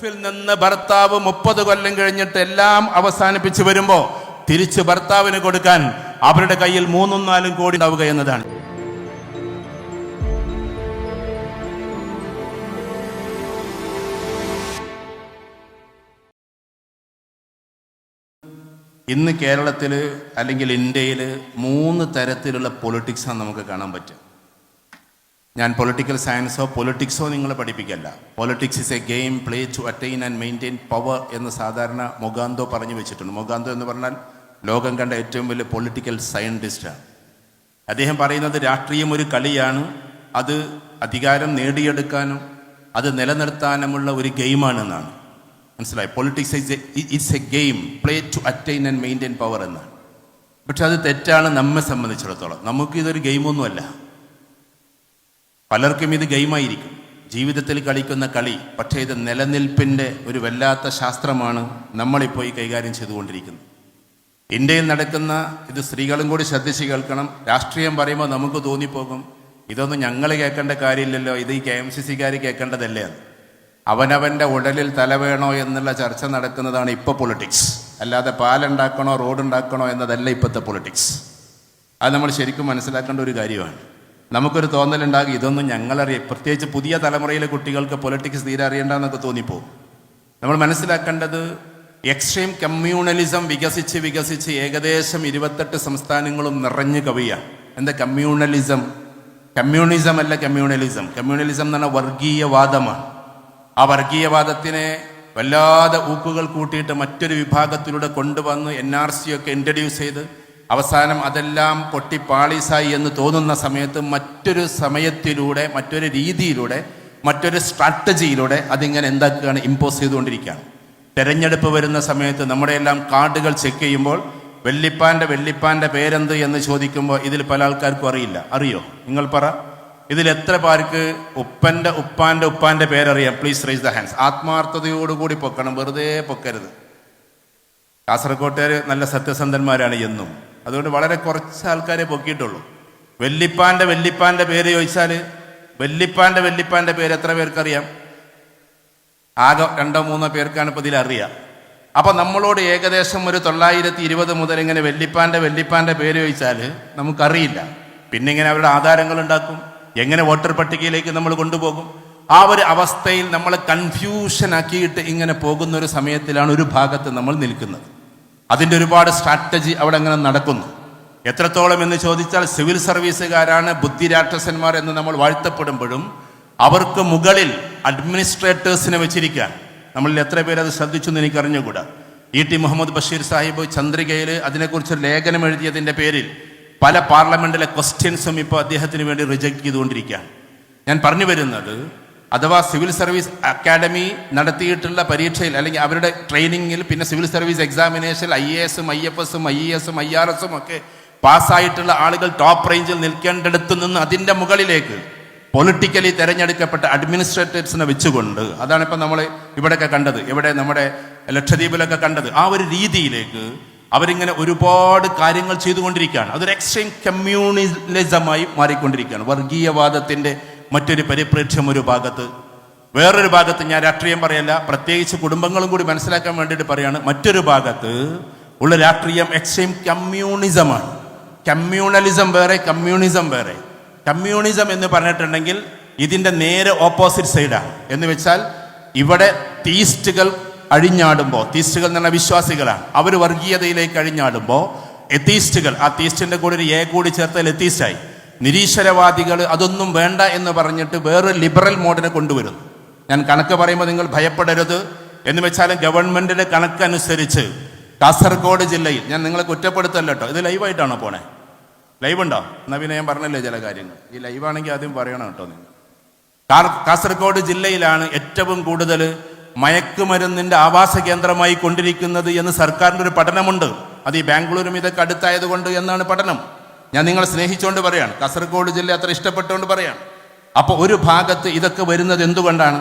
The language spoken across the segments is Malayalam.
ഗൾഫിൽ നിന്ന് ഭർത്താവ് 30 കൊല്ലം കഴിഞ്ഞിട്ട് എല്ലാം അവസാനിപ്പിച്ച് വരുമ്പോ തിരിച്ച് ഭർത്താവിന് കൊടുക്കാൻ അവരുടെ കയ്യിൽ 3-4 കോടി ഉണ്ടാവുക എന്നതാണ്. ഇന്ന് കേരളത്തിൽ അല്ലെങ്കിൽ ഇന്ത്യയിൽ 3 തരത്തിലുള്ള പൊളിറ്റിക്സാണ് നമുക്ക് കാണാൻ പറ്റുക. ഞാൻ പൊളിറ്റിക്കൽ സയൻസോ പൊളിറ്റിക്സോ നിങ്ങളെ പഠിപ്പിക്കല്ല. Politics is a game play to attain and maintain power എന്ന് സാധാരണ മൊഗാന്തോ പറഞ്ഞു വെച്ചിട്ടുണ്ട്. മൊഗാന്തോ എന്ന് പറഞ്ഞാൽ ലോകം കണ്ട ഏറ്റവും വലിയ പൊളിറ്റിക്കൽ സയൻറ്റിസ്റ്റാണ്. അദ്ദേഹം പറയുന്നത് രാഷ്ട്രീയം ഒരു കളിയാണ്, അത് അധികാരം നേടിയെടുക്കാനും അത് നിലനിർത്താനുമുള്ള ഒരു ഗെയിമാണെന്നാണ്. മനസ്സിലായി? Politics it's a game play to attain and maintain power എന്നാണ്. പക്ഷെ അത് തെറ്റാണ് നമ്മെ സംബന്ധിച്ചിടത്തോളം. നമുക്കിതൊരു ഗെയിമൊന്നുമല്ല. പലർക്കും ഇത് ഗെയിമായിരിക്കും, ജീവിതത്തിൽ കളിക്കുന്ന കളി. പക്ഷേ ഇത് നിലനിൽപ്പിൻ്റെ ഒരു വല്ലാത്ത ശാസ്ത്രമാണ് നമ്മളിപ്പോൾ ഈ കൈകാര്യം ചെയ്തുകൊണ്ടിരിക്കുന്നത്. ഇന്ത്യയിൽ നടക്കുന്ന ഇത് സ്ത്രീകളും കൂടി ശ്രദ്ധിച്ച് കേൾക്കണം. രാഷ്ട്രീയം പറയുമ്പോൾ നമുക്ക് തോന്നിപ്പോകും ഇതൊന്നും ഞങ്ങൾ കേൾക്കേണ്ട കാര്യമില്ലല്ലോ, ഇത് ഈ KMCC-കാർ കേൾക്കേണ്ടതല്ലേ. അവനവൻ്റെ ഉടലിൽ തല വേണോ എന്നുള്ള ചർച്ച നടക്കുന്നതാണ് ഇപ്പോൾ പൊളിറ്റിക്സ്. അല്ലാതെ പാലുണ്ടാക്കണോ റോഡുണ്ടാക്കണോ എന്നതല്ല ഇപ്പോഴത്തെ പൊളിറ്റിക്സ്. അത് നമ്മൾ ശരിക്കും മനസ്സിലാക്കേണ്ട ഒരു കാര്യമാണ്. നമുക്കൊരു തോന്നലുണ്ടാകും ഇതൊന്നും ഞങ്ങളറിയാം. പ്രത്യേകിച്ച് പുതിയ തലമുറയിലെ കുട്ടികൾക്ക് പൊളിറ്റിക്സ് തീരെ അറിയേണ്ടെന്നൊക്കെ തോന്നിപ്പോകും. നമ്മൾ മനസ്സിലാക്കേണ്ടത് എക്സ്ട്രീം കമ്മ്യൂണലിസം വികസിച്ച് ഏകദേശം 28 സംസ്ഥാനങ്ങളും നിറഞ്ഞു കവിയാണ്. എന്താ കമ്മ്യൂണലിസം? കമ്മ്യൂണിസം അല്ല, കമ്മ്യൂണലിസം. കമ്മ്യൂണലിസം എന്ന് പറഞ്ഞാൽ വർഗീയവാദമാണ്. ആ വർഗീയവാദത്തിനെ വല്ലാതെ ഊക്കുകൾ കൂട്ടിയിട്ട് മറ്റൊരു വിഭാഗത്തിലൂടെ കൊണ്ടുവന്ന് NRC ഒക്കെ ഇൻട്രൊഡ്യൂസ് ചെയ്ത് അവസാനം അതെല്ലാം പൊട്ടിപ്പാളീസായി എന്ന് തോന്നുന്ന സമയത്ത് മറ്റൊരു സമയത്തിലൂടെ മറ്റൊരു രീതിയിലൂടെ മറ്റൊരു സ്ട്രാറ്റജിയിലൂടെ അതിങ്ങനെ എന്താക്കുകയാണ്, ഇമ്പോസ് ചെയ്തുകൊണ്ടിരിക്കുകയാണ്. തെരഞ്ഞെടുപ്പ് വരുന്ന സമയത്ത് നമ്മുടെ എല്ലാം കാർഡുകൾ ചെക്ക് ചെയ്യുമ്പോൾ വെല്ലിപ്പാൻ്റെ പേരെന്ത് എന്ന് ചോദിക്കുമ്പോൾ ഇതിൽ പല ആൾക്കാർക്കും അറിയില്ല. അറിയോ? നിങ്ങൾ പറ, ഇതിൽ എത്ര പേർക്ക് ഉപ്പാൻ്റെ പേരറിയാം? Please raise the hands. ആത്മാർത്ഥതയോടുകൂടി പൊക്കണം, വെറുതെ പൊക്കരുത്. കാസർകോട്ടുകാർ നല്ല സത്യസന്ധന്മാരാണ് എന്നും, അതുകൊണ്ട് വളരെ കുറച്ച് ആൾക്കാരെ പൊക്കിയിട്ടുള്ളൂ. വെല്ലിപ്പാൻ്റെ പേര് ചോദിച്ചാൽ വെല്ലിപ്പാൻ്റെ പേര് എത്ര പേർക്കറിയാം? ആകെ 2-3 പേർക്കാണ് ഇപ്പോൾ ഇതിലറിയാം. അപ്പം നമ്മളോട് ഏകദേശം ഒരു 920 മുതൽ ഇങ്ങനെ വെല്ലിപ്പാൻ്റെ പേര് ചോദിച്ചാൽ നമുക്കറിയില്ല. പിന്നെ ഇങ്ങനെ അവരുടെ ആധാരങ്ങൾ ഉണ്ടാക്കും, എങ്ങനെ വോട്ടർ പട്ടികയിലേക്ക് നമ്മൾ കൊണ്ടുപോകും. ആ ഒരു അവസ്ഥയിൽ നമ്മൾ കൺഫ്യൂഷൻ ആക്കിയിട്ട് ഇങ്ങനെ പോകുന്ന ഒരു സമയത്തിലാണ് ഒരു ഭാഗത്ത് നമ്മൾ നിൽക്കുന്നത്. അതിൻ്റെ ഒരുപാട് സ്ട്രാറ്റജി അവിടെ അങ്ങനെ നടക്കുന്നു. എത്രത്തോളം എന്ന് ചോദിച്ചാൽ സിവിൽ സർവീസുകാരാണ് ബുദ്ധിരാക്ഷസന്മാർ എന്ന് നമ്മൾ വാഴ്ത്തപ്പെടുമ്പോഴും അവർക്ക് മുകളിൽ അഡ്മിനിസ്ട്രേറ്റേഴ്സിനെ വെച്ചിരിക്കാൻ നമ്മളിൽ എത്ര പേരത് ശ്രദ്ധിച്ചെന്ന് എനിക്കറിഞ്ഞുകൂടാ. E.T. മുഹമ്മദ് ബഷീർ സാഹിബ് ചന്ദ്രികയിൽ അതിനെക്കുറിച്ച് ലേഖനം എഴുതിയതിൻ്റെ പേരിൽ പല പാർലമെന്റിലെ ക്വസ്റ്റ്യൻസും ഇപ്പോൾ അദ്ദേഹത്തിന് വേണ്ടി റിജക്റ്റ് ചെയ്തുകൊണ്ടിരിക്കുകയാണ്. ഞാൻ പറഞ്ഞു വരുന്നത്, അഥവാ സിവിൽ സർവീസ് അക്കാഡമി നടത്തിയിട്ടുള്ള പരീക്ഷയിൽ അല്ലെങ്കിൽ അവരുടെ ട്രെയിനിങ്ങിൽ പിന്നെ സിവിൽ സർവീസ് എക്സാമിനേഷനിൽ IAS, IFS, IES, IRS ഒക്കെ പാസ്സായിട്ടുള്ള ആളുകൾ ടോപ്പ് റേഞ്ചിൽ നിൽക്കേണ്ടിടത്തു നിന്ന് അതിൻ്റെ മുകളിലേക്ക് പൊളിറ്റിക്കലി തിരഞ്ഞെടുക്കപ്പെട്ട അഡ്മിനിസ്ട്രേറ്റേഴ്സിനെ വെച്ചുകൊണ്ട്, അതാണ് ഇപ്പം നമ്മൾ ഇവിടെയൊക്കെ കണ്ടത്, ഇവിടെ നമ്മുടെ ലക്ഷദ്വീപിലൊക്കെ കണ്ടത്. ആ ഒരു രീതിയിലേക്ക് അവരിങ്ങനെ ഒരുപാട് കാര്യങ്ങൾ ചെയ്തുകൊണ്ടിരിക്കുകയാണ്. അതൊരു എക്സ്ട്രീം കമ്മ്യൂണലിസമായി മാറിക്കൊണ്ടിരിക്കുകയാണ്. വർഗീയവാദത്തിൻ്റെ മറ്റൊരു പരിപ്രേക്ഷ്യം ഒരു ഭാഗത്ത്, വേറൊരു ഭാഗത്ത്, ഞാൻ രാഷ്ട്രീയം പറയല്ല, പ്രത്യേകിച്ച് കുടുംബങ്ങളും കൂടി മനസ്സിലാക്കാൻ വേണ്ടിയിട്ട് പറയാണ്, മറ്റൊരു ഭാഗത്ത് ഉള്ള രാഷ്ട്രീയം എക്സ്ട്രീം കമ്മ്യൂണിസമാണ്. കമ്മ്യൂണലിസം വേറെ, കമ്മ്യൂണിസം വേറെ. കമ്മ്യൂണിസം എന്ന് പറഞ്ഞിട്ടുണ്ടെങ്കിൽ ഇതിൻ്റെ നേരെ ഓപ്പോസിറ്റ് സൈഡാണ്. എന്ന് വെച്ചാൽ ഇവിടെ തീസ്റ്റുകൾ അഴിഞ്ഞാടുമ്പോൾ, തീസ്റ്റുകൾ എന്ന് പറഞ്ഞാൽ വിശ്വാസികളാണ്, അവർ വർഗീയതയിലേക്ക് അഴിഞ്ഞാടുമ്പോൾ എത്തീസ്റ്റുകൾ, ആ തീസ്റ്റിൻ്റെ കൂടെ ഒരു കൂടി ചേർത്താൽ എത്തീസ്റ്റായി. നിരീശ്വരവാദികൾ അതൊന്നും വേണ്ട എന്ന് പറഞ്ഞിട്ട് വേറൊരു ലിബറൽ മോഡിനെ കൊണ്ടുവരുന്നു. ഞാൻ കണക്ക് പറയുമ്പോൾ നിങ്ങൾ ഭയപ്പെടരുത്. എന്ന് വെച്ചാലും ഗവൺമെൻറ്റിൻ്റെ കണക്കനുസരിച്ച് കാസർഗോഡ് ജില്ലയിൽ, ഞാൻ നിങ്ങളെ കുറ്റപ്പെടുത്തല്ല കേട്ടോ, ഇത് ലൈവായിട്ടാണോ പോണേ? ലൈവ് ഉണ്ടോ? എന്നാൽ പിന്നെ ഞാൻ പറഞ്ഞല്ലേ ചില കാര്യങ്ങൾ. ഈ ലൈവാണെങ്കിൽ ആദ്യം പറയണം കേട്ടോ നിങ്ങൾ. കാസർഗോഡ് ജില്ലയിലാണ് ഏറ്റവും കൂടുതൽ മയക്കുമരുന്നിൻ്റെ ആവാസ കേന്ദ്രമായി കൊണ്ടിരിക്കുന്നത് എന്ന് സർക്കാരിൻ്റെ ഒരു പഠനമുണ്ട്. അത് ഈ ബാംഗ്ലൂരും ഇതൊക്കെ അടുത്തായതുകൊണ്ട് എന്നാണ് പഠനം. ഞാൻ നിങ്ങളെ സ്നേഹിച്ചുകൊണ്ട് പറയാണ്, കാസർഗോഡ് ജില്ല അത്ര ഇഷ്ടപ്പെട്ടുകൊണ്ട് പറയാണ്. അപ്പോൾ ഒരു ഭാഗത്ത് ഇതൊക്കെ വരുന്നത് എന്തുകൊണ്ടാണ്?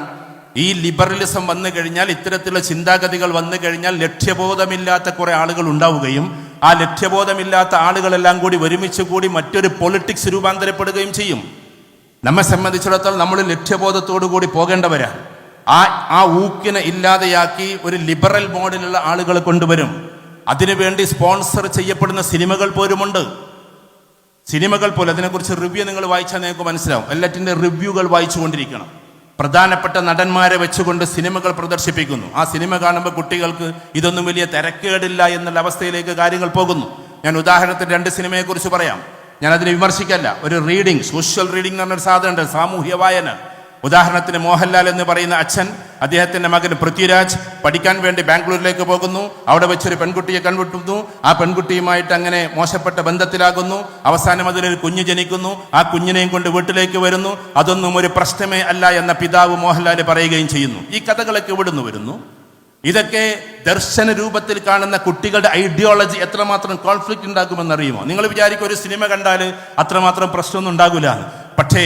ഈ ലിബറലിസം വന്നു കഴിഞ്ഞാൽ, ഇത്തരത്തിലുള്ള ചിന്താഗതികൾ വന്നു കഴിഞ്ഞാൽ ലക്ഷ്യബോധമില്ലാത്ത കുറെ ആളുകൾ ഉണ്ടാവുകയും ആ ലക്ഷ്യബോധമില്ലാത്ത ആളുകളെല്ലാം കൂടി ഒരുമിച്ച് കൂടി മറ്റൊരു പൊളിറ്റിക്സ് രൂപാന്തരപ്പെടുകയും ചെയ്യും. നമ്മെ സംബന്ധിച്ചിടത്തോളം നമ്മൾ ലക്ഷ്യബോധത്തോടു കൂടി പോകേണ്ടവരാണ്. ആ ഊക്കിനെ ഇല്ലാതെയാക്കി ഒരു ലിബറൽ മോഡലുള്ള ആളുകളെ കൊണ്ടുവരും. അതിനുവേണ്ടി സ്പോൺസർ ചെയ്യപ്പെടുന്ന സിനിമകൾ പോലുമുണ്ട്. സിനിമകൾ പോലും അതിനെക്കുറിച്ച് റിവ്യൂ നിങ്ങൾ വായിച്ചാൽ നിങ്ങൾക്ക് മനസ്സിലാവും. എല്ലാറ്റിൻ്റെ റിവ്യൂകൾ വായിച്ചുകൊണ്ടിരിക്കണം. പ്രധാനപ്പെട്ട നടന്മാരെ വെച്ചുകൊണ്ട് സിനിമകൾ പ്രദർശിപ്പിക്കുന്നു. ആ സിനിമ കാണുമ്പോൾ കുട്ടികൾക്ക് ഇതൊന്നും വലിയ തിരക്കേടില്ല എന്നുള്ള അവസ്ഥയിലേക്ക് കാര്യങ്ങൾ പോകുന്നു. ഞാൻ ഉദാഹരണത്തിന് 2 സിനിമയെക്കുറിച്ച് പറയാം. ഞാനതിനെ വിമർശിക്കല്ല. ഒരു റീഡിങ്, സോഷ്യൽ റീഡിംഗ് എന്ന് പറഞ്ഞൊരു സാധനമുണ്ട്, സാമൂഹ്യ വായന. ഉദാഹരണത്തിന് മോഹൻലാൽ എന്ന് പറയുന്ന അച്ഛൻ, അദ്ദേഹത്തിന്റെ മകൻ പൃഥ്വിരാജ് പഠിക്കാൻ വേണ്ടി ബാംഗ്ലൂരിലേക്ക് പോകുന്നു. അവിടെ വെച്ചൊരു പെൺകുട്ടിയെ കണ്ടുമുട്ടുന്നു. ആ പെൺകുട്ടിയുമായിട്ട് അങ്ങനെ മോശപ്പെട്ട ബന്ധത്തിലാകുന്നു. അവസാനം അതിലൊരു കുഞ്ഞ് ജനിക്കുന്നു. ആ കുഞ്ഞിനെയും കൊണ്ട് വീട്ടിലേക്ക് വരുന്നു. അതൊന്നും ഒരു പ്രശ്നമേ അല്ല എന്ന പിതാവ് മോഹൻലാൽ പറയുകയും ചെയ്യുന്നു. ഈ കഥകളൊക്കെ ഇവിടുന്ന് വരുന്നു. ഇതൊക്കെ ദർശന രൂപത്തിൽ കാണുന്ന കുട്ടികളുടെ ഐഡിയോളജി എത്രമാത്രം കോൺഫ്ലിക്റ്റ് ഉണ്ടാക്കുമെന്നറിയുമോ? നിങ്ങൾ വിചാരിക്കും ഒരു സിനിമ കണ്ടാൽ അത്രമാത്രം പ്രശ്നമൊന്നും ഉണ്ടാകില്ല. പക്ഷേ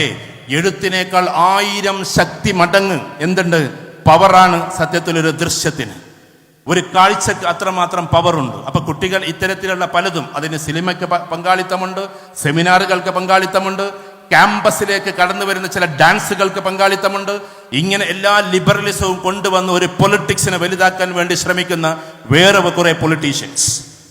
എഴുത്തിനേക്കാൾ 1000 ശക്തി മടങ്ങ് എന്തുണ്ട്, പവറാണ് സത്യത്തിലൊരു ദൃശ്യത്തിന്. ഒരു കാഴ്ചക്ക് അത്രമാത്രം പവറുണ്ട്. അപ്പൊ കുട്ടികൾ ഇത്തരത്തിലുള്ള പലതും, അതിന് സിനിമയ്ക്ക് പങ്കാളിത്തമുണ്ട്, സെമിനാറുകൾക്ക് പങ്കാളിത്തമുണ്ട്, ക്യാമ്പസിലേക്ക് കടന്നു വരുന്ന ചില ഡാൻസുകൾക്ക് പങ്കാളിത്തമുണ്ട്. ഇങ്ങനെ എല്ലാ ലിബറലിസവും കൊണ്ടുവന്ന് ഒരു പൊളിറ്റിക്സിനെ വലുതാക്കാൻ വേണ്ടി ശ്രമിക്കുന്ന വേറെ കുറെ പൊളിറ്റീഷ്യൻസ്,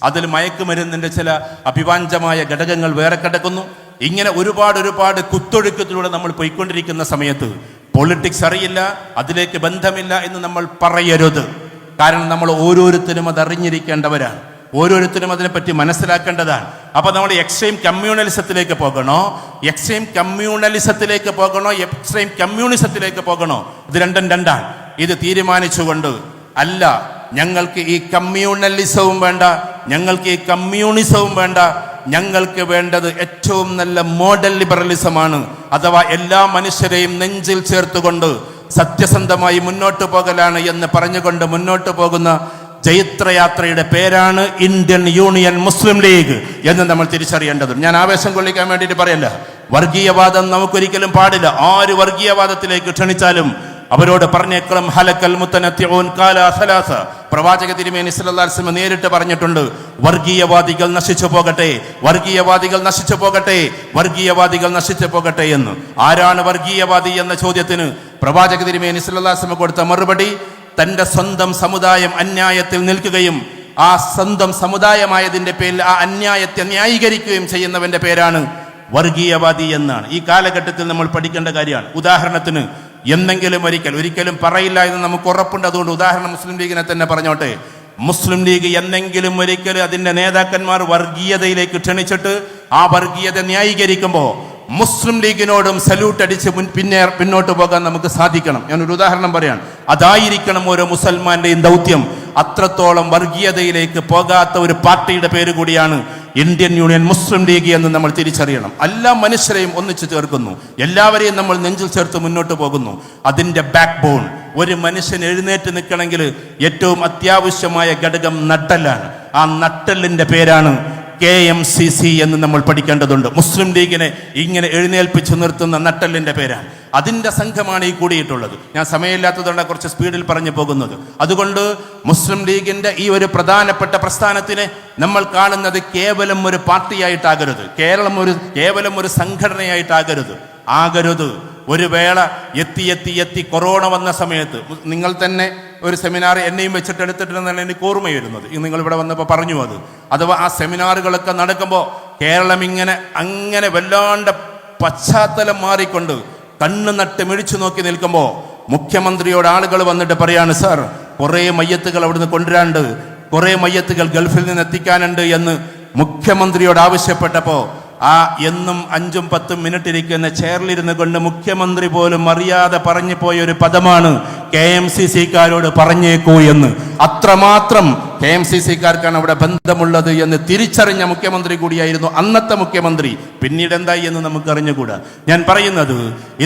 അതിൽ മയക്കുമരുന്നിന്റെ ചില അഭിവാഞ്ചമായ ഘടകങ്ങൾ വേറെ കിടക്കുന്നു. ഇങ്ങനെ ഒരുപാട് കുത്തൊഴുക്കത്തിലൂടെ നമ്മൾ പോയിക്കൊണ്ടിരിക്കുന്ന സമയത്ത് പൊളിറ്റിക്സ് അറിയില്ല, അതിലേക്ക് ബന്ധമില്ല എന്ന് നമ്മൾ പറയരുത്. കാരണം നമ്മൾ ഓരോരുത്തരും അത് അറിഞ്ഞിരിക്കേണ്ടവരാണ്. ഓരോരുത്തരും അതിനെപ്പറ്റി മനസ്സിലാക്കേണ്ടതാണ്. അപ്പൊ നമ്മൾ എക്സ്ട്രീം കമ്മ്യൂണലിസത്തിലേക്ക് പോകണോ, എക്സ്ട്രീം കമ്മ്യൂണിസത്തിലേക്ക് പോകണോ? ഇത് രണ്ടും രണ്ടാണ്. ഇത് തീരുമാനിച്ചുകൊണ്ട് അല്ല, ഞങ്ങൾക്ക് ഈ കമ്മ്യൂണലിസവും വേണ്ട, ഞങ്ങൾക്ക് ഈ കമ്മ്യൂണിസവും വേണ്ട, ഞങ്ങൾക്ക് വേണ്ടത് ഏറ്റവും നല്ല മോഡൽ ലിബറലിസമാണ്. അഥവാ എല്ലാ മനുഷ്യരെയും നെഞ്ചിൽ ചേർത്തുകൊണ്ട് സത്യസന്ധമായി മുന്നോട്ട് പോകലാണ് എന്ന് പറഞ്ഞുകൊണ്ട് മുന്നോട്ട് പോകുന്ന ജൈത്രയാത്രയുടെ പേരാണ് ഇന്ത്യൻ യൂണിയൻ മുസ്ലിം ലീഗ് എന്ന് നമ്മൾ തിരിച്ചറിയേണ്ടതുണ്ട്. ഞാൻ ആവേശം കൊള്ളിക്കാൻ വേണ്ടിയിട്ട് പറയല്ല. വർഗീയവാദം നമുക്കൊരിക്കലും പാടില്ല. ആര് വർഗീയവാദത്തിലേക്ക് ക്ഷണിച്ചാലും അവരോട് പറഞ്ഞേക്കണം, ഹലക്കൽ മുത്തനത്തിഊൻ കാല സലാസ. പ്രവാചക തിരുമേനി സല്ലല്ലാഹു അലൈഹി വസല്ലം നേരിട്ട് പറഞ്ഞിട്ടുണ്ട്, വർഗീയവാദികൾ നശിച്ചു പോകട്ടെ, വർഗീയവാദികൾ നശിച്ചു പോകട്ടെ, വർഗീയവാദികൾ നശിച്ചു പോകട്ടെ എന്ന്. ആരാണ് വർഗീയവാദി എന്ന ചോദ്യത്തിന് പ്രവാചക തിരുമേനി സല്ലല്ലാഹു അലൈഹി വസല്ലം കൊടുത്ത മറുപടി, തന്റെ സ്വന്തം സമുദായം അന്യായത്തിൽ നിൽക്കുകയും ആ സ്വന്തം സമുദായമായതിന്റെ പേരിൽ ആ അന്യായത്തെ ന്യായീകരിക്കുകയും ചെയ്യുന്നവന്റെ പേരാണ് വർഗീയവാദി എന്നാണ്. ഈ കാലഘട്ടത്തിൽ നമ്മൾ പഠിക്കേണ്ട കാര്യമാണ്. ഉദാഹരണത്തിന്, എന്തെങ്കിലും ഒരിക്കലും പറയില്ല എന്ന് നമുക്ക് ഉറപ്പുണ്ട്. അതുകൊണ്ട് ഉദാഹരണം മുസ്ലിം ലീഗിനെ തന്നെ പറഞ്ഞോട്ടെ. മുസ്ലിം ലീഗ് എന്നെങ്കിലും ഒരിക്കൽ അതിന്റെ നേതാക്കന്മാർ വർഗീയതയിലേക്ക് ക്ഷണിച്ചിട്ട് ആ വർഗീയത ന്യായീകരിക്കുമ്പോൾ മുസ്ലിം ലീഗിനോടും സല്യൂട്ട് അടിച്ച് പിന്നോട്ട് പോകാൻ നമുക്ക് സാധിക്കണം. ഞാനൊരു ഉദാഹരണം പറയാണ്. അതായിരിക്കണം ഓരോ മുസൽമാന്റെയും ദൗത്യം. അത്രത്തോളം വർഗീയതയിലേക്ക് പോകാത്ത ഒരു പാർട്ടിയുടെ പേര് കൂടിയാണ് ഇന്ത്യൻ യൂണിയൻ മുസ്ലിം ലീഗ് എന്ന് നമ്മൾ തിരിച്ചറിയണം. എല്ലാ മനുഷ്യരെയും ഒന്നിച്ചു ചേർക്കുന്നു, എല്ലാവരെയും നമ്മൾ നെഞ്ചിൽ ചേർത്ത് മുന്നോട്ട് പോകുന്നു. അതിന്റെ ബാക്ക് ബോൺ, ഒരു മനുഷ്യൻ എഴുന്നേറ്റ് നിൽക്കണമെങ്കിൽ ഏറ്റവും അത്യാവശ്യമായ ഘടകം നട്ടെല്ലാണ്. ആ നട്ടെല്ലിന്റെ പേരാണ് KMCC എന്ന് നമ്മൾ പഠിക്കേണ്ടതുണ്ട്. മുസ്ലിം ലീഗിനെ ഇങ്ങനെ എഴുന്നേൽപ്പിച്ചു നിർത്തുന്ന നട്ടെല്ലിന്റെ പേരാണ്. അതിന്റെ സംഘമാണ് ഈ കൂടിയിട്ടുള്ളത്. ഞാൻ സമയമില്ലാത്തതുകൊണ്ടാണ് കുറച്ച് സ്പീഡിൽ പറഞ്ഞു പോകുന്നത്. അതുകൊണ്ട് മുസ്ലിം ലീഗിന്റെ ഈ ഒരു പ്രധാനപ്പെട്ട പ്രസ്ഥാനത്തിനെ നമ്മൾ കാണുന്നത് കേവലം ഒരു പാർട്ടിയായിട്ടാകരുത്, കേവലം ഒരു സംഘടനയായിട്ടാകരുത്. ഒരു വേള എത്തി കൊറോണ വന്ന സമയത്ത് നിങ്ങൾ തന്നെ ഒരു സെമിനാർ എന്നെയും വെച്ചിട്ട് എടുത്തിട്ടുണ്ടെന്നാണ് എനിക്ക് ഓർമ്മ വരുന്നത്. നിങ്ങൾ ഇവിടെ വന്നപ്പോൾ പറഞ്ഞു അത്. അഥവാ ആ സെമിനാറുകളൊക്കെ നടക്കുമ്പോൾ കേരളം അങ്ങനെ വല്ലാണ്ട് പശ്ചാത്തലം മാറിക്കൊണ്ട് കണ്ണ് നട്ട് മിഴിച്ചു നോക്കി നിൽക്കുമ്പോൾ മുഖ്യമന്ത്രിയോട് ആളുകൾ വന്നിട്ട് പറയാണ്, സാർ കുറേ മയ്യത്തുകൾ അവിടുന്ന് കൊണ്ടുവരാണ്ട്, കുറേ മയ്യത്തുകൾ ഗൾഫിൽ നിന്ന് എത്തിക്കാനുണ്ട് എന്ന് മുഖ്യമന്ത്രിയോട് ആവശ്യപ്പെട്ടപ്പോൾ ആ എന്നും 5-10 മിനിറ്റ് ഇരിക്കുന്ന ചെയറിലിരുന്ന് കൊണ്ട് മുഖ്യമന്ത്രി പോലും അറിയാതെ പറഞ്ഞു പോയ ഒരു പദമാണ് KMCC-കാരോട് പറഞ്ഞേക്കൂ എന്ന്. അത്രമാത്രം KMCC-കാർക്കാണ് അവിടെ ബന്ധമുള്ളത് എന്ന് തിരിച്ചറിഞ്ഞ മുഖ്യമന്ത്രി കൂടിയായിരുന്നു അന്നത്തെ മുഖ്യമന്ത്രി. പിന്നീട് എന്തായി എന്ന് നമുക്ക് അറിഞ്ഞുകൂടാ. ഞാൻ പറയുന്നത്,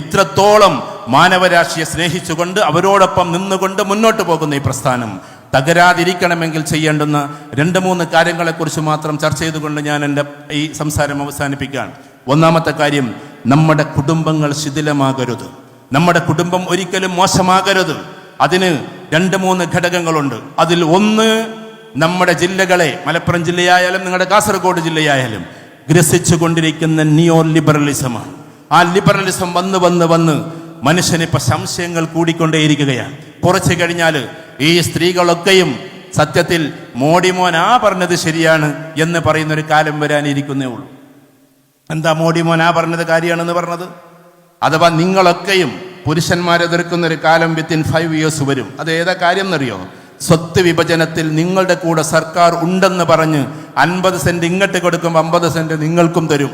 ഇത്രത്തോളം മാനവരാശിയെ സ്നേഹിച്ചുകൊണ്ട് അവരോടൊപ്പം നിന്നുകൊണ്ട് മുന്നോട്ട് പോകുന്ന ഈ പ്രസ്ഥാനം തകരാതിരിക്കണമെങ്കിൽ ചെയ്യേണ്ടുന്ന 2-3 കാര്യങ്ങളെക്കുറിച്ച് മാത്രം ചർച്ച ചെയ്തുകൊണ്ട് ഞാൻ എൻ്റെ ഈ സംസാരം അവസാനിപ്പിക്കുകയാണ്. ഒന്നാമത്തെ കാര്യം, നമ്മുടെ കുടുംബങ്ങൾ ശിഥിലമാകരുത്. നമ്മുടെ കുടുംബം ഒരിക്കലും മോശമാകരുത്. അതിന് 2-3 ഘടകങ്ങളുണ്ട്. അതിൽ ഒന്ന്, നമ്മുടെ ജില്ലകളെ, മലപ്പുറം ജില്ലയായാലും നിങ്ങളുടെ കാസർഗോഡ് ജില്ലയായാലും ഗ്രസിച്ചു കൊണ്ടിരിക്കുന്ന നിയോ ലിബറലിസമാണ്. ആ ലിബറലിസം വന്ന് മനുഷ്യനിപ്പോൾ സംശയങ്ങൾ കൂടിക്കൊണ്ടേയിരിക്കുകയാണ്. കുറച്ച് കഴിഞ്ഞാൽ ഈ സ്ത്രീകളൊക്കെയും സത്യത്തിൽ മോഡിമോനാ പറഞ്ഞത് ശരിയാണ് എന്ന് പറയുന്നൊരു കാലം വരാനിരിക്കുന്നേ ഉള്ളൂ. എന്താ മോഡിമോനാ പറഞ്ഞത് കാര്യമാണെന്ന് പറഞ്ഞത്? അഥവാ നിങ്ങളൊക്കെയും പുരുഷന്മാരെ എതിർക്കുന്നൊരു കാലം വിത്തിൻ 5 years വരും. അത് ഏതാ കാര്യം എന്നറിയോ? സ്വത്ത് വിഭജനത്തിൽ നിങ്ങളുടെ കൂടെ സർക്കാർ ഉണ്ടെന്ന് പറഞ്ഞ് 50 സെന്റ് ഇങ്ങോട്ട് കൊടുക്കുമ്പോൾ 50 സെന്റ് നിങ്ങൾക്കും തരും.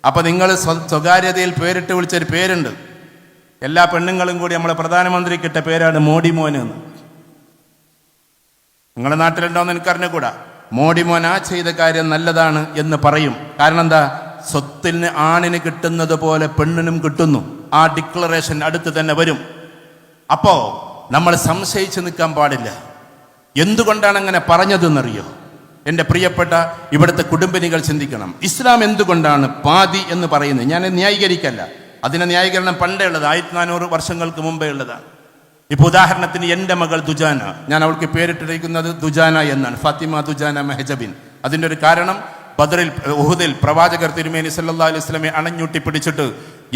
അപ്പൊ നിങ്ങൾ സ്വകാര്യതയിൽ പേരിട്ട് വിളിച്ചൊരു പേരുണ്ട്. എല്ലാ പെണ്ണുങ്ങളും കൂടി നമ്മളെ പ്രധാനമന്ത്രിക്കിട്ട പേരാണ് മോഡിമോൻ എന്ന്. നിങ്ങളുടെ നാട്ടിലുണ്ടോയെന്ന് എനിക്കറിഞ്ഞുകൂടാ. മോഡിമോൻ ആ ചെയ്ത കാര്യം നല്ലതാണ് എന്ന് പറയും. കാരണം എന്താ? സ്വത്തിന് ആണിന് കിട്ടുന്നത് പോലെ പെണ്ണിനും കിട്ടുന്നു. ആ ഡിക്ലറേഷൻ അടുത്ത് തന്നെ വരും. അപ്പോ നമ്മൾ സംശയിച്ച് നിൽക്കാൻ പാടില്ല. എന്തുകൊണ്ടാണ് അങ്ങനെ പറഞ്ഞതെന്നറിയോ? എൻ്റെ പ്രിയപ്പെട്ട ഇവിടുത്തെ കുടുംബിനികൾ ചിന്തിക്കണം. ഇസ്ലാം എന്തുകൊണ്ടാണ് പാതി എന്ന് പറയുന്നത്? ഞാൻ ന്യായീകരിക്കല്ല. അതിന് ന്യായീകരണം പണ്ടേ ഉള്ളത്, 1400 വർഷങ്ങൾക്ക് മുമ്പേ ഉള്ളതാണ്. ഇപ്പോൾ ഉദാഹരണത്തിന് എൻ്റെ മകൾ ദുജാന, ഞാൻ അവൾക്ക് പേരിട്ടിരിക്കുന്നത് ദുജാന എന്നാണ്, ഫാത്തിമ ദുജാന മെഹജബിൻ. അതിൻ്റെ ഒരു കാരണം, ബദറിൽ ഉഹുദിൽ പ്രവാചകർ തിരുമേനി സല്ലല്ലാഹു അലൈഹി വസല്ലമയെ അണഞ്ഞൂട്ടി പിടിച്ചിട്ട്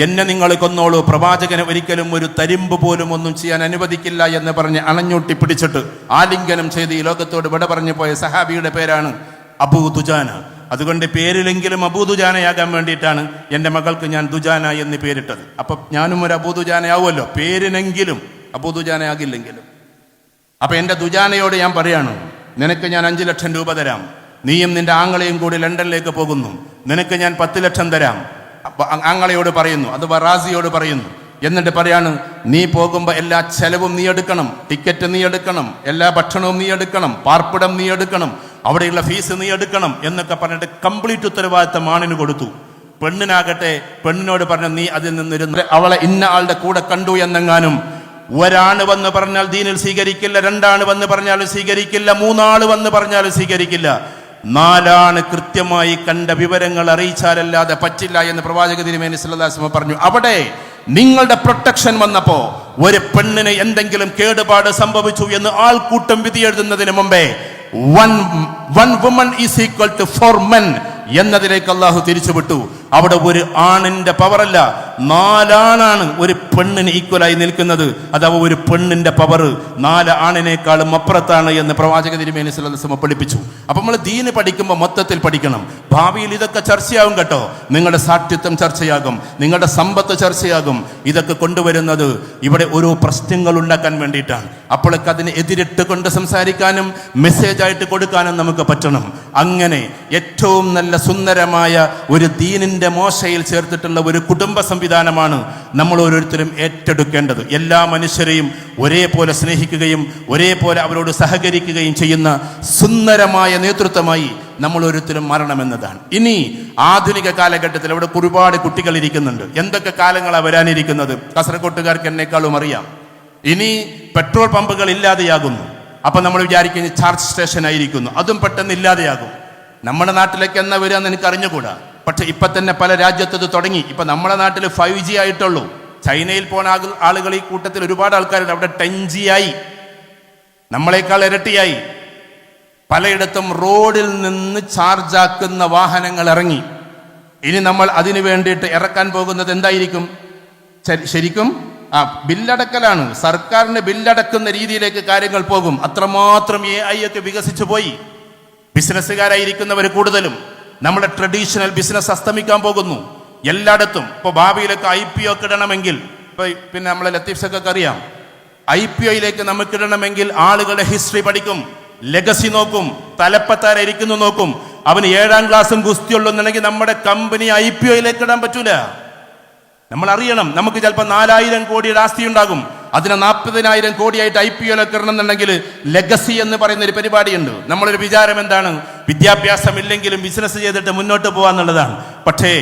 എന്നെ നിങ്ങൾ കൊന്നോളൂ, പ്രവാചകനെ ഒരിക്കലും ഒരു തരിമ്പ് പോലും ഒന്നും ചെയ്യാൻ അനുവദിക്കില്ല എന്ന് പറഞ്ഞ് അണഞ്ഞൂട്ടി പിടിച്ചിട്ട് ആലിംഗനം ചെയ്ത് ഈ ലോകത്തോട് വിട പറഞ്ഞു പോയ സഹാബിയുടെ പേരാണ് അബൂ ദുജാന. അതുകൊണ്ട് പേരിലെങ്കിലും അബൂ ദുജാനയാകാൻ വേണ്ടിയിട്ടാണ് എൻ്റെ മകൾക്ക് ഞാൻ ദുജാന എന്ന് പേരിട്ടത്. അപ്പം ഞാനും ഒരു അബൂ ദുജാനയാവുമല്ലോ, പേരിനെങ്കിലും അബൂ ദുജാനയാകില്ലെങ്കിലും. അപ്പം എൻ്റെ ദുജാനയോട് ഞാൻ പറയാണ്, നിനക്ക് ഞാൻ 5 ലക്ഷം രൂപ തരാം, നീയും നിന്റെ ആങ്ങളെയും കൂടി ലണ്ടനിലേക്ക് പോകുന്നു, നിനക്ക് ഞാൻ 10 ലക്ഷം തരാം. ആങ്ങളയോട് പറയുന്നു, അത് റാസിയോട് പറയുന്നു. എന്നിട്ട് പറയാണ്, നീ പോകുമ്പോൾ എല്ലാ ചെലവും നീ എടുക്കണം, ടിക്കറ്റ് നീ എടുക്കണം, എല്ലാ ഭക്ഷണവും നീ എടുക്കണം, പാർപ്പിടം നീ എടുക്കണം, അവിടെയുള്ള ഫീസ് നീ എടുക്കണം എന്നൊക്കെ പറഞ്ഞിട്ട് കംപ്ലീറ്റ് ഉത്തരവാദിത്തം ആണിന് കൊടുത്തു. പെണ്ണിനാകട്ടെ പെണ്ണിനോട് പറഞ്ഞു, നീ അതിൽ നിന്നിരുന്ന് അവളെ ഇന്ന ആളുടെ കൂടെ കണ്ടു എന്നെങ്ങാനും ഒരാണ് വന്ന് പറഞ്ഞാൽ ദീനിൽ സ്വീകരിക്കില്ല, 2 ആണ് വന്ന് പറഞ്ഞാലും സ്വീകരിക്കില്ല, 3 ആള് വന്ന് പറഞ്ഞാലും സ്വീകരിക്കില്ല, 4 ആണ് കൃത്യമായി കണ്ട വിവരങ്ങൾ അറിയിച്ചാലല്ലാതെ പറ്റില്ല എന്ന് പ്രവാചക തിരുമേനി സല്ലല്ലാഹു അലൈഹി വസല്ലം പറഞ്ഞു. അവിടെ നിങ്ങളുടെ പ്രൊട്ടക്ഷൻ വന്നപ്പോ ഒരു പെണ്ണിന് എന്തെങ്കിലും കേടുപാട് സംഭവിച്ചു എന്ന് ആൾക്കൂട്ടം വിധി എഴുതുന്നതിന് മുമ്പേ one woman is equal to 4 men എന്നതിലേക്ക് അള്ളാഹു തിരിച്ചുവിട്ടു. അവിടെ ഒരു ആണിന്റെ പവറല്ല, 4 ആണാണ് ഒരു പെണ്ണിന് ഈക്വലായി നിൽക്കുന്നത്. അഥവാ ഒരു പെണ്ണിന്റെ പവർ 4 ആണിനേക്കാളും അപ്പുറത്താണ് എന്ന് പ്രവാചക തിരുമേനി സല്ലല്ലാഹു അലൈഹി വസല്ലം പഠിപ്പിച്ചു. അപ്പൊ നമ്മൾ ദീന് പഠിക്കുമ്പോൾ മൊത്തത്തിൽ പഠിക്കണം. ഭാവിയിൽ ഇതൊക്കെ ചർച്ചയാകും കേട്ടോ. നിങ്ങളുടെ സാഠ്യത്വം ചർച്ചയാകും, നിങ്ങളുടെ സമ്പത്ത് ചർച്ചയാകും. ഇതൊക്കെ കൊണ്ടുവരുന്നത് ഇവിടെ ഓരോ പ്രശ്നങ്ങൾ ഉണ്ടാക്കാൻ വേണ്ടിയിട്ടാണ്. അപ്പോഴൊക്കെ അതിന് എതിരിട്ട് കൊണ്ട് സംസാരിക്കാനും മെസ്സേജായിട്ട് കൊടുക്കാനും നമുക്ക് പറ്റണം. അങ്ങനെ ഏറ്റവും നല്ല സുന്ദരമായ ഒരു ദീനിന്റെ മോശയിൽ ചേർത്തിട്ടുള്ള ഒരു കുടുംബ സംവിധാനമാണ് നമ്മൾ ഓരോരുത്തരും ഏറ്റെടുക്കേണ്ടത്. എല്ലാ മനുഷ്യരെയും ഒരേപോലെ സ്നേഹിക്കുകയും ഒരേപോലെ അവരോട് സഹകരിക്കുകയും ചെയ്യുന്ന സുന്ദരമായ നേതൃത്വമായി നമ്മൾ ഓരോരുത്തരും മാറണമെന്നതാണ്. ഇനി ആധുനിക കാലഘട്ടത്തിൽ അവിടെ ഒരുപാട് കുട്ടികൾ ഇരിക്കുന്നുണ്ട്. എന്തൊക്കെ കാലങ്ങളാണ് വരാനിരിക്കുന്നത് കാസർഗോട്ടുകാർക്ക് എന്നെക്കാളും അറിയാം. ഇനി പെട്രോൾ പമ്പുകൾ ഇല്ലാതെയാകുന്നു. അപ്പൊ നമ്മൾ വിചാരിക്കുന്നത് ചാർജ് സ്റ്റേഷൻ ആയിരിക്കുന്നു, അതും പെട്ടെന്ന് ഇല്ലാതെയാകും. നമ്മുടെ നാട്ടിലേക്ക് എന്നാ വരിക എന്ന് എനിക്ക് അറിഞ്ഞുകൂടാ. പക്ഷെ ഇപ്പൊ തന്നെ പല രാജ്യത്തത് തുടങ്ങി. ഇപ്പൊ നമ്മുടെ നാട്ടിൽ 5G ആയിട്ടുള്ളൂ. ചൈനയിൽ പോണ ആളുകൾ ഈ കൂട്ടത്തിൽ ഒരുപാട് ആൾക്കാരുണ്ട്. അവിടെ 10G ആയി, നമ്മളെക്കാൾ ഇരട്ടിയായി. പലയിടത്തും റോഡിൽ നിന്ന് ചാർജാക്കുന്ന വാഹനങ്ങൾ ഇറങ്ങി. ഇനി നമ്മൾ അതിനു വേണ്ടിയിട്ട് ഇറക്കാൻ പോകുന്നത് എന്തായിരിക്കും? ശരിക്കും ബില്ലടക്കലാണ്. സർക്കാരിന് ബില്ലടക്കുന്ന രീതിയിലേക്ക് കാര്യങ്ങൾ പോകും. അത്രമാത്രം AI ഒക്കെ വികസിച്ചു പോയി. ബിസിനസ്സുകാരായിരിക്കുന്നവർ കൂടുതലും നമ്മുടെ ട്രഡീഷണൽ ബിസിനസ് അസ്തമിക്കാൻ പോകുന്നു എല്ലായിടത്തും. ഇപ്പോൾ ഭാവിയിലൊക്കെ IPO ഒക്കെ ഇടണമെങ്കിൽ, പിന്നെ നമ്മളെ ലത്തീഫ്സൊക്കെ അറിയാം, IPOയിലേക്ക് നമുക്ക് ഇടണമെങ്കിൽ ആളുകളുടെ ഹിസ്റ്ററി പഠിക്കും, ലെഗസി നോക്കും, തലപ്പത്താരായിരിക്കുന്നു നോക്കും. അവന് 7ാം ക്ലാസ്സും ഗുസ്തിയുള്ളൂ എന്നുണ്ടെങ്കിൽ നമ്മുടെ കമ്പനി IPOയിലേക്ക് ഇടാൻ പറ്റൂല. നമ്മൾ അറിയണം, നമുക്ക് ചിലപ്പോൾ 4000 കോടിയുടെ ആസ്തി ഉണ്ടാകും. അതിനെ 40,000 കോടിയായിട്ട് IPOയിലൊക്കെ ഇടണമെന്നുണ്ടെങ്കിൽ ലെഗസി എന്ന് പറയുന്ന ഒരു പരിപാടിയുണ്ട്. നമ്മളൊരു വിചാരം എന്താണ്? വിദ്യാഭ്യാസം ഇല്ലെങ്കിലും ബിസിനസ് ചെയ്തിട്ട് മുന്നോട്ട് പോകാന്നുള്ളതാണ്. പക്ഷേ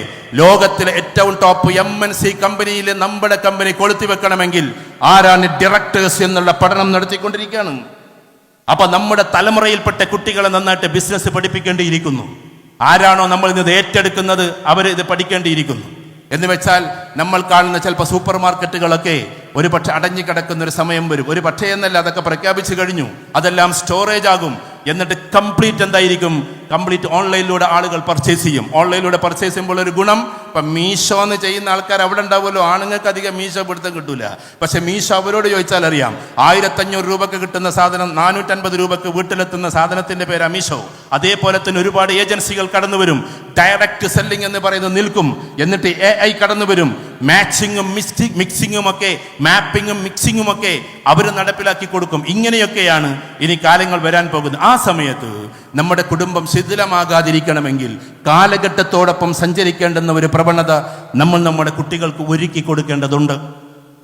ലോകത്തിലെ ഏറ്റവും ടോപ്പ് MNC കമ്പനിയിൽ നമ്മുടെ കമ്പനി കൊളുത്തി വെക്കണമെങ്കിൽ ആരാണ് ഡയറക്ടേഴ്സ് എന്നുള്ള പഠനം നടത്തിക്കൊണ്ടിരിക്കുകയാണ്. അപ്പൊ നമ്മുടെ തലമുറയിൽപ്പെട്ട കുട്ടികളെ നന്നായിട്ട് ബിസിനസ് പഠിപ്പിക്കേണ്ടിയിരിക്കുന്നു. ആരാണോ നമ്മൾ ഇത് ഏറ്റെടുക്കുന്നത് അവർ ഇത് പഠിക്കേണ്ടിയിരിക്കുന്നു. എന്ന് വെച്ചാൽ നമ്മൾ കാണുന്ന ചിലപ്പോൾ സൂപ്പർ മാർക്കറ്റുകളൊക്കെ ഒരു പക്ഷെ അടഞ്ഞു കിടക്കുന്ന ഒരു സമയം വരും. ഒരു പക്ഷേ എന്നല്ല, അതൊക്കെ പ്രഖ്യാപിച്ചു കഴിഞ്ഞു. അതെല്ലാം സ്റ്റോറേജ് ആകും. എന്നിട്ട് കംപ്ലീറ്റ് എന്തായിരിക്കും? കംപ്ലീറ്റ് ഓൺലൈനിലൂടെ ആളുകൾ പർച്ചേസ് ചെയ്യും. ഓൺലൈനിലൂടെ പർച്ചേസ് ചെയ്യുമ്പോൾ ഒരു ഗുണം, ഇപ്പം മീശോ എന്ന് ചെയ്യുന്ന ആൾക്കാർ അവിടെ ഉണ്ടാവുമല്ലോ. ആണുങ്ങൾക്ക് അധികം മീശോ പിടുത്തം കിട്ടൂല. പക്ഷെ മീശോ അവരോട് ചോദിച്ചാൽ അറിയാം, 1500 രൂപക്ക് കിട്ടുന്ന സാധനം 450 രൂപക്ക് വീട്ടിലെത്തുന്ന സാധനത്തിന്റെ പേരാ മീശോ. അതേപോലെ തന്നെ ഒരുപാട് ഏജൻസികൾ കടന്നു വരും. ഡയറക്റ്റ് സെല്ലിംഗ് എന്ന് പറയുന്നത് നിൽക്കും. എന്നിട്ട് AI കടന്നു വരും. മാച്ചിങ്ങും മിക്സിങ്ങും ഒക്കെ, മാപ്പിങ്ങും മിക്സിങ്ങും ഒക്കെ അവർ നടപ്പിലാക്കി കൊടുക്കും. ഇങ്ങനെയൊക്കെയാണ് ഇനി കാലങ്ങൾ വരാൻ പോകുന്നത്. ആ സമയത്ത് നമ്മുടെ കുടുംബം ശിഥിലമാകാതിരിക്കണമെങ്കിൽ കാലഘട്ടത്തോടൊപ്പം സഞ്ചരിക്കേണ്ടുന്ന ഒരു പ്രവണത നമ്മൾ നമ്മുടെ കുട്ടികൾക്ക് ഒരുക്കി കൊടുക്കേണ്ടതുണ്ട്.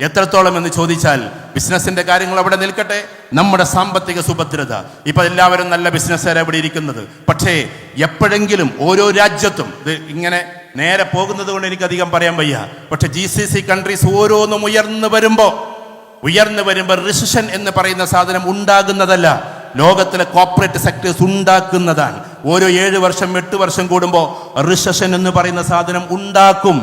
എത്രത്തോളം എന്ന് ചോദിച്ചാൽ, ബിസിനസിന്റെ കാര്യങ്ങൾ അവിടെ നിൽക്കട്ടെ, നമ്മുടെ സാമ്പത്തിക സുഭദ്രത. ഇപ്പൊ എല്ലാവരും നല്ല ബിസിനസ്സുകാരെ അവിടെ ഇരിക്കുന്നത്. പക്ഷേ എപ്പോഴെങ്കിലും ഓരോ രാജ്യത്തും ഇത് ഇങ്ങനെ നേരെ പോകുന്നത് കൊണ്ട് എനിക്കധികം പറയാൻ വയ്യ. പക്ഷെ GCC കൺട്രീസ് ഓരോന്നും ഉയർന്നു വരുമ്പോൾ റിസഷൻ എന്ന് പറയുന്ന സാധനം ഉണ്ടാകുന്നതല്ല, ലോകത്തിലെ കോർപ്പറേറ്റ് സെക്ടേഴ്സ് ഉണ്ടാക്കുന്നതാണ്. ഓരോ 7 വർഷം 8 വർഷം കൂടുമ്പോൾ റിസഷൻ എന്ന് പറയുന്ന സാധനം ഉണ്ടാക്കും.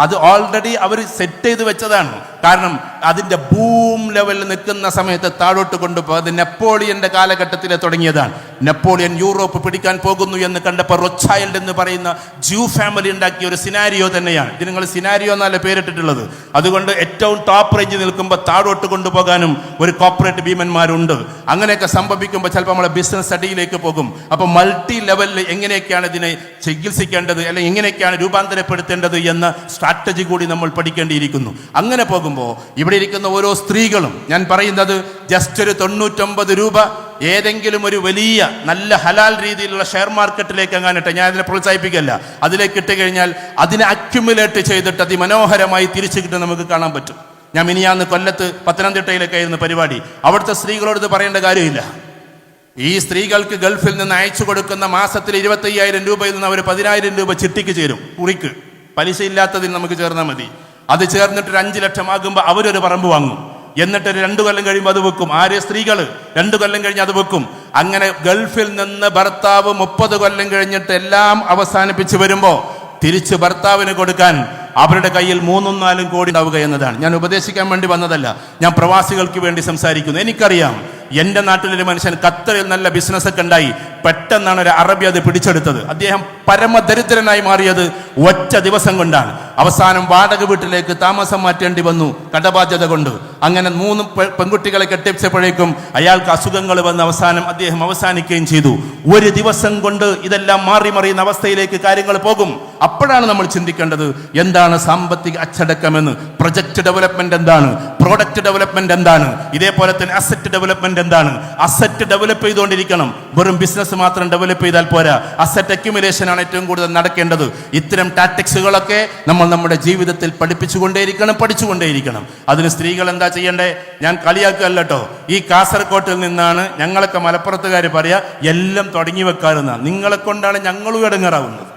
അത് ഓൾറെഡി അവർ സെറ്റ് ചെയ്ത് വെച്ചതാണ്. കാരണം അതിൻ്റെ ബൂം ലെവലിൽ നിൽക്കുന്ന സമയത്ത് താഴോട്ട് കൊണ്ടുപോകും. അത് നെപ്പോളിയന്റെ കാലഘട്ടത്തിൽ തുടങ്ങിയതാണ്. നെപ്പോളിയൻ യൂറോപ്പ് പിടിക്കാൻ പോകുന്നു എന്ന് കണ്ടപ്പോൾ റോത്ത്ശൈൽഡ് എന്ന് പറയുന്ന ജ്യൂ ഫാമിലി ഉണ്ടാക്കിയ ഒരു സിനാരിയോ തന്നെയാണ്. ഇത് നിങ്ങൾ സിനാരിയോ എന്നല്ല പേരിട്ടിട്ടുള്ളത്. അതുകൊണ്ട് ഏറ്റവും ടോപ്പ് റേഞ്ച് നിൽക്കുമ്പോൾ താഴോട്ട് കൊണ്ടുപോകാനും ഒരു കോർപ്പറേറ്റ് ഭീമന്മാരുണ്ട്. അങ്ങനെയൊക്കെ സംഭവിക്കുമ്പോൾ ചിലപ്പോൾ നമ്മളെ ബിസിനസ് സ്റ്റഡിയിലേക്ക് പോകും. അപ്പോൾ മൾട്ടി ലെവലിൽ എങ്ങനെയൊക്കെയാണ് ഇതിനെ ചികിത്സിക്കേണ്ടത്, അല്ലെങ്കിൽ എങ്ങനെയൊക്കെയാണ് രൂപാന്തരപ്പെടുത്തേണ്ടത് എന്ന സ്ട്രാറ്റജി കൂടി നമ്മൾ പഠിക്കേണ്ടിയിരിക്കുന്നു. അങ്ങനെ പോകുമ്പോൾ ഇവിടെ ഇരിക്കുന്ന ഓരോ സ്ത്രീകളും, ഞാൻ പറയുന്നത് ജസ്റ്റ് ഒരു 99 രൂപ ഏതെങ്കിലും ഒരു വലിയ നല്ല ഹലാൽ രീതിയിലുള്ള ഷെയർ മാർക്കറ്റിലേക്ക് എങ്ങാനിട്ട്, ഞാൻ അതിനെ പ്രോത്സാഹിപ്പിക്കല്ല, അതിലേക്ക് ഇട്ട് കഴിഞ്ഞാൽ അതിനെ അക്യുമുലേറ്റ് ചെയ്തിട്ട് അതിമനോഹരമായി തിരിച്ചു കിട്ടും നമുക്ക് കാണാൻ പറ്റും. ഞാൻ മിനിയാന്ന് കൊല്ലത്ത് പത്തനംതിട്ടയിലൊക്കെ ആയിരുന്നു പരിപാടി. അവിടുത്തെ സ്ത്രീകളോട് ഇത് പറയേണ്ട കാര്യമില്ല. ഈ സ്ത്രീകൾക്ക് ഗൾഫിൽ നിന്ന് അയച്ചു കൊടുക്കുന്ന മാസത്തിൽ 25,000 രൂപയിൽ നിന്ന് അവർ 10,000 രൂപ ചിട്ടിക്ക് ചേരും. കുറിക്ക് പലിശ ഇല്ലാത്തതിന് നമുക്ക് ചേർന്നാൽ മതി. അത് ചേർന്നിട്ട് 5 ലക്ഷം ആകുമ്പോൾ അവരൊരു പറമ്പ് വാങ്ങും. എന്നിട്ട് 2 കൊല്ലം കഴിയുമ്പോൾ അത് വെക്കും. സ്ത്രീകൾ 2 കൊല്ലം കഴിഞ്ഞ് അത് വെക്കും. അങ്ങനെ ഗൾഫിൽ നിന്ന് ഭർത്താവ് 30 കൊല്ലം കഴിഞ്ഞിട്ട് എല്ലാം അവസാനിപ്പിച്ച് വരുമ്പോൾ തിരിച്ച് ഭർത്താവിന് കൊടുക്കാൻ അവരുടെ കയ്യിൽ 3-4 കോടി ഉണ്ടാവുക എന്നതാണ്. ഞാൻ ഉപദേശിക്കാൻ വേണ്ടി വന്നതല്ല, ഞാൻ പ്രവാസികൾക്ക് വേണ്ടി സംസാരിക്കുന്നു. എനിക്കറിയാം, എൻ്റെ നാട്ടിലൊരു മനുഷ്യൻ ഖത്തറിൽ നല്ല ബിസിനസ്സൊക്കെ ഉണ്ടായി, പെട്ടെന്നാണ് ഒരു അറബി അത് പിടിച്ചെടുത്തത്. അദ്ദേഹം പരമദരിദ്രനായി മാറിയത് ഒറ്റ ദിവസം കൊണ്ടാണ്. അവസാനം വാടക വീട്ടിലേക്ക് താമസം മാറ്റേണ്ടി വന്നു കടബാധ്യത കൊണ്ട്. അങ്ങനെ 3 പെൺകുട്ടികളെ കെട്ടിച്ചപ്പോഴേക്കും അയാൾക്ക് അസുഖങ്ങൾ വന്ന് അദ്ദേഹം അവസാനിക്കുകയും ചെയ്തു. ഒരു ദിവസം കൊണ്ട് ഇതെല്ലാം മാറി മറിയുന്ന അവസ്ഥയിലേക്ക് കാര്യങ്ങൾ പോകും. അപ്പോഴാണ് നമ്മൾ ചിന്തിക്കേണ്ടത്, എന്താണ് സാമ്പത്തിക അച്ചടക്കമെന്ന്, പ്രൊജക്ട് ഡെവലപ്മെന്റ് എന്താണ്, പ്രോഡക്റ്റ് ഡെവലപ്മെന്റ് എന്താണ്, ഇതേപോലെ തന്നെ അസറ്റ് ഡെവലപ്മെന്റ് എന്താണ്. അസറ്റ് ഡെവലപ്പ് ചെയ്തുകൊണ്ടിരിക്കണം. വെറും ബിസിനസ് മാത്രം ഡെവലപ്പ് ചെയ്താൽ പോരാ, അസറ്റ് അക്യുമുലേഷൻ ആണ് ഏറ്റവും കൂടുതൽ നടക്കേണ്ടത്. ഇത്തരം ടാക്ടിക്സുകളൊക്കെ നമ്മൾ നമ്മുടെ ജീവിതത്തിൽ പഠിച്ചുകൊണ്ടേയിരിക്കണം. അതിന് സ്ത്രീകൾ എന്താ ചെയ്യണ്ടേ? ഞാൻ കളിയാക്കുകയല്ല കേട്ടോ. ഈ കാസർകോട്ടിൽ നിന്നാണ് ഞങ്ങളൊക്കെ മലപ്പുറത്തുകാർ പറയാ എല്ലാം തുടങ്ങി വെക്കാറുന്ന. നിങ്ങളെ കൊണ്ടാണ് ഞങ്ങളും ഇടങ്ങാറാവുന്നത്.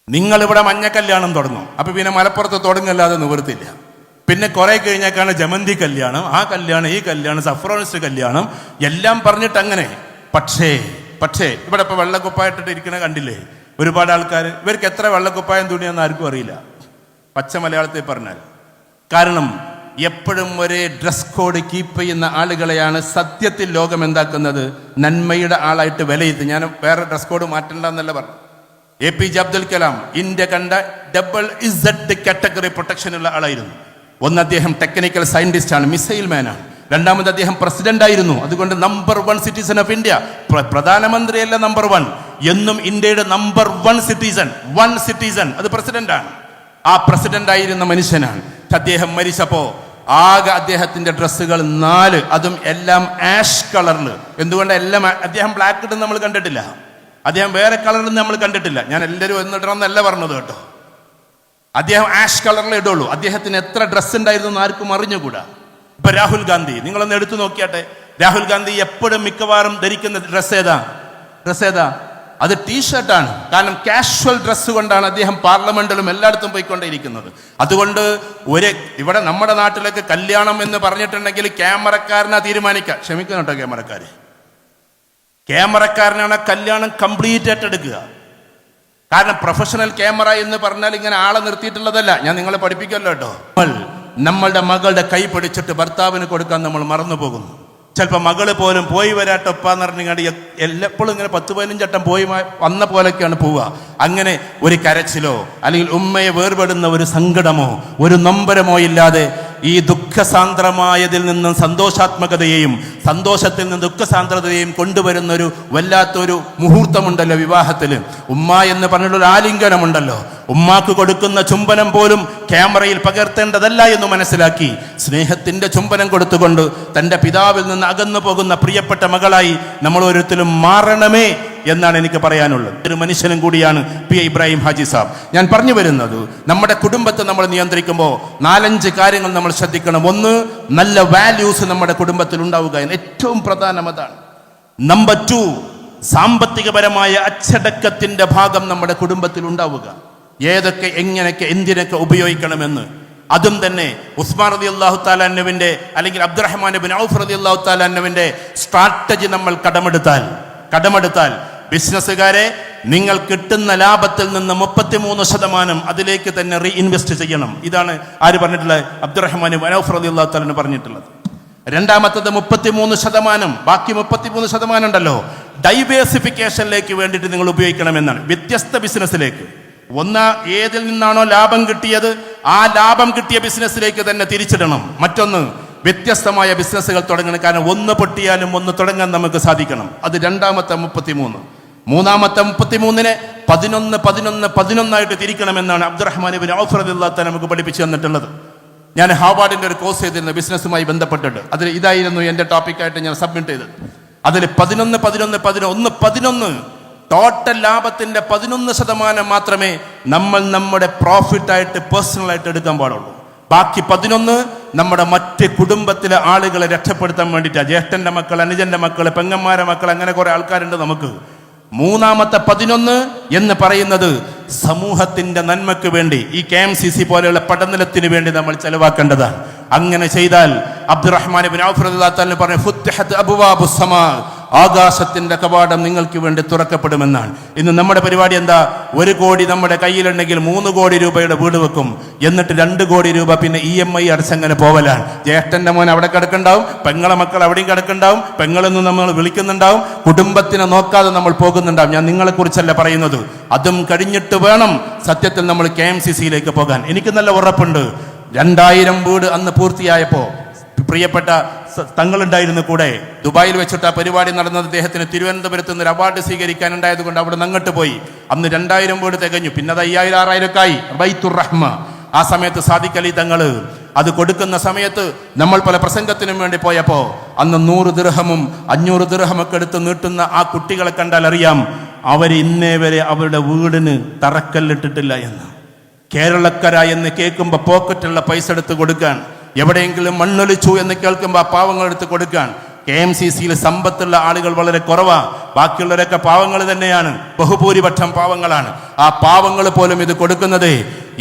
നിങ്ങളിവിടെ മഞ്ഞ കല്യാണം തുടങ്ങും, അപ്പൊ പിന്നെ മലപ്പുറത്ത് തുടങ്ങല്ലാതെ നിവൃത്തില്ല. പിന്നെ കുറെ കഴിഞ്ഞേക്കാണ് ജമന്തി കല്യാണം, ആ കല്യാണം, ഈ കല്യാണം, സഫ്രോണിസ്റ്റ് കല്യാണം, എല്ലാം പറഞ്ഞിട്ട് അങ്ങനെ. പക്ഷേ ഇവിടെ ഇപ്പൊ വെള്ളക്കുപ്പായിട്ടിട്ട് ഇരിക്കണ കണ്ടില്ലേ ഒരുപാട് ആൾക്കാർ. ഇവർക്ക് എത്ര വെള്ളക്കുപ്പായം തുണിയെന്ന് ആർക്കും അറിയില്ല, പച്ച മലയാളത്തിൽ പറഞ്ഞാൽ. കാരണം എപ്പോഴും ഒരേ ഡ്രസ് കോഡ് കീപ്പ് ചെയ്യുന്ന ആളുകളെയാണ് സത്യത്തിൽ ലോകം എന്താക്കുന്നത്, നന്മയുടെ ആളായിട്ട് വിലയിരുത്തി. ഞാൻ വേറെ ഡ്രസ് കോഡ് മാറ്റണ്ടെന്നല്ല പറഞ്ഞു. APJ അബ്ദുൽ കലാം ഇന്ത്യ കണ്ട ZZ കാറ്റഗറി പ്രൊട്ടക്ഷൻ ഉള്ള ആളായിരുന്നു. ഒന്ന്, അദ്ദേഹം ടെക്നിക്കൽ സയന്റിസ്റ്റ് ആണ്, മിസൈൽ മാനാണ്. രണ്ടാമത് അദ്ദേഹം പ്രസിഡന്റ് ആയിരുന്നു. അതുകൊണ്ട് നമ്പർ 1 സിറ്റിസൺ ഓഫ് ഇന്ത്യ. പ്രധാനമന്ത്രിയല്ല നമ്പർ 1, എന്നും ഇന്ത്യയുടെ നമ്പർ 1 സിറ്റിസൺ അത് പ്രസിഡന്റ് ആണ്. ആ പ്രസിഡന്റ് ആയിരുന്ന മനുഷ്യനാണ്. അദ്ദേഹം മരിച്ചപ്പോ ആകെ അദ്ദേഹത്തിന്റെ ഡ്രസ്സുകൾ 4, അതും എല്ലാം ആഷ് കളറിൽ. എന്തുകൊണ്ട് എല്ലാം അദ്ദേഹം ബ്ലാക്ക് ഇടുന്ന നമ്മൾ കണ്ടിട്ടില്ല, അദ്ദേഹം വേറെ കളറിൽ നമ്മൾ കണ്ടിട്ടില്ല. ഞാൻ എല്ലാവരും എന്നിടണമെന്നല്ല പറഞ്ഞത് കേട്ടോ. അദ്ദേഹം ആഷ് കളറിൽ ഇടുള്ളൂ. അദ്ദേഹത്തിന് എത്ര ഡ്രസ്സ് ഉണ്ടായിരുന്നു ആർക്കും അറിഞ്ഞുകൂടാ. ഇപ്പൊ രാഹുൽ ഗാന്ധി നിങ്ങളൊന്ന് എടുത്തു നോക്കിയാട്ടെ. രാഹുൽ ഗാന്ധി എപ്പോഴും മിക്കവാറും ധരിക്കുന്ന ഡ്രസ്സ് ഏതാ? അത് ടീഷർട്ടാണ്. കാരണം കാഷ്വൽ ഡ്രസ്സ് കൊണ്ടാണ് അദ്ദേഹം പാർലമെന്റിലും എല്ലായിടത്തും പോയിക്കൊണ്ടേയിരിക്കുന്നത്. അതുകൊണ്ട് ഇവിടെ നമ്മുടെ നാട്ടിലൊക്കെ കല്യാണം എന്ന് പറഞ്ഞിട്ടുണ്ടെങ്കിൽ ക്യാമറക്കാരനാ തീരുമാനിക്കുക. ക്ഷമിക്കണം കേട്ടോ, ക്യാമറക്കാരനാണ് കല്യാണം കംപ്ലീറ്റ് ഏറ്റെടുക്കുക. കാരണം പ്രൊഫഷണൽ ക്യാമറ എന്ന് പറഞ്ഞാൽ ഇങ്ങനെ ആളെ നിർത്തിയിട്ടുള്ളതല്ല. ഞാൻ നിങ്ങളെ പഠിപ്പിക്കല്ലോ കേട്ടോ. നമ്മളുടെ മകളുടെ കൈ പിടിച്ചിട്ട് ഭർത്താവിന് കൊടുക്കാൻ നമ്മൾ മറന്നു പോകുന്നു. ചിലപ്പോൾ മകള് പോലും പോയി വരാട്ടൊപ്പാന്ന് പറഞ്ഞാണ്ട് എല്ലപ്പോഴും ഇങ്ങനെ 10-15 വട്ടം പോയി വന്ന പോലൊക്കെയാണ് പോവുക. അങ്ങനെ ഒരു കരച്ചിലോ അല്ലെങ്കിൽ ഉമ്മയെ വേർപെടുന്ന ഒരു സങ്കടമോ ഒരു നൊമ്പരമോ ഇല്ലാതെ ഈ ദുഃഖസാന്ദ്രമായതിൽ നിന്നും സന്തോഷാത്മകതയെയും സന്തോഷത്തിൽ നിന്ന് ദുഃഖസാന്ദ്രതയെയും കൊണ്ടുവരുന്ന ഒരു വല്ലാത്തൊരു മുഹൂർത്തമുണ്ടല്ലോ വിവാഹത്തിൽ. ഉമ്മ എന്ന് പറഞ്ഞിട്ടൊരു ആലിംഗനമുണ്ടല്ലോ. ഉമ്മാക്ക് കൊടുക്കുന്ന ചുംബനം പോലും ക്യാമറയിൽ പകർത്തേണ്ടതല്ല എന്ന് മനസ്സിലാക്കി സ്നേഹത്തിന്റെ ചുംബനം കൊടുത്തുകൊണ്ട് തൻ്റെ പിതാവിൽ നിന്ന് അകന്നു പോകുന്ന പ്രിയപ്പെട്ട മകളായി നമ്മൾ ഓരോരുത്തരും മാറണമേ എന്നാണ് എനിക്ക് പറയാനുള്ളത്. ഒരു മനുഷ്യനും കൂടിയാണ് പി ഇബ്രാഹിം ഹാജി സാബ്. ഞാൻ പറഞ്ഞു വരുന്നത്, നമ്മുടെ കുടുംബത്തെ നമ്മൾ നിയന്ത്രിക്കുമ്പോൾ 4-5 കാര്യങ്ങൾ നമ്മൾ ശ്രദ്ധിക്കണം. ഒന്ന്, നല്ല വാല്യൂസ് നമ്മുടെ കുടുംബത്തിൽ ഉണ്ടാവുക എന്ന് ഏറ്റവും പ്രധാനം അതാണ്. നമ്പർ 2, സാമ്പത്തികപരമായ അച്ചടക്കത്തിന്റെ ഭാഗം നമ്മുടെ കുടുംബത്തിൽ ഉണ്ടാവുക. ഏതൊക്കെ എങ്ങനെയൊക്കെ എന്തിനൊക്കെ ഉപയോഗിക്കണമെന്ന്. അതും തന്നെ ഉസ്മാൻ റളിയല്ലാഹു തആല അൻഹുവിന്റെ അല്ലെങ്കിൽ അബ്ദുറഹ്മാൻ ഇബ്നു ഔഫ് റളിയല്ലാഹു തആല അൻഹുവിന്റെ സ്ട്രാറ്റജി നമ്മൾ കടമെടുത്താൽ ബിസിനസ്സുകാരെ, നിങ്ങൾ കിട്ടുന്ന ലാഭത്തിൽ നിന്ന് 33% അതിലേക്ക് തന്നെ റീഇൻവെസ്റ്റ് ചെയ്യണം. ഇതാണ് ആര് പറഞ്ഞിട്ടുള്ളത്? അബ്ദുറഹ്മാൻ ഇബ്നു ഔഫ് റളിയല്ലാഹു തആല പറഞ്ഞിട്ടുള്ളത്. രണ്ടാമത്തത് 33%, ബാക്കി 33% ഉണ്ടല്ലോ, ഡൈവേഴ്സിഫിക്കേഷനിലേക്ക് വേണ്ടിയിട്ട് നിങ്ങൾ ഉപയോഗിക്കണമെന്നാണ്. വ്യത്യസ്ത ബിസിനസ്സിലേക്ക്. ഒന്ന്, ഏതിൽ നിന്നാണോ ലാഭം കിട്ടിയത് ആ ലാഭം കിട്ടിയ ബിസിനസ്സിലേക്ക് തന്നെ തിരിച്ചിടണം. മറ്റൊന്ന്, വ്യത്യസ്തമായ ബിസിനസ്സുകൾ തുടങ്ങണം. കാരണം ഒന്ന് പൊട്ടിയാലും ഒന്ന് തുടങ്ങാൻ നമുക്ക് സാധിക്കണം. അത് രണ്ടാമത്തെ 33. മൂന്നാമത്തെ 33-നെ 11 തിരിക്കണമെന്നാണ് അബ്ദുറഹ്മാൻ ഇബ്നു ഔഫ് റളിയല്ലാഹു തആല നമുക്ക് പഠിപ്പിച്ചു തന്നിട്ടുള്ളത്. ഞാൻ ഹാർവാർഡിന്റെ ഒരു കോഴ്സ് ചെയ്തിരുന്ന ബിസിനസ്സുമായി ബന്ധപ്പെട്ടിട്ട് അതിൽ ഇതായിരുന്നു എൻ്റെ ടോപ്പിക്കായിട്ട് ഞാൻ സബ്മിറ്റ് ചെയ്തത്. അതിൽ 11 ടോട്ടൽ ലാഭത്തിന്റെ 11% മാത്രമേ നമ്മൾ നമ്മുടെ പ്രോഫിറ്റായിട്ട് പേഴ്സണലായിട്ട് എടുക്കാൻ പാടുള്ളൂ. ബാക്കി 11 നമ്മുടെ മറ്റ് കുടുംബത്തിലെ ആളുകളെ രക്ഷപ്പെടുത്താൻ വേണ്ടിയിട്ടാണ്. ജ്യേഷ്ഠന്റെ മക്കൾ, അനുജന്റെ മക്കൾ, പെങ്ങന്മാരെ മക്കൾ, അങ്ങനെ കുറെ ആൾക്കാരുണ്ട് നമുക്ക്. മൂന്നാമത്തെ 11 എന്ന് പറയുന്നത് സമൂഹത്തിന്റെ നന്മയ്ക്ക് വേണ്ടി, ഈ KMCC പോലെയുള്ള പഠനത്തിന് വേണ്ടി നമ്മൾ ചെലവാക്കേണ്ടതാണ്. അങ്ങനെ ചെയ്താൽ അബ്ദുറഹ്മാൻ ഇബ്നു ഔഫ് റളിയല്ലാഹു തആല പറഞ്ഞു, ഫുത്തിഹത് അബ്വാബുസ് സമാ, ആകാശത്തിന്റെ കവാടം നിങ്ങൾക്ക് വേണ്ടി തുറക്കപ്പെടുമെന്നാണ്. ഇന്ന് നമ്മുടെ പരിപാടി എന്താ? 1 കോടി നമ്മുടെ കയ്യിലുണ്ടെങ്കിൽ 3 കോടി രൂപയുടെ വീട് വെക്കും. എന്നിട്ട് 2 കോടി രൂപ പിന്നെ EMI അടച്ചങ്ങനെ പോവലാണ്. ജ്യേഷ്ഠന്റെ മോൻ അവിടെ കിടക്കുന്നുണ്ടാവും, പെങ്ങളെ മക്കൾ അവിടെയും കിടക്കുന്നുണ്ടാവും, പെങ്ങളെന്ന് നമ്മൾ വിളിക്കുന്നുണ്ടാവും, കുടുംബത്തിനെ നോക്കാതെ നമ്മൾ പോകുന്നുണ്ടാവും. ഞാൻ നിങ്ങളെ കുറിച്ചല്ല പറയുന്നത്. അതും കഴിഞ്ഞിട്ട് വേണം സത്യത്തിൽ നമ്മൾ KMCCയിലേക്ക് പോകാൻ. എനിക്ക് നല്ല ഉറപ്പുണ്ട്. 2000 വീട് അന്ന് പൂർത്തിയായപ്പോ പ്രിയപ്പെട്ട തങ്ങളുണ്ടായിരുന്നു കൂടെ. ദുബായിൽ വെച്ചിട്ട് ആ പരിപാടി നടന്നത് അദ്ദേഹത്തിന് തിരുവനന്തപുരത്ത് നിന്ന് ഒരു അവാർഡ് സ്വീകരിക്കാനുണ്ടായത് കൊണ്ട് അവിടെ നിന്ന് അങ്ങോട്ട് പോയി. അന്ന് 2000 വീട് തികഞ്ഞു. പിന്നെ അത് 5000-6000 ഒക്കെ ആയി. ബൈത്തുർ റഹ്മ. ആ സമയത്ത് സാദിഖ് അലി തങ്ങൾ അത് കൊടുക്കുന്ന സമയത്ത് നമ്മൾ പല പ്രസംഗത്തിനും വേണ്ടി പോയപ്പോ അന്ന് 100 ദിർഹമും 500 ദിർഹമൊക്കെ എടുത്ത് നീട്ടുന്ന ആ കുട്ടികളെ കണ്ടാൽ അറിയാം അവർ ഇന്നേ വരെ അവരുടെ വീടിന് തറക്കല്ലിട്ടിട്ടില്ല എന്ന്. കേരളക്കര എന്ന് കേൾക്കുമ്പോൾ പോക്കറ്റുള്ള പൈസ എടുത്ത് കൊടുക്കാൻ, എവിടെയെങ്കിലും മണ്ണൊലിച്ചു എന്ന് കേൾക്കുമ്പോൾ ആ പാവങ്ങൾ എടുത്ത് കൊടുക്കാൻ. KMCCയിൽ സമ്പത്തുള്ള ആളുകൾ വളരെ കുറവാണ്. ബാക്കിയുള്ളവരൊക്കെ പാവങ്ങൾ തന്നെയാണ്, ബഹുഭൂരിപക്ഷം പാവങ്ങളാണ്. ആ പാവങ്ങൾ പോലും ഇത് കൊടുക്കുന്നത്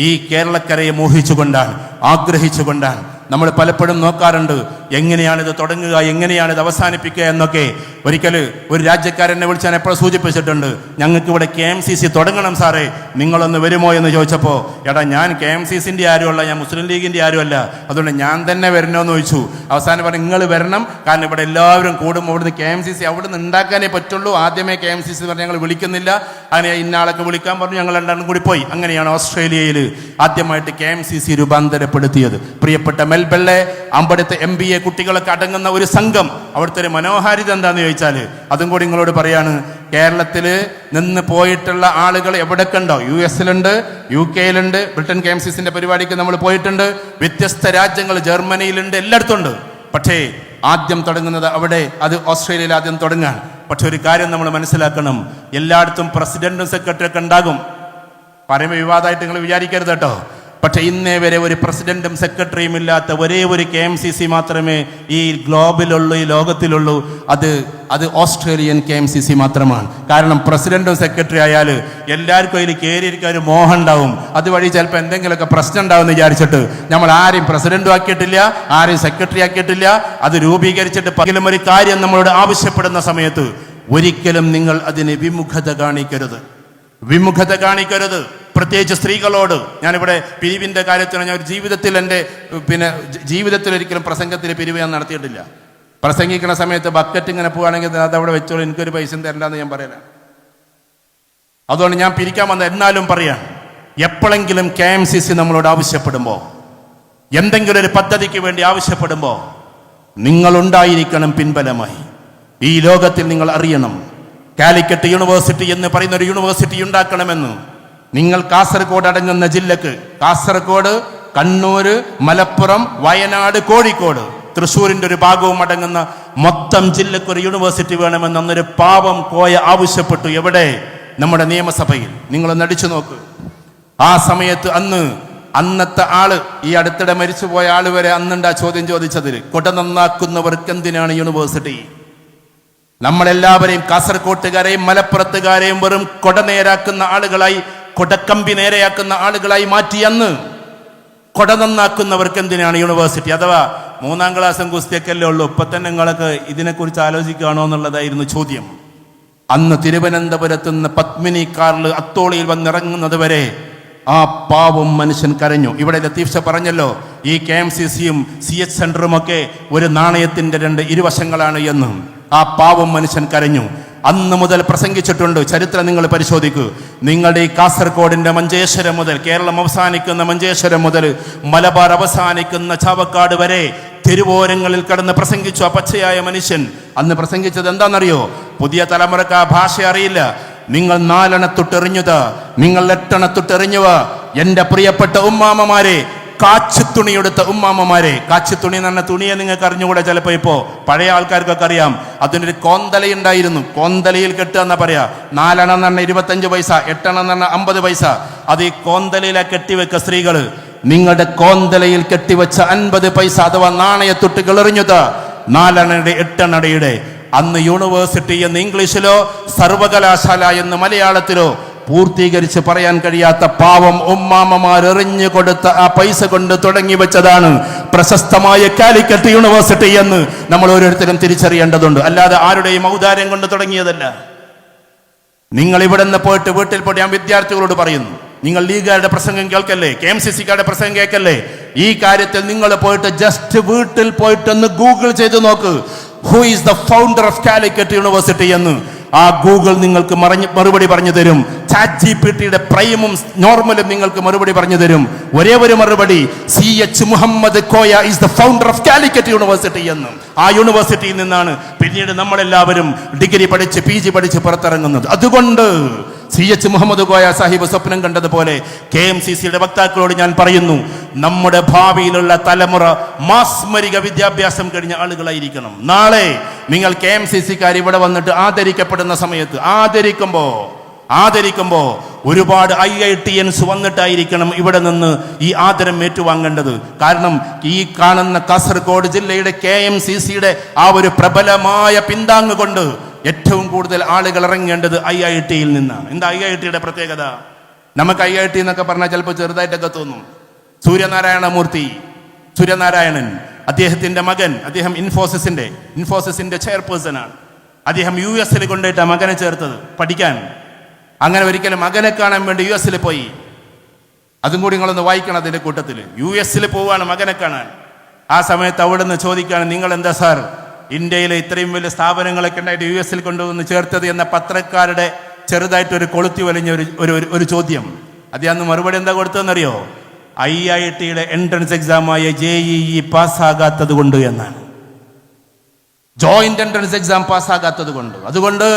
ഈ കേരളക്കരയെ മോഹിച്ചുകൊണ്ടാണ്, ആഗ്രഹിച്ചുകൊണ്ടാണ്. നമ്മൾ പലപ്പോഴും നോക്കാറുണ്ട് എങ്ങനെയാണിത് തുടങ്ങുക, എങ്ങനെയാണിത് അവസാനിപ്പിക്കുക എന്നൊക്കെ. ഒരിക്കൽ ഒരു രാജ്യക്കാരനെ വിളിച്ച് ഞാൻ എപ്പോഴും സൂചിപ്പിച്ചിട്ടുണ്ട്, ഞങ്ങൾക്ക് ഇവിടെ KMCC തുടങ്ങണം സാറേ, നിങ്ങളൊന്ന് വരുമോ എന്ന് ചോദിച്ചപ്പോൾ, എടാ ഞാൻ KMCCൻ്റെ ആരുമല്ല, ഞാൻ മുസ്ലിം ലീഗിൻ്റെ ആരുമല്ല, അതുകൊണ്ട് ഞാൻ തന്നെ വരണോന്ന് ചോദിച്ചു. അവസാനം പറഞ്ഞു നിങ്ങൾ വരണം, കാരണം ഇവിടെ എല്ലാവരും കൂടുമ്പോൾ അവിടുന്ന് KMCC അവിടുന്ന് ഉണ്ടാക്കാനേ പറ്റുള്ളൂ. ആദ്യമേ KMCC പറഞ്ഞ് ഞങ്ങൾ വിളിക്കുന്നില്ല, അങ്ങനെ ഇന്നാളൊക്കെ വിളിക്കാൻ പറഞ്ഞു. ഞങ്ങൾ രണ്ടാളും കൂടി പോയി. അങ്ങനെയാണ് ഓസ്ട്രേലിയയിൽ ആദ്യമായിട്ട് KMCC രൂപാന്തരപ്പെടുത്തിയത്. പ്രിയപ്പെട്ട മെൽബെള്ളെ, അവിടുത്തെ MBA കുട്ടികളൊക്കെ അടങ്ങുന്ന ഒരു സംഘം. അവിടുത്തെ ഒരു മനോഹാരിത എന്താണെന്ന് ചോദിച്ചാൽ അതും കൂടി നിങ്ങളോട് പറയാണ്. കേരളത്തിൽ നിന്ന് പോയിട്ടുള്ള ആളുകൾ എവിടെയൊക്കെ ഉണ്ടോ, US-ലുണ്ട്, UK-യിലുണ്ട്, ബ്രിട്ടൻ KMCCന്റെ പരിപാടിക്ക് നമ്മൾ പോയിട്ടുണ്ട്, വ്യത്യസ്ത രാജ്യങ്ങൾ, ജർമ്മനിയിലുണ്ട്, എല്ലായിടത്തും ഉണ്ട്. പക്ഷേ ആദ്യം തുടങ്ങുന്നത് അവിടെ, അത് ഓസ്ട്രേലിയയിൽ ആദ്യം തുടങ്ങാൻ. പക്ഷെ ഒരു കാര്യം നമ്മൾ മനസ്സിലാക്കണം, എല്ലായിടത്തും പ്രസിഡന്റും സെക്രട്ടറി ഒക്കെ ഉണ്ടാകും. പറയുമ്പോൾ വിവാദമായിട്ട് നിങ്ങൾ വിചാരിക്കരുത് കേട്ടോ. പക്ഷെ ഇന്നേ വരെ ഒരു പ്രസിഡന്റും സെക്രട്ടറിയും ഇല്ലാത്ത ഒരേ ഒരു KMCC മാത്രമേ ഈ ഗ്ലോബിലുള്ളൂ, ഈ ലോകത്തിലുള്ളൂ. അത് ഓസ്ട്രേലിയൻ KMCC മാത്രമാണ്. കാരണം പ്രസിഡന്റും സെക്രട്ടറി ആയാൽ എല്ലാവർക്കും അതിൽ കയറിയിരിക്കാൻ ഒരു മോഹം ഉണ്ടാവും. അതുവഴി ചിലപ്പോൾ എന്തെങ്കിലുമൊക്കെ പ്രശ്നം ഉണ്ടാവുമെന്ന് വിചാരിച്ചിട്ട് നമ്മൾ ആരെയും പ്രസിഡന്റും ആക്കിയിട്ടില്ല, ആരെയും സെക്രട്ടറി ആക്കിയിട്ടില്ല. അത് രൂപീകരിച്ചിട്ട് പകലും ഒരു കാര്യം നമ്മളോട് ആവശ്യപ്പെടുന്ന സമയത്ത് ഒരിക്കലും നിങ്ങൾ അതിന് വിമുഖത കാണിക്കരുത്. പ്രത്യേകിച്ച് സ്ത്രീകളോട്. ഞാനിവിടെ പിരിവിൻ്റെ കാര്യത്തിന് ഞാൻ ഒരു ജീവിതത്തിൽ ഒരിക്കലും പ്രസംഗത്തിൽ പിരിവ് ഞാൻ നടത്തിയിട്ടില്ല. പ്രസംഗിക്കുന്ന സമയത്ത് ബക്കറ്റ് ഇങ്ങനെ പോവുകയാണെങ്കിൽ അതവിടെ വെച്ചോളൂ, എനിക്കൊരു പൈസയും തരണ്ടെന്ന് ഞാൻ പറയല. അതുകൊണ്ട് ഞാൻ പിരിക്കാൻ വന്ന എന്നാലും പറയാം, എപ്പോഴെങ്കിലും KMCC നമ്മളോട് ആവശ്യപ്പെടുമ്പോൾ, എന്തെങ്കിലും ഒരു പദ്ധതിക്ക് വേണ്ടി ആവശ്യപ്പെടുമ്പോൾ നിങ്ങളുണ്ടായിരിക്കണം പിൻബലമായി. ഈ ലോകത്തിൽ നിങ്ങൾ അറിയണം, കാലിക്കറ്റ് യൂണിവേഴ്സിറ്റി എന്ന് പറയുന്ന ഒരു യൂണിവേഴ്സിറ്റി ഉണ്ടാക്കണമെന്ന് നിങ്ങൾ കാസർഗോഡ് അടങ്ങുന്ന ജില്ലക്ക്, കാസർഗോഡ്, കണ്ണൂര്, മലപ്പുറം, വയനാട്, കോഴിക്കോട്, തൃശ്ശൂരിന്റെ ഒരു ഭാഗവും അടങ്ങുന്ന മൊത്തം ജില്ലക്ക് ഒരു യൂണിവേഴ്സിറ്റി വേണമെന്ന് അന്നൊരു പാവം കോയ ആവശ്യപ്പെട്ടു. എവിടെ? നമ്മുടെ നിയമസഭയിൽ. നിങ്ങളൊന്ന് അടിച്ചു നോക്ക്. ആ സമയത്ത് അന്നത്തെ ആള്, ഈ അടുത്തിടെ മരിച്ചുപോയ ആള് വരെ അന്നുണ്ടാ ചോദ്യം ചോദിച്ചതിൽ, കൊട നന്നാക്കുന്നവർക്ക് എന്തിനാണ് യൂണിവേഴ്സിറ്റി? നമ്മളെല്ലാവരെയും, കാസർകോട്ടുകാരെയും മലപ്പുറത്തുകാരെയും വെറും കൊട നേരാക്കുന്ന ആളുകളായി, കൊടക്കമ്പി നേരെയാക്കുന്ന ആളുകളായി മാറ്റി. അന്ന് കൊട നന്നാക്കുന്നവർക്ക് എന്തിനാണ് യൂണിവേഴ്സിറ്റി? അഥവാ 3ാം ക്ലാസ്സും കുസ്തിയൊക്കെയല്ലേ ഉള്ളൂ, ഇപ്പൊ തന്നെ നിങ്ങളൊക്കെ ഇതിനെക്കുറിച്ച് ആലോചിക്കുകയാണോ എന്നുള്ളതായിരുന്നു ചോദ്യം. അന്ന് തിരുവനന്തപുരത്ത് നിന്ന് പത്മിനി കാറിൽ അത്തോളിയിൽ വന്നിറങ്ങുന്നത് വരെ ആ പാവം മനുഷ്യൻ കരഞ്ഞു. ഇവിടെ ലത്തീഫ് ഷാ പറഞ്ഞല്ലോ, ഈ KMCCയും CH സെന്ററും ഒക്കെ ഒരു നാണയത്തിന്റെ 2 ഇരുവശങ്ങളാണ് എന്ന്. ആ പാവം മനുഷ്യൻ കരഞ്ഞു. അന്ന് മുതൽ പ്രസംഗിച്ചിട്ടുണ്ട്. ചരിത്രം നിങ്ങൾ പരിശോധിക്കൂ. നിങ്ങളുടെ ഈ കാസർഗോഡിന്റെ മഞ്ചേശ്വരം മുതൽ, കേരളം അവസാനിക്കുന്ന മഞ്ചേശ്വരം മുതൽ മലബാർ അവസാനിക്കുന്ന ചാവക്കാട് വരെ തെരുവോരങ്ങളിൽ കടന്ന് പ്രസംഗിച്ചു ആ പച്ചയായ മനുഷ്യൻ. അന്ന് പ്രസംഗിച്ചത് എന്താണെന്നറിയോ? പുതിയ തലമുറക്ക് ആ ഭാഷ അറിയില്ല. നിങ്ങൾ 4 അണത്തൊട്ടെറിഞ്ഞത്, നിങ്ങൾ 8 അണത്തൊട്ടെറിഞ്ഞവ, എൻ്റെ പ്രിയപ്പെട്ട ഉമ്മാമ്മമാരെ, കാച്ചുതുണിയെടുത്ത ഉമ്മാമ്മമാരെ. കാച്ചുതുണി എന്ന് പറഞ്ഞ തുണിയെ നിങ്ങൾക്ക് അറിഞ്ഞുകൂടെ? ചിലപ്പോൾ ഇപ്പോൾ പഴയ ആൾക്കാർക്കൊക്കെ അറിയാം. അതിനൊരു കോന്തലയുണ്ടായിരുന്നു. കോന്തലയിൽ കെട്ടുക എന്നാ പറയാ. 4 അണ എന്ന് പറഞ്ഞാൽ 25 പൈസ, 8 അണ എന്ന് പറഞ്ഞാൽ 50 പൈസ. അത് ഈ കോന്തലയിലെ കെട്ടിവെക്ക സ്ത്രീകള്. നിങ്ങളുടെ കോന്തലയിൽ കെട്ടിവെച്ച 50 പൈസ അഥവാ നാണയത്തൊട്ടുകൾ എറിഞ്ഞത് 4 അണയുടെ 8 അണയുടെ. അന്ന് യൂണിവേഴ്സിറ്റി എന്ന് ഇംഗ്ലീഷിലോ സർവകലാശാല എന്ന് മലയാളത്തിലോ പൂർത്തീകരിച്ച് പറയാൻ കഴിയാത്ത പാവം ഉമ്മാമ്മമാർ എറിഞ്ഞു കൊടുത്ത ആ പൈസ കൊണ്ട് തുടങ്ങി വെച്ചതാണ് പ്രശസ്തമായ കാലിക്കറ്റ് യൂണിവേഴ്സിറ്റി എന്ന് നമ്മൾ ഓരോരുത്തരും തിരിച്ചറിയേണ്ടതുണ്ട്. അല്ലാതെ ആരുടെയും ഔദാര്യം കൊണ്ട് തുടങ്ങിയതല്ല. നിങ്ങൾ ഇവിടെ നിന്ന് പോയിട്ട് വീട്ടിൽ പോയിട്ട് ഞാൻ വിദ്യാർത്ഥികളോട് പറയുന്നു, നിങ്ങൾ ലീഗുകാരുടെ പ്രസംഗം കേൾക്കല്ലേ, KMCCക്കാരുടെ പ്രസംഗം കേൾക്കല്ലേ. ഈ കാര്യത്തിൽ നിങ്ങൾ പോയിട്ട് ജസ്റ്റ് വീട്ടിൽ പോയിട്ടൊന്ന് ഗൂഗിൾ ചെയ്ത് നോക്ക്, who is the founder of Calicut university എന്ന്. ആ ഗൂഗിൾ നിങ്ങൾക്ക് മറുപടി പറഞ്ഞു തരും. ChatGPTയുടെ പ്രൈമും നോർമലും നിങ്ങൾക്ക് മറുപടി പറഞ്ഞു തരും. ഒരേ ഒരു മറുപടി, CH Muhammad Koya is the founder of Calicut university എന്ന്. ആ യൂണിവേഴ്സിറ്റിയിൽ നിന്നാണ് പിന്നീട് നമ്മളെല്ലാവരും ഡിഗ്രി പഠിച്ച് PG പഠിച്ച് പുറത്തിറങ്ങുന്നത്. അതുകൊണ്ട് CH മുഹമ്മദ് കോയ സാഹിബ് സ്വപ്നം കണ്ടതുപോലെ KMCCയുടെ വക്താക്കളോട് ഞാൻ പറയുന്നു, നമ്മുടെ ഭാവിയിലുള്ള തലമുറ മാസ്മരിക വിദ്യാഭ്യാസം കഴിഞ്ഞ ആളുകളായിരിക്കണം. നാളെ നിങ്ങൾ KMCCക്കാർ ഇവിടെ വന്നിട്ട് ആദരിക്കപ്പെടുന്ന സമയത്ത് ആദരിക്കുമ്പോ ഒരുപാട് IITians വന്നിട്ടായിരിക്കണം ഇവിടെ നിന്ന് ഈ ആദരം ഏറ്റുവാങ്ങേണ്ടത്. കാരണം ഈ കാണുന്ന കാസർഗോഡ് ജില്ലയുടെ KMCCയുടെ ആ ഒരു പ്രബലമായ പിന്താങ്ങ് കൊണ്ട് ഏറ്റവും കൂടുതൽ ആളുകൾ ഇറങ്ങേണ്ടത് IITയിൽ നിന്നാണ്. എന്താ IITയുടെ പ്രത്യേകത? നമുക്ക് IIT എന്നൊക്കെ പറഞ്ഞാൽ ചിലപ്പോൾ ചെറുതായിട്ടൊക്കെ തോന്നും. സൂര്യനാരായണൻ അദ്ദേഹത്തിന്റെ മകൻ, അദ്ദേഹം ഇൻഫോസിസിന്റെ ചെയർപേഴ്സൺ ആണ്. അദ്ദേഹം US കൊണ്ടുപോയിട്ട് മകനെ ചേർത്തത് പഠിക്കാൻ. അങ്ങനെ ഒരിക്കലും മകനെ കാണാൻ വേണ്ടി US പോയി. അതും കൂടി നിങ്ങളൊന്ന് വായിക്കണം. അതിന്റെ കൂട്ടത്തിൽ US പോവാണ് മകനെ കാണാൻ. ആ സമയത്ത് അവിടെ നിന്ന് ചോദിക്കുകയാണ്, നിങ്ങൾ എന്താ സാർ ഇന്ത്യയിലെ ഇത്രയും വലിയ സ്ഥാപനങ്ങളൊക്കെ ഉണ്ടായിട്ട് US കൊണ്ടുവന്ന് ചേർത്തത് എന്ന പത്രക്കാരുടെ ചെറുതായിട്ടൊരു കൊളുത്തി വലിഞ്ഞ ഒരു ചോദ്യം. അദ്ദേഹം അന്ന് മറുപടി എന്താ കൊടുത്തതെന്നറിയോ? IITയുടെ എൻട്രൻസ് എക്സാമായ JEE പാസ്സാകാത്തത് കൊണ്ട് എന്നാണ്. ജോയിന്റ് എൻട്രൻസ് എക്സാം പാസ്സാകാത്തത് കൊണ്ട്. അതുകൊണ്ട്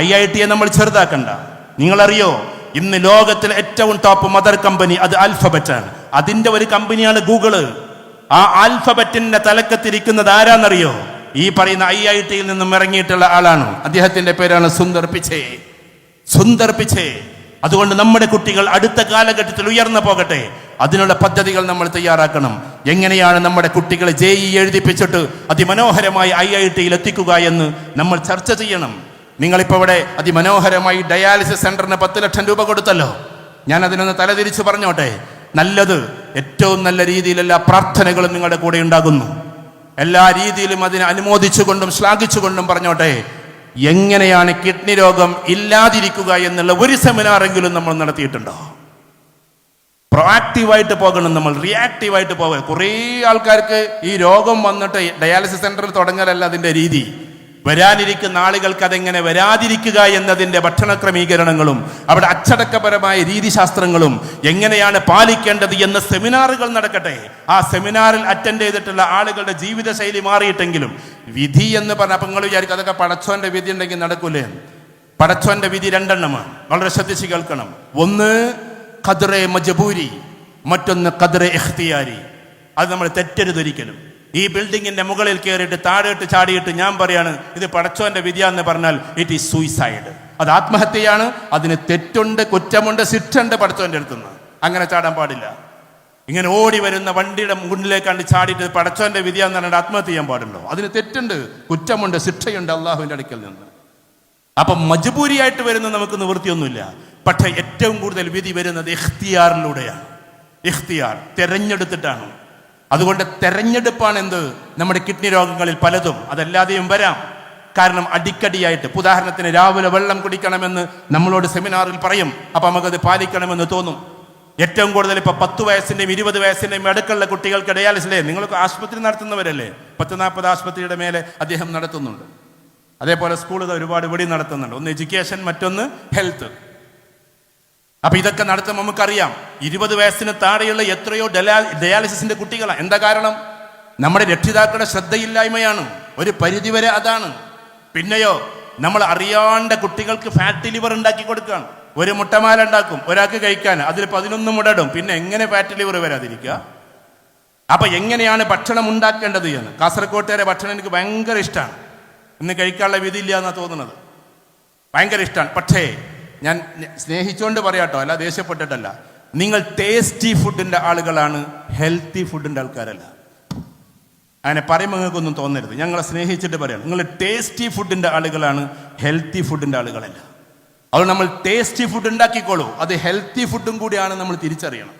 IITയെ നമ്മൾ ചെറുതാക്കണ്ട. നിങ്ങളറിയോ, ഇന്ന് ലോകത്തിലെ ഏറ്റവും ടോപ്പ് മദർ കമ്പനി അത് ആൽഫബറ്റാണ്. അതിന്റെ ഒരു കമ്പനിയാണ് ഗൂഗിള്. ആ ആൽഫബറ്റിന്റെ തലക്കത്തിരിക്കുന്നത് ആരാന്നറിയോ? ഈ പറയുന്ന IITയിൽ നിന്നും ഇറങ്ങിയിട്ടുള്ള ആളാണ്. അദ്ദേഹത്തിന്റെ പേരാണ് സുന്ദർ പിച്ചേ. അതുകൊണ്ട് നമ്മുടെ കുട്ടികൾ അടുത്ത കാലഘട്ടത്തിൽ ഉയർന്നു പോകട്ടെ, അതിനുള്ള പദ്ധതികൾ നമ്മൾ തയ്യാറാക്കണം. എങ്ങനെയാണ് നമ്മുടെ കുട്ടികളെ JEE എഴുതിപ്പിച്ചിട്ട് അതിമനോഹരമായി IITയിൽ എത്തിക്കുക എന്ന് നമ്മൾ ചർച്ച ചെയ്യണം. നിങ്ങളിപ്പോൾ ഇവിടെ അതിമനോഹരമായി ഡയാലിസിസ് സെന്ററിന് 10 ലക്ഷം രൂപ കൊടുത്തല്ലോ. ഞാൻ അതിനൊന്ന് തലതിരിച്ച് പറഞ്ഞോട്ടെ. നല്ലത്, ഏറ്റവും നല്ല രീതിയിൽ എല്ലാ പ്രാർത്ഥനകളും നിങ്ങളുടെ കൂടെ ഉണ്ടാകുന്നു. എല്ലാ രീതിയിലും അതിനെ അനുമോദിച്ചുകൊണ്ടും ശ്ലാഘിച്ചുകൊണ്ടും പറഞ്ഞോട്ടെ, എങ്ങനെയാണ് കിഡ്നി രോഗം ഇല്ലാതിരിക്കുക എന്നുള്ള ഒരു സെമിനാറെങ്കിലും നമ്മൾ നടത്തിയിട്ടുണ്ടോ? പ്രൊആക്റ്റീവായിട്ട് പോകണം, നമ്മൾ റിയാക്റ്റീവായിട്ട് പോകണം. കുറേ ആൾക്കാർക്ക് ഈ രോഗം വന്നിട്ട് ഡയാലിസിസ് സെന്ററിൽ തുടങ്ങലല്ല അതിൻ്റെ രീതി. വരാനിരിക്കുന്ന ആളുകൾക്ക് അതെങ്ങനെ വരാതിരിക്കുക എന്നതിൻ്റെ ഭക്ഷണ ക്രമീകരണങ്ങളും അവിടെ അച്ചടക്കപരമായ രീതിശാസ്ത്രങ്ങളും എങ്ങനെയാണ് പാലിക്കേണ്ടത് എന്ന സെമിനാറുകൾ നടക്കട്ടെ. ആ സെമിനാറിൽ അറ്റൻഡ് ചെയ്തിട്ടുള്ള ആളുകളുടെ ജീവിതശൈലി മാറിയിട്ടെങ്കിലും വിധി എന്ന് പറഞ്ഞാൽ, അപ്പം നിങ്ങൾ വിചാരിക്കും അതൊക്കെ പടച്ചോന്റെ വിധി ഉണ്ടെങ്കിൽ നടക്കൂലേ? പടച്ചോന്റെ വിധി രണ്ടെണ്ണമാണ്, വളരെ ശ്രദ്ധിച്ച് കേൾക്കണം. ഒന്ന് ഖദ്റെ മജ്ബൂരി, മറ്റൊന്ന് ഖദ്റെ ഇഖ്തിയാരി. അത് നമ്മൾ തെറ്റരുതൊരിക്കലും. ഈ ബിൽഡിങ്ങിന്റെ മുകളിൽ കയറിയിട്ട് താഴോട്ട് ചാടിയിട്ട് ഞാൻ പറയാണ് ഇത് പടച്ചോന്റെ വിധിയാന്ന് പറഞ്ഞാൽ ഇറ്റ് ഈസ് സൂയിസൈഡ്, അത് ആത്മഹത്യയാണ്. അതിന് തെറ്റുണ്ട്, കുറ്റമുണ്ട്, ശിക്ഷയുണ്ട് പടച്ചോന്റെ അടുത്തുനിന്ന്. അങ്ങനെ ചാടാൻ പാടില്ല. ഇങ്ങനെ ഓടി വരുന്ന വണ്ടിയുടെ മുന്നിലേക്കാണ്ട് ചാടിയിട്ട് പടച്ചോന്റെ വിധിയാന്ന് പറഞ്ഞാൽ ആത്മഹത്യ ചെയ്യാൻ പാടുണ്ടോ? അതിന് തെറ്റുണ്ട്, കുറ്റമുണ്ട്, ശിക്ഷയുണ്ട് അള്ളാഹുവിന്റെ അടുക്കൽ നിന്ന്. അപ്പം മജ്ബൂരിയായിട്ട് വരുന്ന നമുക്ക് നിവൃത്തിയൊന്നുമില്ല. പക്ഷെ ഏറ്റവും കൂടുതൽ വിധി വരുന്നത് ഇഖ്തിയാറിലൂടെയാണ്. ഇഖ്തിയാർ തെരഞ്ഞെടുത്തിട്ടാണ്. അതുകൊണ്ട് തെരഞ്ഞെടുപ്പാണ് എന്ത്? നമ്മുടെ കിഡ്നി രോഗങ്ങളിൽ പലതും, അതല്ലാതെയും വരാം. കാരണം അടിക്കടിയായിട്ട്, ഉദാഹരണത്തിന് രാവിലെ വെള്ളം കുടിക്കണമെന്ന് നമ്മളോട് സെമിനാറിൽ പറയും, അപ്പം നമുക്കത് പാലിക്കണമെന്ന് തോന്നും. ഏറ്റവും കൂടുതൽ ഇപ്പൊ 10 വയസ്സിന്റെയും 20 വയസ്സിന്റെയും അടുക്കുള്ള കുട്ടികൾക്ക് ഡയാലിസിലെ, നിങ്ങൾക്ക് ആശുപത്രി നടത്തുന്നവരല്ലേ, 10-40 ആശുപത്രിയുടെ മേലെ അദ്ദേഹം നടത്തുന്നുണ്ട്. അതേപോലെ സ്കൂളുകൾ ഒരുപാട് ഇവിടെ നടത്തുന്നുണ്ട്. ഒന്ന് എഡ്യൂക്കേഷൻ, മറ്റൊന്ന് ഹെൽത്ത്. അപ്പൊ ഇതൊക്കെ നടത്തുമ്പോൾ നമുക്കറിയാം 20 വയസ്സിന് താഴെയുള്ള എത്രയോ ഡയാലിസിന്റെ കുട്ടികളാണ്. എന്താ കാരണം? നമ്മുടെ രക്ഷിതാക്കളുടെ ശ്രദ്ധയില്ലായ്മയാണ്, ഒരു പരിധിവരെ അതാണ്. പിന്നെയോ നമ്മൾ അറിയാണ്ട കുട്ടികൾക്ക് ഫാറ്റ് ലിവർ ഉണ്ടാക്കി കൊടുക്കുകയാണ്. ഒരു മുട്ടമാല ഉണ്ടാക്കും ഒരാൾക്ക് കഴിക്കാൻ, അതിൽ 11 മുടടും. പിന്നെ എങ്ങനെ ഫാറ്റ് ലിവർ വരാതിരിക്കുക? അപ്പൊ എങ്ങനെയാണ് ഭക്ഷണം ഉണ്ടാക്കേണ്ടത് എന്ന് കാസർകോട്ടുകാരെ ഭക്ഷണം എനിക്ക് ഭയങ്കര ഇഷ്ടമാണ്. ഇന്ന് കഴിക്കാനുള്ള വിധിയില്ല എന്നാണ് തോന്നുന്നത്. ഭയങ്കര ഇഷ്ടമാണ്. പക്ഷേ ഞാൻ സ്നേഹിച്ചുകൊണ്ട് പറയാട്ടോ, അല്ല ദേഷ്യപ്പെട്ടിട്ടല്ല. നിങ്ങൾ ടേസ്റ്റി ഫുഡിന്റെ ആളുകളാണ്, ഹെൽത്തി ഫുഡിന്റെ ആൾക്കാരല്ല. അങ്ങനെ പറയുമ്പോൾ നിങ്ങൾക്കൊന്നും തോന്നരുത്. ഞങ്ങളെ സ്നേഹിച്ചിട്ട് പറയണം, നിങ്ങൾ ടേസ്റ്റി ഫുഡിന്റെ ആളുകളാണ്, ഹെൽത്തി ഫുഡിന്റെ ആളുകളല്ല. അത് നമ്മൾ ടേസ്റ്റി ഫുഡ് ഉണ്ടാക്കിക്കോളൂ, അത് ഹെൽത്തി ഫുഡും കൂടിയാണ് നമ്മൾ തിരിച്ചറിയണം.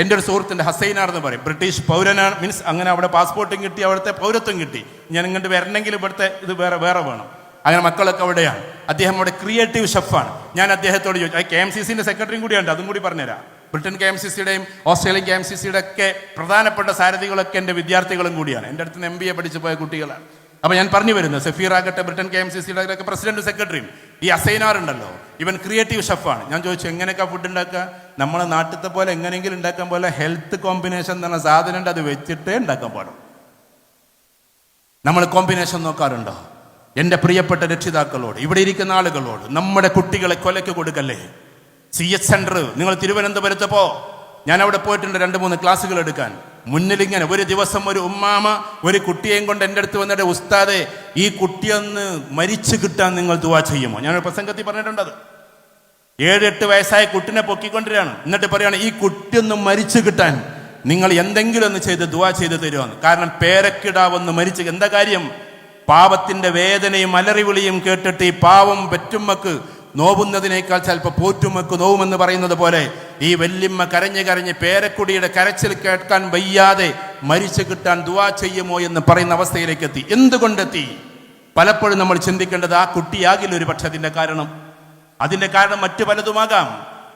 എൻ്റെ ഒരു സുഹൃത്തിൻ്റെ ഹസൈനാണെന്ന് പറയും, ബ്രിട്ടീഷ് പൗരനാണ്, മീൻസ് അങ്ങനെ അവിടെ പാസ്പോർട്ടും കിട്ടി, അവിടുത്തെ പൗരത്വം കിട്ടി. ഞാൻ ഇങ്ങോട്ട് വരണമെങ്കിൽ ഇവിടുത്തെ ഇത് വേറെ വേണം. അങ്ങനെ മക്കളൊക്കെ അവിടെയാണ്. അദ്ദേഹം അവിടെ ക്രിയേറ്റീവ് ഷെഫാണ്. ഞാൻ അദ്ദേഹത്തോട് ചോദിച്ചു, KMCCന്റെ സെക്രട്ടറിയും കൂടിയുണ്ട്, അതും കൂടി പറഞ്ഞുതരാം. ബ്രിട്ടൻ KMCCയുടെയും ഓസ്ട്രേലിയൻ KMCCയുടെ ഒക്കെ പ്രധാനപ്പെട്ട സാരഥികളൊക്കെ എൻ്റെ വിദ്യാർത്ഥികളും കൂടിയാണ്. എൻ്റെ അടുത്ത് നിന്ന് MBA പഠിച്ചു പോയ കുട്ടികളാണ്. അപ്പോൾ ഞാൻ പറഞ്ഞു വരുന്നത്, സഫീർ ആകട്ടെ ബ്രിട്ടൻ KMCCയുടെ ഒക്കെ പ്രസിഡന്റും സെക്രട്ടറിയും. ഈ അസൈനാർ ഉണ്ടല്ലോ, ഇവൻ ക്രിയേറ്റീവ് ഷെഫാണ്. ഞാൻ ചോദിച്ചു, എങ്ങനെയൊക്കെ ഫുഡ് ഉണ്ടാക്കുക? നമ്മളെ നാട്ടിലത്തെ പോലെ എങ്ങനെയെങ്കിലും ഉണ്ടാക്കാൻ പോലെ ഹെൽത്ത് കോമ്പിനേഷൻ എന്ന് പറഞ്ഞ സാധനം ഉണ്ട്, അത് വെച്ചിട്ടേ ഉണ്ടാക്കാൻ പാടും. നമ്മൾ കോമ്പിനേഷൻ നോക്കാറുണ്ടോ? എൻ്റെ പ്രിയപ്പെട്ട രക്ഷിതാക്കളോട്, ഇവിടെ ഇരിക്കുന്ന ആളുകളോട്, നമ്മുടെ കുട്ടികളെ കൊലയ്ക്ക് കൊടുക്കല്ലേ. CS സെന്റർ നിങ്ങൾ തിരുവനന്തപുരത്ത് ഞാൻ അവിടെ പോയിട്ടുണ്ട് 2-3 ക്ലാസ്സുകൾ എടുക്കാൻ. മുന്നിലിങ്ങനെ ഒരു ദിവസം ഒരു ഉമ്മാമ ഒരു കുട്ടിയെയും കൊണ്ട് എൻ്റെ അടുത്ത് വന്നിട്ട്, ഉസ്താദെ ഈ കുട്ടിയൊന്ന് മരിച്ചു കിട്ടാൻ നിങ്ങൾ ദുആ ചെയ്യുമോ? ഞാനൊരു പ്രസംഗത്തിൽ പറഞ്ഞിട്ടുണ്ട്. അത് 7-8 വയസ്സായ കുട്ടിനെ പൊക്കിക്കൊണ്ടിരാണ്. എന്നിട്ട് പറയാണ്, ഈ കുട്ടിയൊന്ന് മരിച്ചു കിട്ടാൻ നിങ്ങൾ എന്തെങ്കിലും ഒന്ന് ചെയ്ത് ദുആ ചെയ്ത് തരുമെന്ന്. കാരണം പേരക്കിടാവൊന്ന് മരിച്ചു. എന്താ കാര്യം? പാവത്തിന്റെ വേദനയും അലറിവിളിയും കേട്ടിട്ട് ഈ പാവം പെറ്റുമ്മക്ക് നോവുന്നതിനേക്കാൾ ചിലപ്പോൾ പോറ്റുമ്മക്ക് നോവുമെന്ന് പറയുന്നത് പോലെ ഈ വല്യമ്മ കരഞ്ഞ് പേരക്കുടിയുടെ കരച്ചിൽ കേൾക്കാൻ വയ്യാതെ മരിച്ചു കിട്ടാൻ ദുആ ചെയ്യുമോ എന്ന് പറയുന്ന അവസ്ഥയിലേക്ക് എത്തി. എന്തുകൊണ്ടെത്തി? പലപ്പോഴും നമ്മൾ ചിന്തിക്കേണ്ടത് ആ കുട്ടിയാകില്ല ഒരു പക്ഷെ അതിന്റെ കാരണം മറ്റു പലതുമാകാം.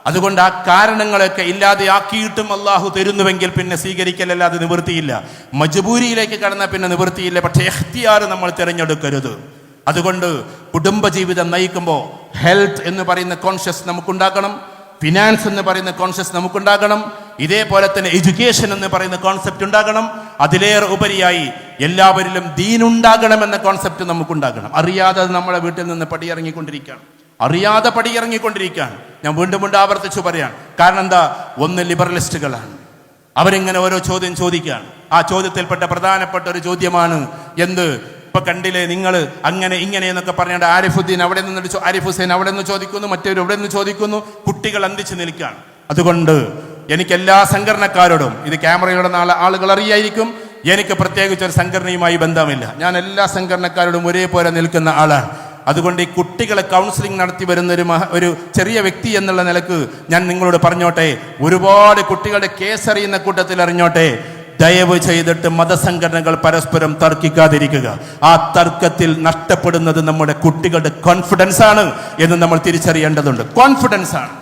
അതുകൊണ്ട് ആ കാരണങ്ങളൊക്കെ ഇല്ലാതെ ആക്കിയിട്ടും അള്ളാഹു തരുന്നുവെങ്കിൽ പിന്നെ സ്വീകരിക്കലല്ലാതെ നിവൃത്തിയില്ല. മജ്ബൂരിയിലേക്ക് കടന്നാൽ പിന്നെ നിവൃത്തിയില്ല. പക്ഷേ ഇഖ്തിയാർ നമ്മൾ തിരഞ്ഞെടുക്കരുത്. അതുകൊണ്ട് കുടുംബജീവിതം നയിക്കുമ്പോൾ ഹെൽത്ത് എന്ന് പറയുന്ന കോൺഷ്യസ് നമുക്കുണ്ടാക്കണം, ഫിനാൻസ് എന്ന് പറയുന്ന കോൺഷ്യസ് നമുക്കുണ്ടാകണം, ഇതേപോലെ തന്നെ എഡ്യൂക്കേഷൻ എന്ന് പറയുന്ന കോൺസെപ്റ്റ് ഉണ്ടാകണം. അതിലേറെ ഉപരിയായി എല്ലാവരിലും ദീനുണ്ടാകണമെന്ന കോൺസെപ്റ്റ് നമുക്കുണ്ടാകണം. അറിയാതെ നമ്മളെ വീട്ടിൽ നിന്ന് പടിയിറങ്ങിക്കൊണ്ടിരിക്കുകയാണ്. ഞാൻ വീണ്ടും ആവർത്തിച്ചു പറയാൻ കാരണം എന്താ? ഒന്ന് ലിബറലിസ്റ്റുകളാണ്. അവരിങ്ങനെ ഓരോ ചോദ്യം ചോദിക്കുകയാണ്. ആ ചോദ്യത്തിൽപ്പെട്ട പ്രധാനപ്പെട്ട ഒരു ചോദ്യമാണ് എന്ത്? ഇപ്പൊ കണ്ടില്ലേ നിങ്ങൾ അങ്ങനെ ഇങ്ങനെ എന്നൊക്കെ പറഞ്ഞാൽ ആരിഫുദ്ദീൻ അവിടെ നിന്ന് ആരിഫ് ഹുസൈൻ അവിടെ നിന്ന് ചോദിക്കുന്നു, മറ്റൊരു ഇവിടെ നിന്ന് ചോദിക്കുന്നു, കുട്ടികൾ അന്തിച്ചു നിൽക്കുകയാണ്. അതുകൊണ്ട് എനിക്ക് എല്ലാ സംഘടനക്കാരോടും, ഇത് ക്യാമറയുടെ നാളെ ആളുകൾ അറിയായിരിക്കും, എനിക്ക് പ്രത്യേകിച്ച് ഒരു സംഘടനയുമായി ബന്ധമില്ല. ഞാൻ എല്ലാ സംഘടനക്കാരോടും ഒരേപോലെ നിൽക്കുന്ന ആളാണ്. അതുകൊണ്ട് ഈ കുട്ടികളെ കൗൺസിലിംഗ് നടത്തി വരുന്ന ഒരു ചെറിയ വ്യക്തി എന്നുള്ള നിലക്ക് ഞാൻ നിങ്ങളോട് പറഞ്ഞോട്ടെ, ഒരുപാട് കുട്ടികളുടെ കേസ് അറിയുന്ന കൂട്ടത്തിൽ അറിഞ്ഞോട്ടെ, ദയവ് ചെയ്തിട്ട് മതസംഘടനകൾ പരസ്പരം തർക്കിക്കാതിരിക്കുക. ആ തർക്കത്തിൽ നഷ്ടപ്പെടുന്നത് നമ്മുടെ കുട്ടികളുടെ കോൺഫിഡൻസ് ആണ് എന്ന് നമ്മൾ തിരിച്ചറിയേണ്ടതുണ്ട്. കോൺഫിഡൻസ് ആണ്.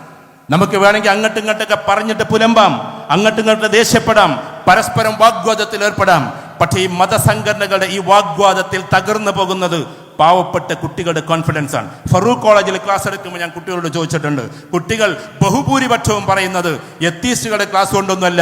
നമുക്ക് വേണമെങ്കിൽ അങ്ങോട്ടും ഇങ്ങോട്ടൊക്കെ പറഞ്ഞിട്ട് പുലമ്പാം, അങ്ങോട്ടും ഇങ്ങോട്ട് ദേഷ്യപ്പെടാം, പരസ്പരം വാഗ്വാദത്തിൽ ഏർപ്പെടാം. പക്ഷേ ഈ മതസംഘടനകളുടെ ഈ വാഗ്വാദത്തിൽ തകർന്നു പോകുന്നത് പാവപ്പെട്ട കുട്ടികളുടെ കോൺഫിഡൻസ് ആണ്. ഫറൂഖ് കോളേജിൽ ക്ലാസ് എടുക്കുമ്പോൾ ഞാൻ കുട്ടികളോട് ചോദിച്ചിട്ടുണ്ട്. കുട്ടികൾ ബഹുഭൂരിപക്ഷവും പറയുന്നത് എത്തീസ്റ്റുകളുടെ ക്ലാസ് കൊണ്ടൊന്നുമല്ല,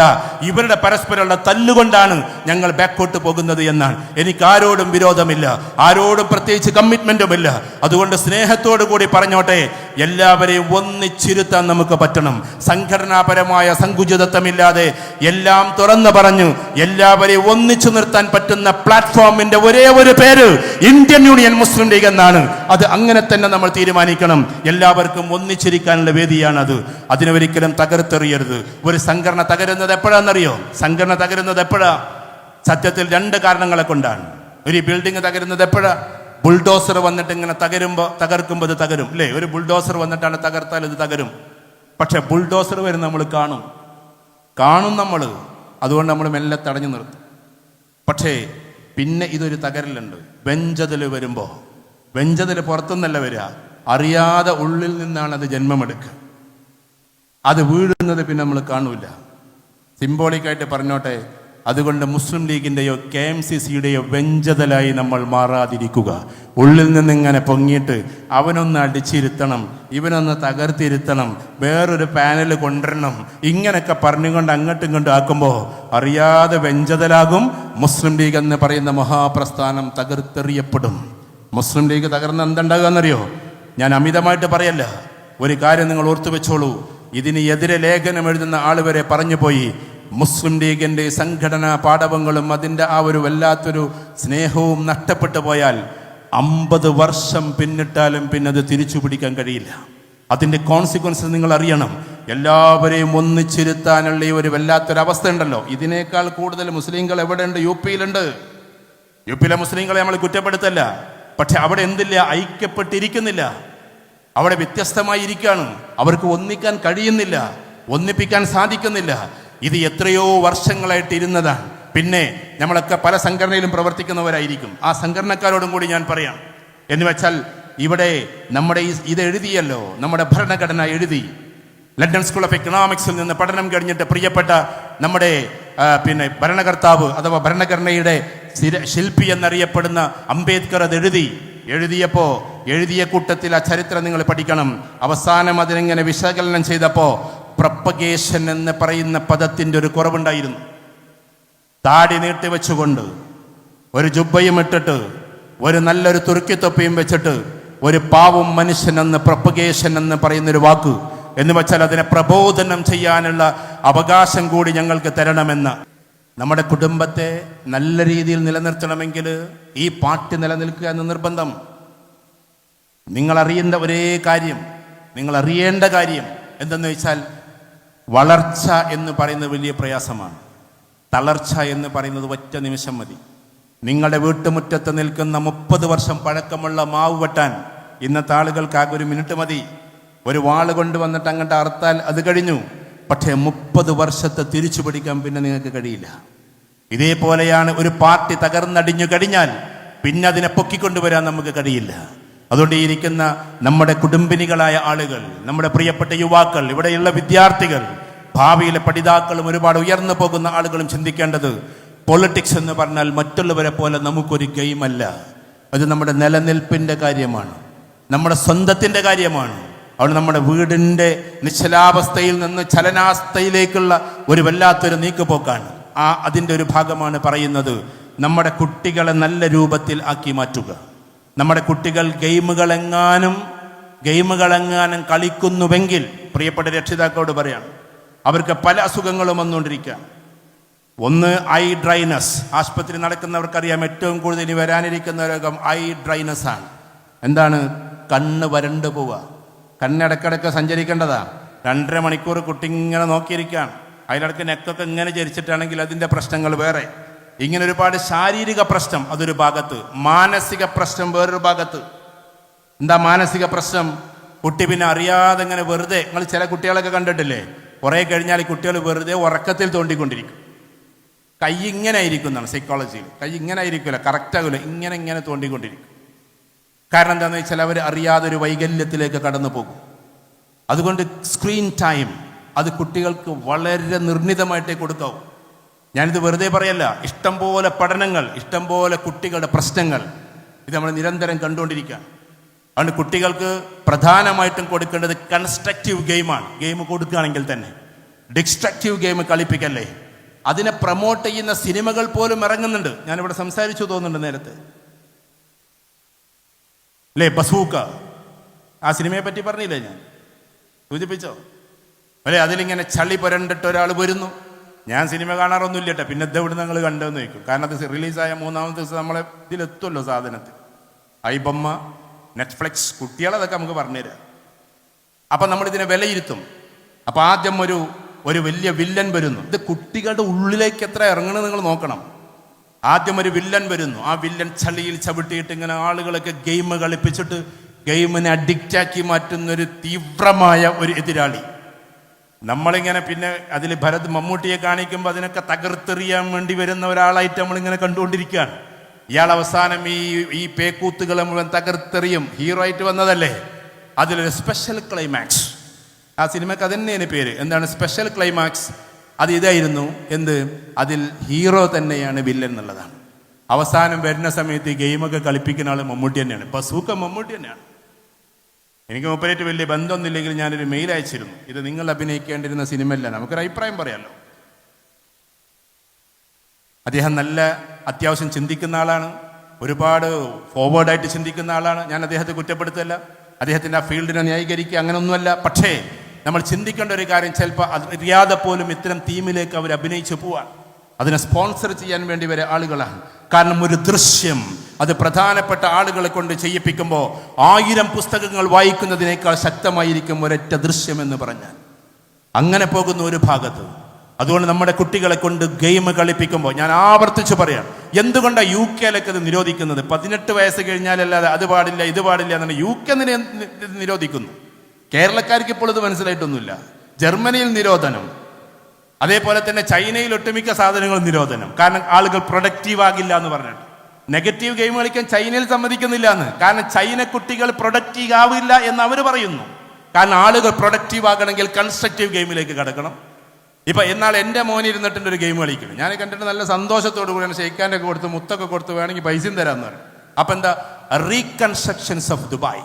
ഇവരുടെ പരസ്പരമുള്ള തല്ലുകൊണ്ടാണ് ഞങ്ങൾ ബാക്കോട്ട് പോകുന്നത് എന്നാണ്. എനിക്ക് ആരോടും വിരോധമില്ല, ആരോടും പ്രത്യേകിച്ച് കമ്മിറ്റ്മെന്റുമില്ല. അതുകൊണ്ട് സ്നേഹത്തോടു കൂടി പറഞ്ഞോട്ടെ, എല്ലാവരെയും ഒന്നിച്ചിരുത്താൻ നമുക്ക് പറ്റണം. സംഘടനാപരമായ സങ്കുചിതത്വമില്ലാതെ എല്ലാം തുറന്നു പറഞ്ഞു എല്ലാവരെയും ഒന്നിച്ചു നിർത്താൻ പറ്റുന്ന പ്ലാറ്റ്ഫോമിന്റെ ഒരേ ഒരു പേര് ഇന്ത്യൻ യൂണിയൻ മുസ്ലിം ലീഗ് എന്നാണ്. അത് അങ്ങനെ തന്നെ നമ്മൾ തീരുമാനിക്കണം. എല്ലാവർക്കും ഒന്നിച്ചിരിക്കാനുള്ള വേദിയാണ് അത്. അതിനൊരിക്കലും തകർത്തെറിയരുത്. ഒരു സംഘടന തകരുന്നത് എപ്പോഴാണെന്നറിയോ? സംഘടന തകരുന്നത് എപ്പോഴാ? സത്യത്തിൽ രണ്ട് കാരണങ്ങളെ കൊണ്ടാണ്. ഒരു ബിൽഡിംഗ് തകരുന്നത് എപ്പോഴാ? ബുൾഡോസർ വന്നിട്ട് ഇങ്ങനെ തകർക്കുമ്പോൾ ഇത് തകരും അല്ലേ? ഒരു ബുൾഡോസർ വന്നിട്ടാണ് തകർത്താൽ ഇത് തകരും. പക്ഷെ ബുൾഡോസർ വരും നമ്മൾ കാണും നമ്മൾ, അതുകൊണ്ട് നമ്മൾ മെല്ലെ തടഞ്ഞു നിർത്തും. പക്ഷേ പിന്നെ ഇതൊരു തകരലുണ്ട്. വെഞ്ചതിൽ വരുമ്പോൾ, വെഞ്ചതിൽ പുറത്തുനിന്നല്ല വരിക, അറിയാതെ ഉള്ളിൽ നിന്നാണ് അത് ജന്മമെടുക്കുക. അത് വീഴുന്നത് പിന്നെ നമ്മൾ കാണൂല. സിംബോളിക്കായിട്ട് പറഞ്ഞോട്ടെ, അതുകൊണ്ട് മുസ്ലിം ലീഗിൻ്റെയോ KMCCയുടെയോ വെഞ്ചതലായി നമ്മൾ മാറാതിരിക്കുക. ഉള്ളിൽ നിന്നിങ്ങനെ പൊങ്ങിയിട്ട് അവനൊന്ന് അടിച്ചിരുത്തണം, ഇവനൊന്ന് തകർത്തിരുത്തണം, വേറൊരു പാനൽ കൊണ്ടുവരണം, ഇങ്ങനെയൊക്കെ പറഞ്ഞുകൊണ്ട് അങ്ങോട്ടും ഇങ്ങോട്ടും ആക്കുമ്പോൾ അറിയാതെ വെഞ്ചതലാകും. മുസ്ലിം ലീഗ് എന്ന് പറയുന്ന മഹാപ്രസ്ഥാനം തകർത്തെറിയപ്പെടും. മുസ്ലിം ലീഗ് തകർന്ന് എന്തുണ്ടാകുക എന്നറിയോ? ഞാൻ അമിതമായിട്ട് പറയല്ല, ഒരു കാര്യം നിങ്ങൾ ഓർത്തു വെച്ചോളൂ. ഇതിന് എതിരെ ലേഖനം എഴുതുന്ന ആൾ വരെ പറഞ്ഞു പോയി, മുസ്ലിം ലീഗിൻ്റെ സംഘടനാ പാടവങ്ങളും അതിൻ്റെ ആ ഒരു വല്ലാത്തൊരു സ്നേഹവും നഷ്ടപ്പെട്ടു പോയാൽ 50 വർഷം പിന്നിട്ടാലും പിന്നെ അത് തിരിച്ചു പിടിക്കാൻ കഴിയില്ല. അതിൻ്റെ കോൺസിക്വൻസ് നിങ്ങൾ അറിയണം. എല്ലാവരെയും ഒന്നിച്ചിരുത്താനുള്ള ഈ ഒരു വല്ലാത്തൊരവസ്ഥ ഉണ്ടല്ലോ, ഇതിനേക്കാൾ കൂടുതൽ മുസ്ലിങ്ങൾ എവിടെയുണ്ട്? യു പിയിലെ മുസ്ലിങ്ങളെ നമ്മൾ കുറ്റപ്പെടുത്തല്ല. പക്ഷെ അവിടെ എന്തില്ല? ഐക്യപ്പെട്ടിരിക്കുന്നില്ല. അവിടെ വ്യത്യസ്തമായി ഇരിക്കുകയാണ്. അവർക്ക് ഒന്നിക്കാൻ കഴിയുന്നില്ല, ഒന്നിപ്പിക്കാൻ സാധിക്കുന്നില്ല. ഇത് എത്രയോ വർഷങ്ങളായിട്ട് ഇരുന്നതാണ്. പിന്നെ നമ്മളൊക്കെ പല സംഘടനയിലും പ്രവർത്തിക്കുന്നവരായിരിക്കും. ആ സംഘടനക്കാരോടും കൂടി ഞാൻ പറയാം. എന്ന് വെച്ചാൽ ഇവിടെ നമ്മുടെ ഇത് എഴുതിയല്ലോ, നമ്മുടെ ഭരണഘടന എഴുതി. ലണ്ടൻ സ്കൂൾ ഓഫ് എക്കണോമിക്സിൽ നിന്ന് പഠനം കഴിഞ്ഞിട്ട് പ്രിയപ്പെട്ട നമ്മുടെ ഭരണകർത്താവ് അഥവാ ഭരണഘടനയുടെ ശില്പി എന്നറിയപ്പെടുന്ന അംബേദ്കർ അത് എഴുതിയപ്പോൾ എഴുതിയ കൂട്ടത്തിൽ ആ ചരിത്രം നിങ്ങൾ പഠിക്കണം. അവസാനം അതിനെങ്ങനെ വിശകലനം ചെയ്തപ്പോൾ പ്രൊപ്പഗേഷൻ എന്ന് പറയുന്ന പദത്തിൻ്റെ ഒരു കുറവുണ്ടായിരുന്നു. താടി നീട്ടി വെച്ചുകൊണ്ട്, ഒരു ജുബ്ബയും ഇട്ടിട്ട്, ഒരു നല്ലൊരു തുർക്കിത്തൊപ്പിയും വെച്ചിട്ട്, ഒരു പാവം മനുഷ്യനെന്ന് പ്രൊപ്പഗേഷൻ എന്ന് പറയുന്നൊരു വാക്ക് എന്ന് വെച്ചാൽ അതിനെ പ്രബോധനം ചെയ്യാനുള്ള അവകാശം കൂടി ഞങ്ങൾക്ക് തരണമെന്ന്. നമ്മുടെ കുടുംബത്തെ നല്ല രീതിയിൽ നിലനിർത്തണമെങ്കിൽ ഈ പാർട്ടി നിലനിൽക്കുക എന്ന് നിർബന്ധം. നിങ്ങൾ അറിയേണ്ട കാര്യം എന്തെന്ന് വെച്ചാൽ, വളർച്ച എന്ന് പറയുന്നത് വലിയ പ്രയാസമാണ്. തളർച്ച എന്ന് പറയുന്നത് ഒറ്റ നിമിഷം മതി. നിങ്ങളുടെ വീട്ടുമുറ്റത്ത് നിൽക്കുന്ന 30 വർഷം പഴക്കമുള്ള മാവ് വെട്ടാൻ ഇന്നത്തെ ആളുകൾക്കാകെ 1 മിനിറ്റ് മതി. ഒരു വാള് കൊണ്ടുവന്നിട്ട് അങ്ങോട്ട് അറുത്താൽ അത് കഴിഞ്ഞു. പക്ഷേ 30 വർഷത്തെ തിരിച്ചു പിടിക്കാൻ പിന്നെ നിങ്ങൾക്ക് കഴിയില്ല. ഇതേപോലെയാണ് ഒരു പാർട്ടി തകർന്നടിഞ്ഞു കഴിഞ്ഞാൽ പിന്നെ അതിനെ പൊക്കിക്കൊണ്ടുവരാൻ നമുക്ക് കഴിയില്ല. അതുകൊണ്ട് ഈ ഇരിക്കുന്ന നമ്മുടെ കുടുംബിനികളായ ആളുകൾ, നമ്മുടെ പ്രിയപ്പെട്ട യുവാക്കൾ, ഇവിടെയുള്ള വിദ്യാർത്ഥികൾ, ഭാവിയിലെ പഠിതാക്കളും ഒരുപാട് ഉയർന്നു പോകുന്ന ആളുകളും ചിന്തിക്കേണ്ടത്, പൊളിറ്റിക്സ് എന്ന് പറഞ്ഞാൽ മറ്റുള്ളവരെ പോലെ നമുക്കൊരു ഗെയിമല്ല. അത് നമ്മുടെ നിലനിൽപ്പിൻ്റെ കാര്യമാണ്, നമ്മുടെ സ്വന്തത്തിൻ്റെ കാര്യമാണ്. അവിടെ നമ്മുടെ വീടിൻ്റെ നിശ്ചലാവസ്ഥയിൽ നിന്ന് ചലനാവസ്ഥയിലേക്കുള്ള ഒരു വല്ലാത്തൊരു നീക്കുപോക്കാണ്. അതിൻ്റെ ഒരു ഭാഗമാണ് പറയുന്നത്, നമ്മുടെ കുട്ടികളെ നല്ല രൂപത്തിൽ ആക്കി മാറ്റുക. നമ്മുടെ കുട്ടികൾ ഗെയിമുകളെങ്ങാനും കളിക്കുന്നുവെങ്കിൽ പ്രിയപ്പെട്ട രക്ഷിതാക്കളോട് പറയാം, അവർക്ക് പല അസുഖങ്ങളും വന്നുകൊണ്ടിരിക്കുക. ഒന്ന് ഐ ഡ്രൈനസ്. ആശുപത്രി നടക്കുന്നവർക്കറിയാം, ഏറ്റവും കൂടുതൽ ഇനി വരാനിരിക്കുന്ന രോഗം ഐ ഡ്രൈനസ് ആണ്. എന്താണ്? കണ്ണ് വരണ്ടു പോവുക. കണ്ണിടക്കിടക്ക് സഞ്ചരിക്കേണ്ടതാ. 2.5 മണിക്കൂർ കുട്ടി ഇങ്ങനെ നോക്കിയിരിക്കുകയാണ്. അതിലിടക്ക് നെക്കൊക്കെ ഇങ്ങനെ ചരിച്ചിട്ടാണെങ്കിൽ അതിൻ്റെ പ്രശ്നങ്ങൾ വേറെ. ഇങ്ങനെ ഒരുപാട് ശാരീരിക പ്രശ്നം അതൊരു ഭാഗത്ത്, മാനസിക പ്രശ്നം വേറൊരു ഭാഗത്ത്. എന്താ മാനസിക പ്രശ്നം? കുട്ടി പിന്നെ അറിയാതെ ഇങ്ങനെ വെറുതെ, നിങ്ങൾ ചില കുട്ടികളൊക്കെ കണ്ടിട്ടില്ലേ, കുറേ കഴിഞ്ഞാൽ ഈ കുട്ടികൾ വെറുതെ ഉറക്കത്തിൽ തോണ്ടിക്കൊണ്ടിരിക്കും. കൈ ഇങ്ങനെ ആയിരിക്കുന്നതാണ് സൈക്കോളജിയിൽ. കൈ ഇങ്ങനെ ആയിരിക്കില്ല, കറക്റ്റാകില്ല, ഇങ്ങനെ തോണ്ടിക്കൊണ്ടിരിക്കും. കാരണം എന്താണെന്ന് വെച്ചാൽ അവർ അറിയാതെ ഒരു വൈകല്യത്തിലേക്ക് കടന്നു പോകും. അതുകൊണ്ട് സ്ക്രീൻ ടൈം അത് കുട്ടികൾക്ക് വളരെ നിർണിതമായിട്ടേ കൊടുക്കാവൂ. ഞാനിത് വെറുതെ പറയല്ല. ഇഷ്ടംപോലെ പഠനങ്ങൾ, ഇഷ്ടംപോലെ കുട്ടികളുടെ പ്രശ്നങ്ങൾ ഇത് നമ്മൾ നിരന്തരം കണ്ടുകൊണ്ടിരിക്കുക. അതുകൊണ്ട് കുട്ടികൾക്ക് പ്രധാനമായിട്ടും കൊടുക്കേണ്ടത് കൺസ്ട്രക്റ്റീവ് ഗെയിമാണ്. ഗെയിം കൊടുക്കുകയാണെങ്കിൽ തന്നെ ഡിസ്ട്രക്റ്റീവ് ഗെയിം കളിപ്പിക്കല്ലേ. അതിനെ പ്രൊമോട്ട് ചെയ്യുന്ന സിനിമകൾ പോലും ഇറങ്ങുന്നുണ്ട്. ഞാനിവിടെ സംസാരിച്ചു തോന്നുന്നുണ്ട് നേരത്തെ, അല്ലേ? ബസൂക്ക, ആ സിനിമയെ പറ്റി പറഞ്ഞില്ലേ, ഞാൻ സൂചിപ്പിച്ചോ അല്ലേ? അതിലിങ്ങനെ ചളി പുരണ്ടിട്ട് ഒരാൾ വരുന്നു. ഞാൻ സിനിമ കാണാറൊന്നുമില്ല കേട്ടോ. പിന്നെ ഇതെവിടെ നിങ്ങൾ കണ്ടെന്ന് ചോദിക്കും. കാരണം അത് റിലീസായ 3-ാമത്തെ ദിവസം നമ്മളെ ഇതിലെത്തുമല്ലോ സാധനത്തിൽ. ഐബൊമ്മ, നെറ്റ്ഫ്ലിക്സ്, കുട്ടികളതൊക്കെ നമുക്ക് പറഞ്ഞുതരാം. അപ്പം നമ്മളിതിനെ വിലയിരുത്തും. അപ്പം ആദ്യം ഒരു വലിയ വില്ലൻ വരുന്നു. ഇത് കുട്ടികളുടെ ഉള്ളിലേക്ക് എത്ര ഇറങ്ങണം നിങ്ങൾ നോക്കണം. ആദ്യം ഒരു വില്ലൻ വരുന്നു. ആ വില്ലൻ ചളിയിൽ ചവിട്ടിയിട്ട് ഇങ്ങനെ ആളുകളൊക്കെ ഗെയിം കളിപ്പിച്ചിട്ട് ഗെയിമിനെ അഡിക്റ്റാക്കി മാറ്റുന്ന ഒരു തീവ്രമായ ഒരു എതിരാളി. നമ്മളിങ്ങനെ പിന്നെ അതിൽ ഭരത് മമ്മൂട്ടിയെ കാണിക്കുമ്പോൾ അതിനൊക്കെ തകർത്തെറിയാൻ വേണ്ടി വരുന്ന ഒരാളായിട്ട് നമ്മളിങ്ങനെ കണ്ടുകൊണ്ടിരിക്കുകയാണ്. ഇയാൾ അവസാനം ഈ പേക്കൂത്തുകളെ മുഴുവൻ തകർത്തെറിയും. ഹീറോ ആയിട്ട് വന്നതല്ലേ. അതിലൊരു സ്പെഷ്യൽ ക്ലൈമാക്സ്, ആ സിനിമയ്ക്ക് അതന്നെയാണ് പേര്. എന്താണ് സ്പെഷ്യൽ ക്ലൈമാക്സ്? അത് ഇതായിരുന്നു. എന്ത്? അതിൽ ഹീറോ തന്നെയാണ് വില്ലൻ എന്നുള്ളതാണ്. അവസാനം വരുന്ന സമയത്ത് ഈ ഗെയിമൊക്കെ കളിപ്പിക്കുന്ന ആൾ മമ്മൂട്ടി തന്നെയാണ്. ബസൂക്ക മമ്മൂട്ടി തന്നെയാണ്. എനിക്ക് മൂപ്പരായിട്ട് വലിയ ബന്ധമൊന്നുമില്ലെങ്കിൽ ഞാനൊരു മെയിൽ അയച്ചിരുന്നു. ഇത് നിങ്ങൾ അഭിനയിക്കേണ്ടിരുന്ന സിനിമയല്ല, നമുക്കൊരു അഭിപ്രായം പറയാമല്ലോ. അദ്ദേഹം നല്ല അത്യാവശ്യം ചിന്തിക്കുന്ന ആളാണ്, ഒരുപാട് ഫോർവേഡായിട്ട് ചിന്തിക്കുന്ന ആളാണ്. ഞാൻ അദ്ദേഹത്തെ കുറ്റപ്പെടുത്തല്ല, അദ്ദേഹത്തിൻ്റെ ആ ഫീൽഡിനെ ന്യായീകരിക്കുക അങ്ങനെയൊന്നുമല്ല. പക്ഷേ നമ്മൾ ചിന്തിക്കേണ്ട ഒരു കാര്യം, ചിലപ്പോൾ അറിയാതെ പോലും ഇത്തരം തീമിലേക്ക് അവർ അഭിനയിച്ചു പോവാൻ, അതിനെ സ്പോൺസർ ചെയ്യാൻ വേണ്ടി വരെ ആളുകളാണ്. കാരണം ഒരു ദൃശ്യം അത് പ്രധാനപ്പെട്ട ആളുകളെ കൊണ്ട് ചെയ്യിപ്പിക്കുമ്പോൾ 1000 പുസ്തകങ്ങൾ വായിക്കുന്നതിനേക്കാൾ ശക്തമായിരിക്കും ഒരൊറ്റ ദൃശ്യം എന്ന് പറഞ്ഞാൽ. അങ്ങനെ പോകുന്ന ഒരു ഭാഗത്ത്. അതുകൊണ്ട് നമ്മുടെ കുട്ടികളെ കൊണ്ട് ഗെയിം കളിപ്പിക്കുമ്പോൾ ഞാൻ ആവർത്തിച്ച് പറയാം, എന്തുകൊണ്ടാണ് UK ഇത് നിരോധിക്കുന്നത്? 18 വയസ്സ് കഴിഞ്ഞാലല്ലാതെ അത് പാടില്ല ഇത് പാടില്ല എന്നാണ് UK നിരോധിക്കുന്നു. കേരളക്കാർക്ക് ഇപ്പോൾ ഇത് മനസ്സിലായിട്ടൊന്നുമില്ല. ജർമ്മനിയിൽ നിരോധനം, അതേപോലെ തന്നെ ചൈനയിൽ ഒട്ടുമിക്ക സാധനങ്ങളും നിരോധനം. കാരണം ആളുകൾ പ്രൊഡക്റ്റീവ് ആകില്ല എന്ന് പറഞ്ഞിട്ട്. നെഗറ്റീവ് ഗെയിം കളിക്കാൻ ചൈനയിൽ സമ്മതിക്കുന്നില്ല എന്ന്. കാരണം ചൈന കുട്ടികൾ പ്രൊഡക്റ്റീവ് ആവില്ല എന്ന് അവർ പറയുന്നു. കാരണം ആളുകൾ പ്രൊഡക്റ്റീവ് ആകണമെങ്കിൽ കൺസ്ട്രക്റ്റീവ് ഗെയിമിലേക്ക് കടക്കണം. ഇപ്പം എന്നാൽ എൻ്റെ മോന് ഇരുന്നിട്ടുണ്ട് ഒരു ഗെയിം കളിക്കണം. ഞാൻ കണ്ടിട്ട് നല്ല സന്തോഷത്തോടു കൂടിയാണ് ഷെയ്ക്കാൻ്റെ ഒക്കെ കൊടുത്ത് മുത്തൊക്കെ കൊടുത്ത് വേണമെങ്കിൽ പൈസയും തരാമെന്ന് പറയും. അപ്പം എന്താ? റീകൺസ്ട്രക്ഷൻസ് ഓഫ് ദുബായ്.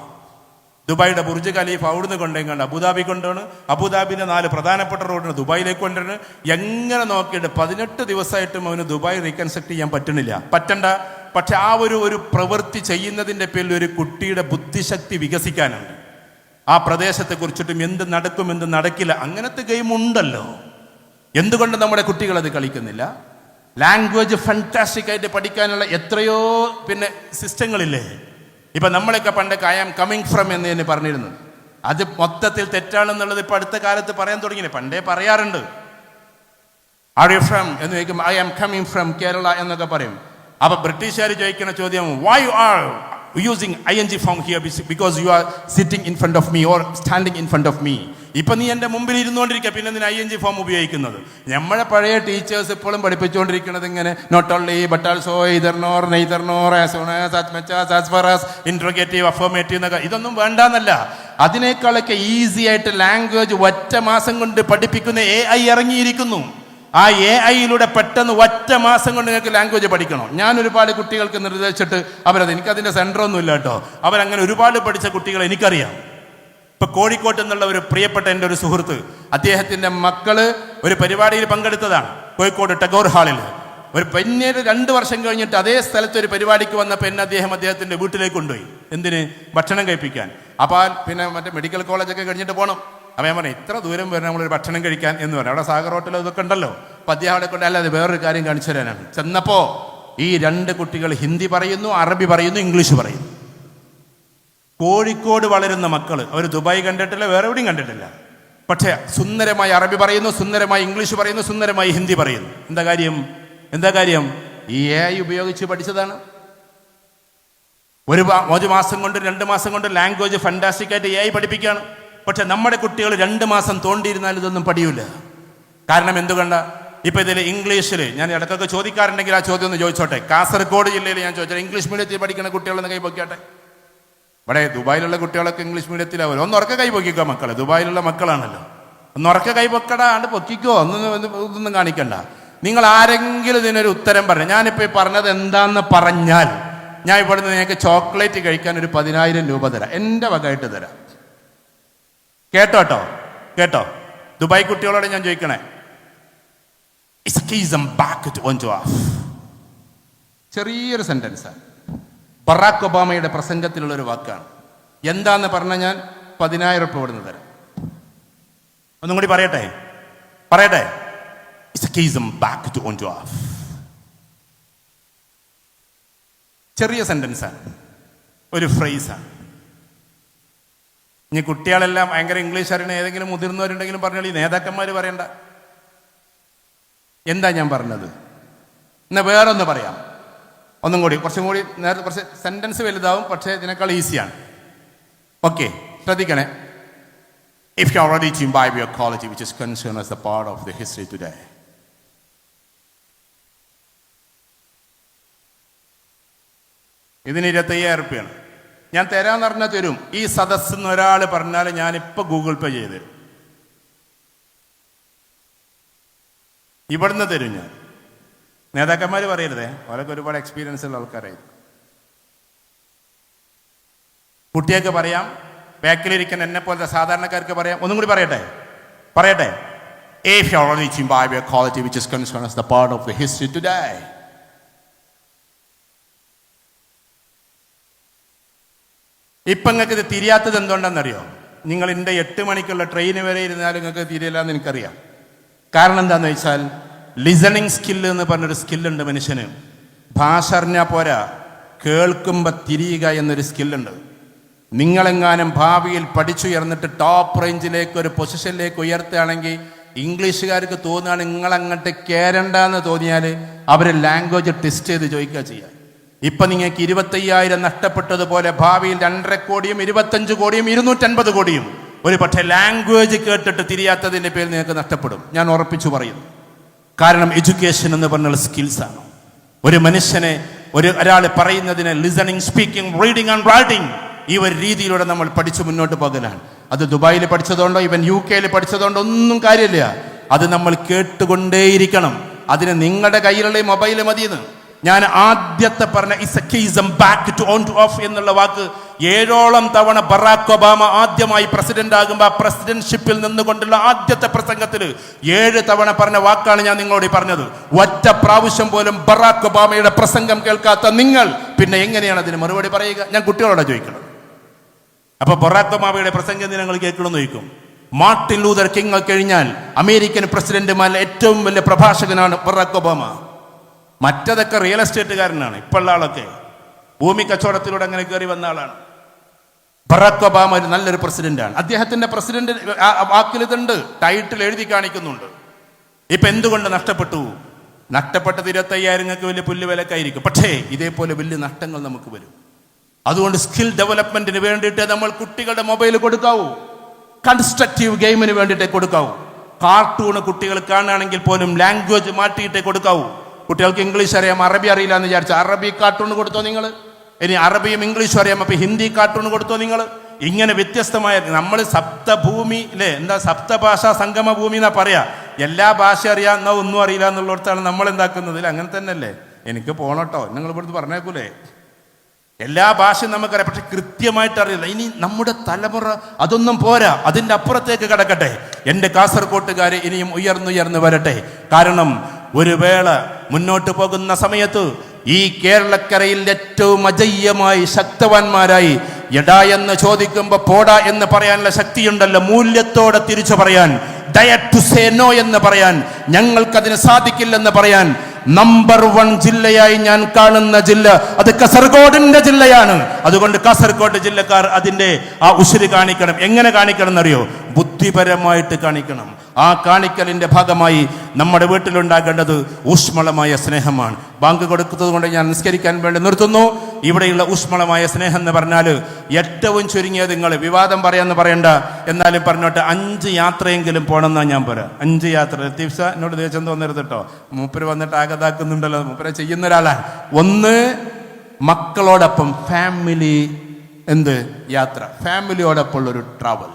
ദുബായിയുടെ ബുർജ് ഖലീഫ അവിടുന്ന് കൊണ്ടുപോയി അബുദാബി കൊണ്ടുപോണ്. അബുദാബിൻ്റെ 4 പ്രധാനപ്പെട്ട റോഡിന് ദുബായിലേക്ക് കൊണ്ടുവരുന്നത്. എങ്ങനെ നോക്കിയിട്ട് 18 ദിവസമായിട്ടും അവന് ദുബായ് റീകൺസ്ട്രക്ട് ചെയ്യാൻ പറ്റണ്ട. പക്ഷെ ആ ഒരു പ്രവൃത്തി ചെയ്യുന്നതിൻ്റെ പേരിൽ ഒരു കുട്ടിയുടെ ബുദ്ധിശക്തി വികസിക്കാനുണ്ട്. ആ പ്രദേശത്തെ കുറിച്ചിട്ടും എന്ത് നടക്കും എന്ത് നടക്കില്ല, അങ്ങനത്തെ ഗെയിം ഉണ്ടല്ലോ. എന്തുകൊണ്ട് നമ്മുടെ കുട്ടികൾ അത് കളിക്കുന്നില്ല? ലാംഗ്വേജ് ഫാന്റാസ്റ്റിക് ആയിട്ട് പഠിക്കാനുള്ള എത്രയോ പിന്നെ സിസ്റ്റങ്ങളില്ലേ. ഇപ്പം നമ്മളൊക്കെ പണ്ടൊക്കെ ഐ ആം കമ്മിങ് ഫ്രം എന്ന് തന്നെ പറഞ്ഞിരുന്നത്. അത് മൊത്തത്തിൽ തെറ്റാണെന്നുള്ളത് ഇപ്പം അടുത്ത കാലത്ത് പറയാൻ തുടങ്ങിയില്ലേ. പണ്ടേ പറയാറുണ്ട്. ആർ യു ഫ്രം എന്ന് ചോദിക്കുമ്പോൾ I am coming from Kerala എന്നൊക്കെ പറയും. അപ്പം ബ്രിട്ടീഷുകാർ ചോദിക്കുന്ന ചോദ്യം, why you are using ING form here because you are sitting in front of me or standing in front of me. ഇപ്പം നീ എൻ്റെ മുമ്പിൽ ഇരുന്നുകൊണ്ടിരിക്കുക, പിന്നെ എന്തിനാ ING ഫോം ഉപയോഗിക്കുന്നത്? നമ്മളെ പഴയ ടീച്ചേഴ്സ് ഇപ്പോഴും പഠിപ്പിച്ചുകൊണ്ടിരിക്കുന്നത് ഇങ്ങനെ not only but also either nor neither nor as soon as as much as as far as interrogative affirmative എന്നൊക്കെ. ഇതൊന്നും വേണ്ടാന്നല്ല. അതിനേക്കാളൊക്കെ ഈസി ആയിട്ട് ലാംഗ്വേജ് ഒറ്റ മാസം കൊണ്ട് പഠിപ്പിക്കുന്ന AI ഇറങ്ങിയിരിക്കുന്നു. ആ AI പെട്ടെന്ന് ഒറ്റ മാസം കൊണ്ട് നിങ്ങൾക്ക് ലാംഗ്വേജ് പഠിക്കണം. ഞാൻ ഒരുപാട് കുട്ടികൾക്ക് നിർദ്ദേശിച്ചിട്ട് എനിക്കതിൻ്റെ സെൻറ്ററൊന്നും ഇല്ല കേട്ടോ. അവരങ്ങനെ ഒരുപാട് പഠിച്ച കുട്ടികളെ എനിക്കറിയാം. ഇപ്പം കോഴിക്കോട്ട് നിന്നുള്ള ഒരു പ്രിയപ്പെട്ട എൻ്റെ ഒരു സുഹൃത്ത്, അദ്ദേഹത്തിൻ്റെ മക്കള് ഒരു പരിപാടിയിൽ പങ്കെടുത്തതാണ് കോഴിക്കോട് ടാഗോർ ഹാളിൽ. പിന്നീട് 2 വർഷം കഴിഞ്ഞിട്ട് അതേ സ്ഥലത്ത് ഒരു പരിപാടിക്ക് വന്നപ്പോൾ എന്നെ അദ്ദേഹത്തിൻ്റെ വീട്ടിലേക്ക് കൊണ്ടുപോയി. എന്തിന്? ഭക്ഷണം കഴിപ്പിക്കാൻ. അപ്പോൾ പിന്നെ മറ്റേ മെഡിക്കൽ കോളേജൊക്കെ കഴിഞ്ഞിട്ട് പോകണം. അപ്പം ഞാൻ പറഞ്ഞു, ഇത്ര ദൂരം വരെ നമ്മളൊരു ഭക്ഷണം കഴിക്കാൻ എന്ന് പറഞ്ഞു. അവിടെ സാഗർ ഹോട്ടൽ ഇതൊക്കെ ഉണ്ടല്ലോ. അപ്പം അദ്ദേഹം അവിടെ കൊണ്ട് അല്ലാതെ വേറൊരു കാര്യം കാണിച്ചു തരാനാണ്. ചെന്നപ്പോൾ ഈ 2 കുട്ടികൾ ഹിന്ദി പറയുന്നു, അറബി പറയുന്നു, ഇംഗ്ലീഷ് പറയുന്നു. കോഴിക്കോട് വളരുന്ന മക്കൾ. അവർ ദുബായ് കണ്ടിട്ടില്ല, വേറെ എവിടെയും കണ്ടിട്ടില്ല. പക്ഷേ സുന്ദരമായി അറബി പറയുന്നു, സുന്ദരമായി ഇംഗ്ലീഷ് പറയുന്നു, സുന്ദരമായി ഹിന്ദി പറയുന്നു. എന്താ കാര്യം? ഈ AI ഉപയോഗിച്ച് പഠിച്ചതാണ്. ഒരു മാസം കൊണ്ട് 2 മാസം കൊണ്ട് ലാംഗ്വേജ് ഫാന്റാസ്റ്റിക് ആയിട്ട് AI പഠിപ്പിക്കുകയാണ്. പക്ഷെ നമ്മുടെ കുട്ടികൾ 2 മാസം തോണ്ടിയിരുന്നാൽ ഇതൊന്നും പഠിയൂല. കാരണം എന്തുകൊണ്ടാ? ഇപ്പം ഇതിൽ ഇംഗ്ലീഷിൽ ഞാൻ ഇടയ്ക്കൊക്കെ ചോദിക്കാറുണ്ടെങ്കിൽ ആ ചോദ്യം ഒന്ന് ചോദിച്ചോട്ടെ. കാസർഗോഡ് ജില്ലയിൽ ഞാൻ ചോദിച്ചോട്ടെ, ഇംഗ്ലീഷ് മീഡിയത്തിൽ പഠിക്കുന്ന കുട്ടികളെന്ന് കൈ പൊക്കിയാട്ടെ. ഇവിടെ ദുബായിലുള്ള കുട്ടികളൊക്കെ ഇംഗ്ലീഷ് മീഡിയത്തിലാവുമല്ലോ. ഒന്ന് ഉറക്കെ കൈ പൊക്കിക്കോ മക്കളെ, ദുബായിലുള്ള മക്കളാണല്ലോ. ഒന്ന് ഉറക്കെ കൈ പൊക്കടാണ്ട് പൊക്കിക്കോ, ഒന്നും കാണിക്കണ്ട. നിങ്ങൾ ആരെങ്കിലും ഇതിനൊരു ഉത്തരം പറഞ്ഞു. ഞാനിപ്പോൾ ഈ പറഞ്ഞത് എന്താന്ന് പറഞ്ഞാൽ ഞാൻ ഇവിടുന്ന് നിങ്ങൾക്ക് ചോക്ലേറ്റ് കഴിക്കാൻ ഒരു 10,000 രൂപ തരാം, എൻ്റെ വകയായിട്ട് തരാം. കേട്ടോ കേട്ടോ, ദുബായ് കുട്ടികളോട് ഞാൻ ചോദിക്കണേ, ചെറിയൊരു സെന്റൻസാണ്, ബറാക്ക് ഒബാമയുടെ പ്രസംഗത്തിലുള്ള ഒരു വാക്കാണ്. എന്താന്ന് പറഞ്ഞാൽ ഞാൻ 10,000 രൂപ ഇവിടുന്ന് തരാം. ഒന്നും കൂടി പറയട്ടെ. ചെറിയ സെന്റൻസാണ്, ഒരു ഫ്രേസാണ്. ഇനി കുട്ടികളെല്ലാം ഭയങ്കര ഇംഗ്ലീഷ് അറിയണ ഏതെങ്കിലും മുതിർന്നവരുണ്ടെങ്കിലും പറഞ്ഞാൽ ഈ നേതാക്കന്മാർ പറയണ്ട. എന്താ ഞാൻ പറഞ്ഞത്? എന്നാൽ വേറൊന്ന് പറയാം, ഒന്നും കൂടി, കുറച്ചും കൂടി നേരത്തെ കുറച്ച് സെന്റൻസ് വലുതാവും, പക്ഷേ ഇതിനേക്കാൾ ഈസിയാണ്. ഓക്കെ, ശ്രദ്ധിക്കണേ. If you are ready to imbibe your quality which is concerned as a part of the history today. ഇതിന് 25,000 രൂപയാണ് ഞാൻ തരാന്ന് പറഞ്ഞാൽ തരും. ഈ സദസ്സിന്ന് ഒരാൾ പറഞ്ഞാൽ ഞാനിപ്പോൾ ഗൂഗിൾ പേ ചെയ്ത് തരും. ഇവിടുന്ന് തരും ഞാൻ. നേതാക്കന്മാർ പറയരുതേ, അവരൊക്കെ ഒരുപാട് എക്സ്പീരിയൻസ് ഉള്ള ആൾക്കാരായിരുന്നു. കുട്ടിയൊക്കെ പറയാം, ബാക്കിലിരിക്കുന്ന എന്നെ പോലത്തെ സാധാരണക്കാർക്ക് പറയാം. ഒന്നും കൂടി പറയട്ടെ. If you are ready to imbibe your quality which is concerned as the part of the history today. ഇപ്പം നിങ്ങൾക്ക് ഇത് തിരിയാത്തത് എന്തുകൊണ്ടാണെന്നറിയോ? നിങ്ങൾ എൻ്റെ 8 മണിക്കുള്ള ട്രെയിന് വരെ ഇരുന്നാലും നിങ്ങൾക്ക് തിരിയില്ല എന്ന് എനിക്കറിയാം. കാരണം എന്താണെന്ന് വെച്ചാൽ ലിസണിങ് സ്കില്ല് എന്ന് പറഞ്ഞൊരു സ്കില്ലുണ്ട് മനുഷ്യന്. ഭാഷ അറിഞ്ഞാൽ പോരാ, കേൾക്കുമ്പോൾ തിരിയുക എന്നൊരു സ്കില്ലുണ്ട്. നിങ്ങളെങ്ങാനും ഭാവിയിൽ പഠിച്ചുയർന്നിട്ട് ടോപ്പ് റേഞ്ചിലേക്ക് ഒരു പൊസിഷനിലേക്ക് ഉയർത്തുകയാണെങ്കിൽ ഇംഗ്ലീഷുകാർക്ക് തോന്നുകയാണ് നിങ്ങളങ്ങോട്ട് കയറണ്ടെന്ന് തോന്നിയാൽ അവർ ലാംഗ്വേജ് ടെസ്റ്റ് ചെയ്ത് ചോദിക്കുക ചെയ്യുക. ഇപ്പം നിങ്ങൾക്ക് 25,000 നഷ്ടപ്പെട്ടതുപോലെ ഭാവിയിൽ 2.5 കോടിയും 25 കോടിയും 250 കോടിയും ഒരു പക്ഷേ ലാംഗ്വേജ് കേട്ടിട്ട് തിരിയാത്തതിൻ്റെ പേരിൽ നിങ്ങൾക്ക് നഷ്ടപ്പെടും. ഞാൻ ഉറപ്പിച്ചു പറയുന്നു. കാരണം എഡ്യൂക്കേഷൻ എന്ന് പറഞ്ഞുള്ള സ്കിൽസാണ്. ഒരു മനുഷ്യനെ ഒരാൾ പറയുന്നതിന് listening, speaking, reading and writing, ഈ ഒരു രീതിയിലൂടെ നമ്മൾ പഠിച്ചു മുന്നോട്ട് പോകലാണ്. അത് ദുബായിൽ പഠിച്ചതുകൊണ്ടോ ഇവൻ UK പഠിച്ചതുകൊണ്ടോ ഒന്നും കാര്യമില്ല. അത് നമ്മൾ കേട്ടുകൊണ്ടേയിരിക്കണം. അതിന് നിങ്ങളുടെ കയ്യിലുള്ള ഈ മൊബൈൽ മതിയെന്ന്. ഞാൻ ആദ്യത്തെ പറഞ്ഞ ഇസക്കിസം back to on to off എന്നുള്ള വാക്ക് 7ഓളം തവണ ബറാക്ക് ഒബാമ ആദ്യമായി പ്രസിഡന്റ് ആകുമ്പോൾ ആ പ്രസിഡന്റ്ഷിപ്പിൽ നിന്നുകൊണ്ടുള്ള ആദ്യത്തെ പ്രസംഗത്തിൽ 7 തവണ പറഞ്ഞ വാക്കാണ് ഞാൻ നിങ്ങളോട് പറഞ്ഞത്. ഒറ്റ പ്രാവശ്യം പോലും ബറാക്ക് ഒബാമയുടെ പ്രസംഗം കേൾക്കാത്ത നിങ്ങൾ പിന്നെ എങ്ങനെയാണ് അതിന് മറുപടി പറയുക? ഞാൻ കുട്ടികളോട് ചോദിക്കണം. അപ്പൊ ബറാക്ക് ഒബാമയുടെ പ്രസംഗം നിങ്ങൾ കേൾക്കണമെന്ന് ചോദിക്കും. മാർട്ടിൻ ലൂതർ കിങ് കഴിഞ്ഞാൽ അമേരിക്കൻ പ്രസിഡന്റുമാരിലെ ഏറ്റവും വലിയ പ്രഭാഷകനാണ് ബറാക്ക് ഒബാമ. മറ്റതൊക്കെ റിയൽ എസ്റ്റേറ്റുകാരനാണ്. ഇപ്പോഴുള്ള ആളൊക്കെ ഭൂമി കച്ചവടത്തിലൂടെ അങ്ങനെ കയറി വന്ന ആളാണ്. ബറാക്ക് ഒബാമ ഒരു നല്ലൊരു പ്രസിഡന്റാണ്. അദ്ദേഹത്തിന്റെ പ്രസിഡന്റ് വാക്കിൽ ഇതുണ്ട്, ടൈറ്റിൽ എഴുതി കാണിക്കുന്നുണ്ട്. ഇപ്പൊ എന്തുകൊണ്ട് നഷ്ടപ്പെട്ടത് 25,000 വലിയ പുല്ലുവിലക്കായിരിക്കും. പക്ഷേ ഇതേപോലെ വലിയ നഷ്ടങ്ങൾ നമുക്ക് വരും. അതുകൊണ്ട് സ്കിൽ ഡെവലപ്മെന്റിന് വേണ്ടിയിട്ട് നമ്മൾ കുട്ടികളുടെ മൊബൈൽ കൊടുക്കാവൂ, കൺസ്ട്രക്റ്റീവ് ഗെയിമിന് വേണ്ടിയിട്ടേ കൊടുക്കാവൂ. കാർട്ടൂണ് കുട്ടികൾ കാണുകയാണെങ്കിൽ പോലും ലാംഗ്വേജ് മാറ്റിയിട്ടേ കൊടുക്കാവൂ. കുട്ടികൾക്ക് ഇംഗ്ലീഷ് അറിയാം, അറബി അറിയില്ല എന്ന് വിചാരിച്ചു അറബി കാർട്ടൂൺ കൊടുത്തോ നിങ്ങൾ? ഇനി അറബിയും ഇംഗ്ലീഷും അറിയാം, അപ്പൊ ഹിന്ദി കാർട്ടൂൺ കൊടുത്തോ നിങ്ങൾ? ഇങ്ങനെ വ്യത്യസ്തമായ നമ്മൾ സപ്തഭൂമി അല്ലേ, എന്താ സപ്തഭാഷാ സംഗമ ഭൂമി എന്നാ പറയാ. എല്ലാ ഭാഷ അറിയാം എന്നാ ഒന്നും അറിയില്ല എന്നുള്ളിടത്താണ് നമ്മൾ എന്താക്കുന്നത്. അങ്ങനെ തന്നെയല്ലേ? എനിക്ക് പോണട്ടോ, നിങ്ങൾ ഇവിടുന്ന് പറഞ്ഞേക്കൂലേ? എല്ലാ ഭാഷയും നമുക്കറിയാം, പക്ഷെ കൃത്യമായിട്ട് അറിയില്ല. ഇനി നമ്മുടെ തലമുറ അതൊന്നും പോരാ, അതിൻ്റെ അപ്പുറത്തേക്ക് കടക്കട്ടെ. എൻ്റെ കാസർകോട്ടുകാരെ ഇനിയും ഉയർന്നുയർന്ന് വരട്ടെ. കാരണം ഒരു വേള മുന്നോട്ട് പോകുന്ന സമയത്ത് ഈ കേരളക്കരയിൽ ഏറ്റവും അജയ്യമായി ശക്തവാന്മാരായി എടാ എന്ന് ചോദിക്കുമ്പോൾ പോടാ എന്ന് പറയാനുള്ള ശക്തിയുണ്ടല്ലോ, മൂല്യത്തോടെ തിരിച്ചു പറയാൻ, ഡയർ ടു സേ നോ എന്ന് പറയാൻ, ഞങ്ങൾക്കതിന് സാധിക്കില്ലെന്ന് പറയാൻ നമ്പർ 1 ജില്ലയായി ഞാൻ കാണുന്ന ജില്ല അത് കാസർഗോഡിന്റെ ജില്ലയാണ്. അതുകൊണ്ട് കാസർഗോഡ് ജില്ലക്കാർ അതിന്റെ ആ ഉശിര് കാണിക്കണം. എങ്ങനെ കാണിക്കണം എന്നറിയോ? ബുദ്ധിപരമായിട്ട് കാണിക്കണം. ആ കാണിക്കലിന്റെ ഭാഗമായി നമ്മുടെ വീട്ടിലുണ്ടാകേണ്ടത് ഊഷ്മളമായ സ്നേഹമാണ്. ബാങ്ക് കൊടുക്കുന്നത് കൊണ്ട് ഞാൻ നിസ്കരിക്കാൻ വേണ്ടി നിർത്തുന്നു. ഇവിടെയുള്ള ഊഷ്മളമായ സ്നേഹം എന്ന് പറഞ്ഞാൽ ഏറ്റവും ചുരുങ്ങിയത്, നിങ്ങൾ വിവാദം പറയാന്ന് പറയണ്ട, എന്നാലും പറഞ്ഞോട്ടെ, 5 യാത്രയെങ്കിലും പോകണമെന്നാണ് ഞാൻ പറയാം. 5 യാത്ര. ലത്തീഫ് സാ എന്നോട് ദേഷ്യം തോന്നരുത് കേട്ടോ, മൂപ്പര് വന്നിട്ട് ആകതാക്കുന്നുണ്ടല്ലോ, മൂപ്പരെ ചെയ്യുന്ന ഒരാളാണ്. 1 മക്കളോടൊപ്പം ഫാമിലി എന്ത് യാത്ര, ഫാമിലിയോടൊപ്പമുള്ളൊരു ട്രാവൽ,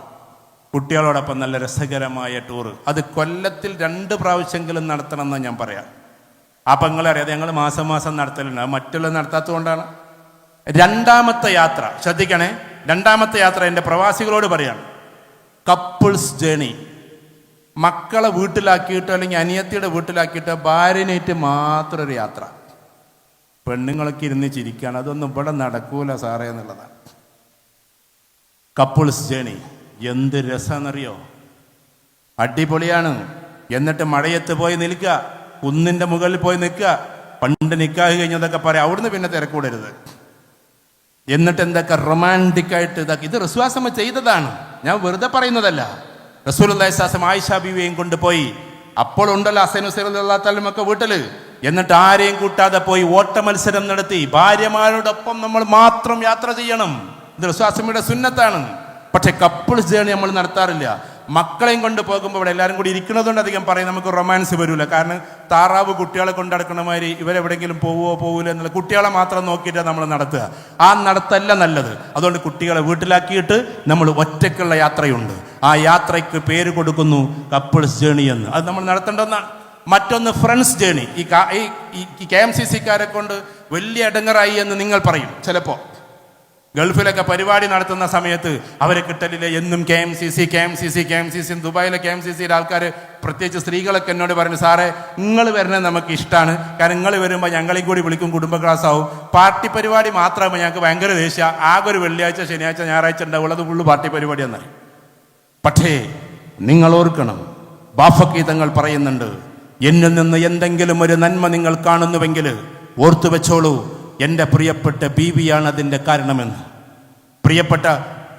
കുട്ടികളോടൊപ്പം നല്ല രസകരമായ ടൂറ്. അത് കൊല്ലത്തിൽ 2 പ്രാവശ്യമെങ്കിലും നടത്തണം എന്ന് ഞാൻ പറയാം. അപ്പം നിങ്ങളറിയാതെ ഞങ്ങൾ മാസം മാസം നടത്തലുണ്ട്, അത് മറ്റുള്ള നടത്താത്തത് കൊണ്ടാണ്. 2ാമത്തെ യാത്ര ശ്രദ്ധിക്കണേ. 2ാമത്തെ യാത്ര എൻ്റെ പ്രവാസികളോട് പറയാണ്, കപ്പിൾസ് ജേണി. മക്കളെ വീട്ടിലാക്കിയിട്ട് അല്ലെങ്കിൽ അനിയത്തിയുടെ വീട്ടിലാക്കിയിട്ട് ഭാര്യനേറ്റ് മാത്രം ഒരു യാത്ര. പെണ്ണുങ്ങളൊക്കെ ഇരുന്ന് ചിരിക്കുകയാണ്, അതൊന്നും ഇവിടെ നടക്കൂല സാറേ എന്നുള്ളതാണ്. കപ്പിൾസ് ജേണി എന്ത് രസമെന്നറിയോ, അടിപൊളിയാണ്. എന്നിട്ട് മഴയത്ത് പോയി നിൽക്കുക, കുന്നിൻ്റെ മുകളിൽ പോയി നിൽക്കുക, പണ്ട് നിക്കാഹ് കഴിഞ്ഞതൊക്കെ പറയാം, അവിടുന്ന് പിന്നെ തിരക്കൂടരുത്. എന്നിട്ട് എന്തൊക്കെ റൊമാൻറ്റിക്കായിട്ട് ഇതാക്കി. ഇത് റസൂലുള്ളാഹി ചെയ്തതാണ്, ഞാൻ വെറുതെ പറയുന്നതല്ല. റസൂലുള്ളാഹി സ്വല്ലല്ലാഹു അലൈഹി വസല്ലം ആയിഷ ബീവിയെയും കൊണ്ടുപോയി, അപ്പോൾ ഉണ്ടല്ലോ ഹസൻ ഹുസൈൻ റളിയല്ലാഹു തആല ഒക്കെ വീട്ടില്. എന്നിട്ട് ആരെയും കൂട്ടാതെ പോയി ഓട്ട മത്സരം നടത്തി. ഭാര്യമാരോടൊപ്പം നമ്മൾ മാത്രം യാത്ര ചെയ്യണം, ഇത് റസൂലുള്ളാഹിയുടെ സുന്നത്താണ്. പക്ഷെ കപ്പിൾസ് ജേണി നമ്മൾ നടത്താറില്ല. മക്കളെയും കൊണ്ട് പോകുമ്പോൾ ഇവിടെ എല്ലാവരും കൂടി ഇരിക്കുന്നതുകൊണ്ട് അധികം പറയും, നമുക്ക് റൊമാൻസ് വരില്ല. കാരണം താറാവ് കുട്ടികളെ കൊണ്ട് നടക്കണ മാതിരി ഇവരെവിടെയെങ്കിലും പോവില്ല എന്നുള്ള, കുട്ടികളെ മാത്രം നോക്കിയിട്ടാണ് നമ്മൾ നടത്തുക. ആ നടത്തല്ല നല്ലത്. അതുകൊണ്ട് കുട്ടികളെ വീട്ടിലാക്കിയിട്ട് നമ്മൾ ഒറ്റയ്ക്കുള്ള യാത്രയുണ്ട്, ആ യാത്രയ്ക്ക് പേര് കൊടുക്കുന്നു കപ്പിൾസ് ജേണി എന്ന്. അത് നമ്മൾ നടത്തേണ്ടതെന്നാണ്. മറ്റൊന്ന് ഫ്രണ്ട്സ് ജേണി. ഈ KMCC-ക്കാരെ കൊണ്ട് വലിയ ഇടങ്ങറായി എന്ന് നിങ്ങൾ പറയും ചിലപ്പോൾ. ഗൾഫിലൊക്കെ പരിപാടി നടത്തുന്ന സമയത്ത് അവരെ കിട്ടലില്ല, എന്നും KMCC. ദുബായിലെ KMCC-യുടെ ആൾക്കാർ, പ്രത്യേകിച്ച് സ്ത്രീകളൊക്കെ എന്നോട് പറഞ്ഞു, സാറേ നിങ്ങൾ വരുന്നത് നമുക്ക് ഇഷ്ടമാണ്, കാരണം നിങ്ങൾ വരുമ്പോൾ ഞങ്ങളെയും കൂടി വിളിക്കും, കുടുംബ ക്ലാസ് ആവും. പാർട്ടി പരിപാടി മാത്രമാകുമ്പോൾ ഞങ്ങൾക്ക് ഭയങ്കര ദേഷ്യം, ആകെ ഒരു വെള്ളിയാഴ്ച ശനിയാഴ്ച ഞായറാഴ്ച ഉണ്ടാവുള്ളൂ, അത് ഫുള്ള് പാർട്ടി പരിപാടി എന്നായി. പക്ഷേ നിങ്ങൾ ഓർക്കണം, ബാഫക്കി തങ്ങൾ പറയുന്നുണ്ട്, എന്നിൽ നിന്ന് എന്തെങ്കിലും ഒരു നന്മ നിങ്ങൾ കാണുന്നുവെങ്കിൽ ഓർത്തു വെച്ചോളൂ, എൻ്റെ പ്രിയപ്പെട്ട ബീവിയാണ് അതിൻ്റെ കാരണമെന്ന്. പ്രിയപ്പെട്ട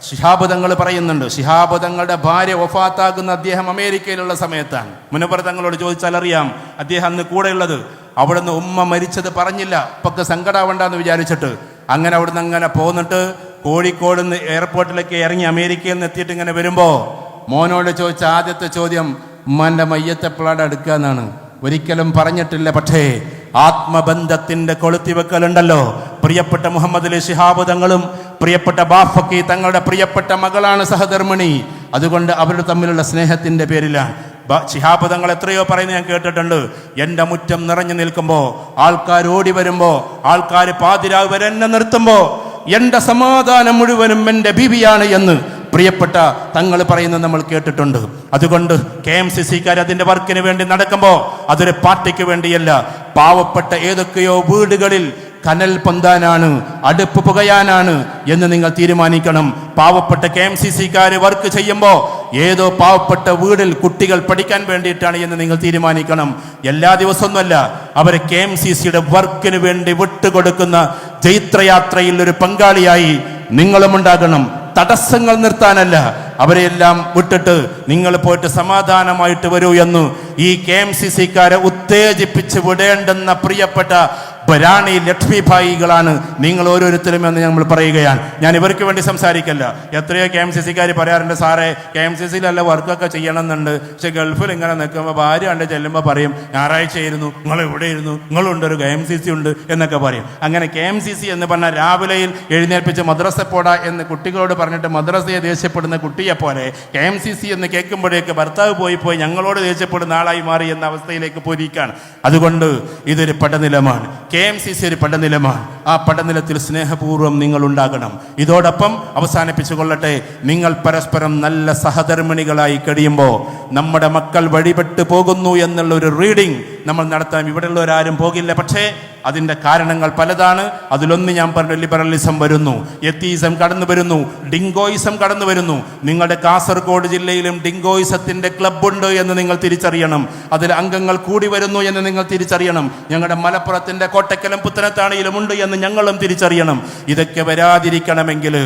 ശിഹാബ് തങ്ങൾ പറയുന്നുണ്ട്, ശിഹാബ് തങ്ങളുടെ ഭാര്യ വഫാത്താകുന്ന അദ്ദേഹം അമേരിക്കയിലുള്ള സമയത്താണ്. മുനവ്വർ തങ്ങളോട് ചോദിച്ചാൽ അറിയാം, അദ്ദേഹം അന്ന് കൂടെയുള്ളത്. അവിടുന്ന് ഉമ്മ മരിച്ചത് പറഞ്ഞില്ല, ഇപ്പൊക്കെ സങ്കടാവണ്ടെന്ന് വിചാരിച്ചിട്ട് അങ്ങനെ അവിടുന്ന് അങ്ങനെ പോന്നിട്ട് കോഴിക്കോട് നിന്ന് എയർപോർട്ടിലേക്ക് ഇറങ്ങി അമേരിക്കയിൽ നിന്ന് എത്തിയിട്ട് ഇങ്ങനെ വരുമ്പോൾ മോനോട് ചോദിച്ച ആദ്യത്തെ ചോദ്യം, ഉമ്മാൻ്റെ മയ്യത്തെപ്പോഴാണ് എടുക്കുക എന്നാണ്. ഒരിക്കലും പറഞ്ഞിട്ടില്ല, പക്ഷേ ആത്മബന്ധത്തിന്റെ കൊളുത്തിവെക്കലുണ്ടല്ലോ. പ്രിയപ്പെട്ട മുഹമ്മദ് അലി ശിഹാബ് തങ്ങളും പ്രിയപ്പെട്ട ബാഫക്കി തങ്ങളുടെ പ്രിയപ്പെട്ട മകളാണ് സഹധർമ്മിണി. അതുകൊണ്ട് അവരുടെ തമ്മിലുള്ള സ്നേഹത്തിന്റെ പേരിലാണ്. ശിഹാബ് തങ്ങൾ എത്രയോ പറയുന്നത് ഞാൻ കേട്ടിട്ടുണ്ട്, എൻ്റെ മുറ്റം നിറഞ്ഞു നിൽക്കുമ്പോൾ, ആൾക്കാർ ഓടി വരുമ്പോൾ, ആൾക്കാർ പാതിരാവ് വരെ എന്നെ നിർത്തുമ്പോൾ, എൻ്റെ സമാധാനം മുഴുവനും എൻ്റെ ബീവിയാണ് എന്ന് പ്രിയപ്പെട്ട തങ്ങൾ പറയുന്നത് നമ്മൾ കേട്ടിട്ടുണ്ട്. അതുകൊണ്ട് KMCC-ക്കാർ അതിൻ്റെ വർക്കിന് വേണ്ടി നടക്കുമ്പോൾ അതൊരു പാർട്ടിക്ക് വേണ്ടിയല്ല, പാവപ്പെട്ട ഏതൊക്കെയോ വീടുകളിൽ കനൽ പൊന്താനാണ്, അടുപ്പ് പുകയാനാണ് എന്ന് നിങ്ങൾ തീരുമാനിക്കണം. പാവപ്പെട്ട KMCC-ക്കാർ വർക്ക് ചെയ്യുമ്പോൾ ഏതോ പാവപ്പെട്ട വീടിൽ കുട്ടികൾ പഠിക്കാൻ വേണ്ടിയിട്ടാണ് എന്ന് നിങ്ങൾ തീരുമാനിക്കണം. എല്ലാ ദിവസമൊന്നുമല്ല, അവരെ KMCC-യുടെ വർക്കിന് വേണ്ടി വിട്ടുകൊടുക്കുന്ന ജൈത്രയാത്രയിൽ ഒരു പങ്കാളിയായി നിങ്ങളും ഉണ്ടാകണം. തടസ്സങ്ങൾ നിർത്താനല്ല, അവരെയെല്ലാം വിട്ടിട്ട് നിങ്ങൾ പോയിട്ട് സമാധാനമായിട്ട് വരൂ എന്ന് ഈ KMCC-ക്കാരെ ഉത്തേജിപ്പിച്ച് വിടേണ്ടുന്ന പ്രിയപ്പെട്ട റാണി ലക്ഷ്മിഭായികളാണ് നിങ്ങൾ ഓരോരുത്തരും എന്ന് നമ്മൾ പറയുകയാണ്. ഞാൻ ഇവർക്ക് വേണ്ടി സംസാരിക്കല്ല. എത്രയോ KMCC-ക്കാർ പറയാറുണ്ട്, സാറേ KMCC-യിലല്ല വർക്കൊക്കെ ചെയ്യണമെന്നുണ്ട്, പക്ഷെ ഗൾഫിൽ ഇങ്ങനെ നിൽക്കുമ്പോൾ ഭാര്യ കണ്ട് ചെല്ലുമ്പോൾ പറയും, ഞായറാഴ്ച ആയിരുന്നു, നിങ്ങൾ എവിടെ ഇരുന്നു, നിങ്ങളുണ്ട്, ഒരു KMCC ഉണ്ട് എന്നൊക്കെ പറയും. അങ്ങനെ KMCC എന്ന് പറഞ്ഞാൽ രാവിലെയിൽ എഴുന്നേൽപ്പിച്ച് മദ്രസ പോടാ എന്ന് കുട്ടികളോട് പറഞ്ഞിട്ട് മദ്രസയെ ദേഷ്യപ്പെടുന്ന കുട്ടിയെ പോലെ KMCC എന്ന് കേൾക്കുമ്പോഴേക്ക് ഭർത്താവ് പോയി ഞങ്ങളോട് ദേഷ്യപ്പെടുന്ന ആളായി മാറി എന്ന അവസ്ഥയിലേക്ക് പോയിരിക്കുകയാണ്. അതുകൊണ്ട് ഇതൊരു പടനിലമാണ്, KMCC ഒരു പടനിലമാണ്. ആ പടനിലത്തിൽ സ്നേഹപൂർവ്വം നിങ്ങൾ ഉണ്ടാകണം. ഇതോടൊപ്പം അവസാനിപ്പിച്ചു കൊള്ളട്ടെ, നിങ്ങൾ പരസ്പരം നല്ല സഹധർമ്മിണികളായി കഴിയുമ്പോൾ നമ്മുടെ മക്കൾ വഴിപെട്ട് പോകുന്നു എന്നുള്ള ഒരു റീഡിംഗ് നമ്മൾ നടത്താൻ ഇവിടെയുള്ളവരാരും പോകില്ല. പക്ഷേ അതിൻ്റെ കാരണങ്ങൾ പലതാണ്. അതിലൊന്ന് ഞാൻ പറഞ്ഞു, ലിബറലിസം വരുന്നു, എത്തീസം കടന്നു വരുന്നു, ഡിങ്കോയിസം കടന്നു വരുന്നു. നിങ്ങളുടെ കാസർഗോഡ് ജില്ലയിലും ഡിങ്കോയിസത്തിൻ്റെ ക്ലബ്ബുണ്ട് എന്ന് നിങ്ങൾ തിരിച്ചറിയണം. അതിൽ അംഗങ്ങൾ കൂടി വരുന്നു എന്ന് നിങ്ങൾ തിരിച്ചറിയണം. ഞങ്ങളുടെ മലപ്പുറത്തിൻ്റെ കോട്ടക്കലും പുത്തനത്താണിയിലും ഉണ്ട് എന്ന് ഞങ്ങളും തിരിച്ചറിയണം. ഇതൊക്കെ വരാതിരിക്കണമെങ്കിൽ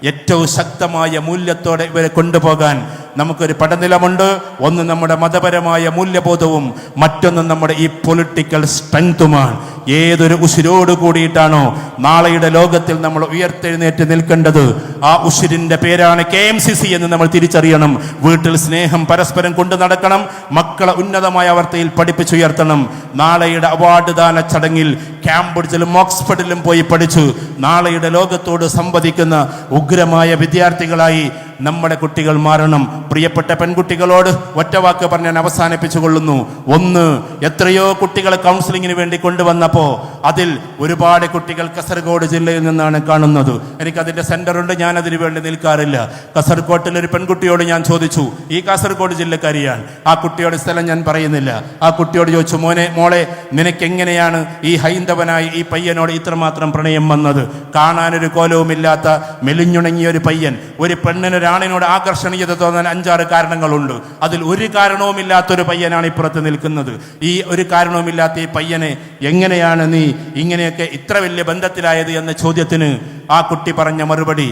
ഏറ്റവും ശക്തമായ മൂല്യത്തോടെ ഇവരെ കൊണ്ടുപോകാൻ നമുക്കൊരു പടനിലമുണ്ട്. ഒന്ന് നമ്മുടെ മതപരമായ മൂല്യബോധവും, മറ്റൊന്ന് നമ്മുടെ ഈ പൊളിറ്റിക്കൽ സ്ട്രെങ്തുമാണ്. ഏതൊരു ഉശിരോട് കൂടിയിട്ടാണോ നാളെയുടെ ലോകത്തിൽ നമ്മൾ ഉയർത്തെഴുന്നേറ്റ് നിൽക്കേണ്ടത്, ആ ഉശിരിന്റെ പേരാണ് KMCC എന്ന് നമ്മൾ തിരിച്ചറിയണം. വീട്ടിൽ സ്നേഹം പരസ്പരം കൊണ്ടു നടക്കണം, മക്കളെ ഉന്നതമായ അവസ്ഥയിൽ പഠിപ്പിച്ചുയർത്തണം. നാളെയുടെ അവാർഡ് ദാന ചടങ്ങിൽ കാംബ്രിഡ്ജിലും ഓക്സ്ഫോർഡിലും പോയി പഠിച്ചു നാളെയുടെ ലോകത്തോട് സംവദിക്കുന്ന ഉഗ്രമായ വിദ്യാർത്ഥികളായി നമ്മുടെ കുട്ടികൾ മാറണം. പ്രിയപ്പെട്ട പെൺകുട്ടികളോട് ഒറ്റവാക്ക് പറഞ്ഞ് ഞാൻ അവസാനിപ്പിച്ചു കൊള്ളുന്നു. ഒന്ന്, എത്രയോ കുട്ടികളെ കൗൺസിലിങ്ങിന് വേണ്ടി കൊണ്ടുവന്നപ്പോൾ അതിൽ ഒരുപാട് കുട്ടികൾ കാസർഗോഡ് ജില്ലയിൽ നിന്നാണ് കാണുന്നത്. എനിക്കതിൻ്റെ സെന്ററുണ്ട്, ഞാൻ അതിനു വേണ്ടി നിൽക്കാറില്ല. കാസർഗോട്ടിൽ ഒരു പെൺകുട്ടിയോട് ഞാൻ ചോദിച്ചു, ഈ കാസർഗോഡ് ജില്ലക്കാരിയാണ്, ആ കുട്ടിയോട് സ്ഥലം ഞാൻ പറയുന്നില്ല. ആ കുട്ടിയോട് ചോദിച്ചു, മോളെ നിനക്കെങ്ങനെയാണ് ഈ ഹൈന്ദവനായി ഈ പയ്യനോട് ഇത്രമാത്രം പ്രണയം വന്നത്? കാണാനൊരു കോലവുമില്ലാത്ത മെലിഞ്ഞുണങ്ങിയ ഒരു പയ്യൻ, ഒരു പെണ്ണിന് ഒരാണിനോട് ആകർഷണീയത തോന്നാൻ 5-6 കാരണങ്ങളുണ്ട്. അതിൽ ഒരു കാരണവുമില്ലാത്തൊരു പയ്യനാണ് ഇപ്പുറത്ത് നിൽക്കുന്നത്. ഈ ഒരു കാരണവുമില്ലാത്ത ഈ പയ്യനെ എങ്ങനെയാണ് നീ ഇങ്ങനെയൊക്കെ ഇത്ര വലിയ ബന്ധത്തിലായത് എന്ന ചോദ്യത്തിന് ആ കുട്ടി പറഞ്ഞ മറുപടി,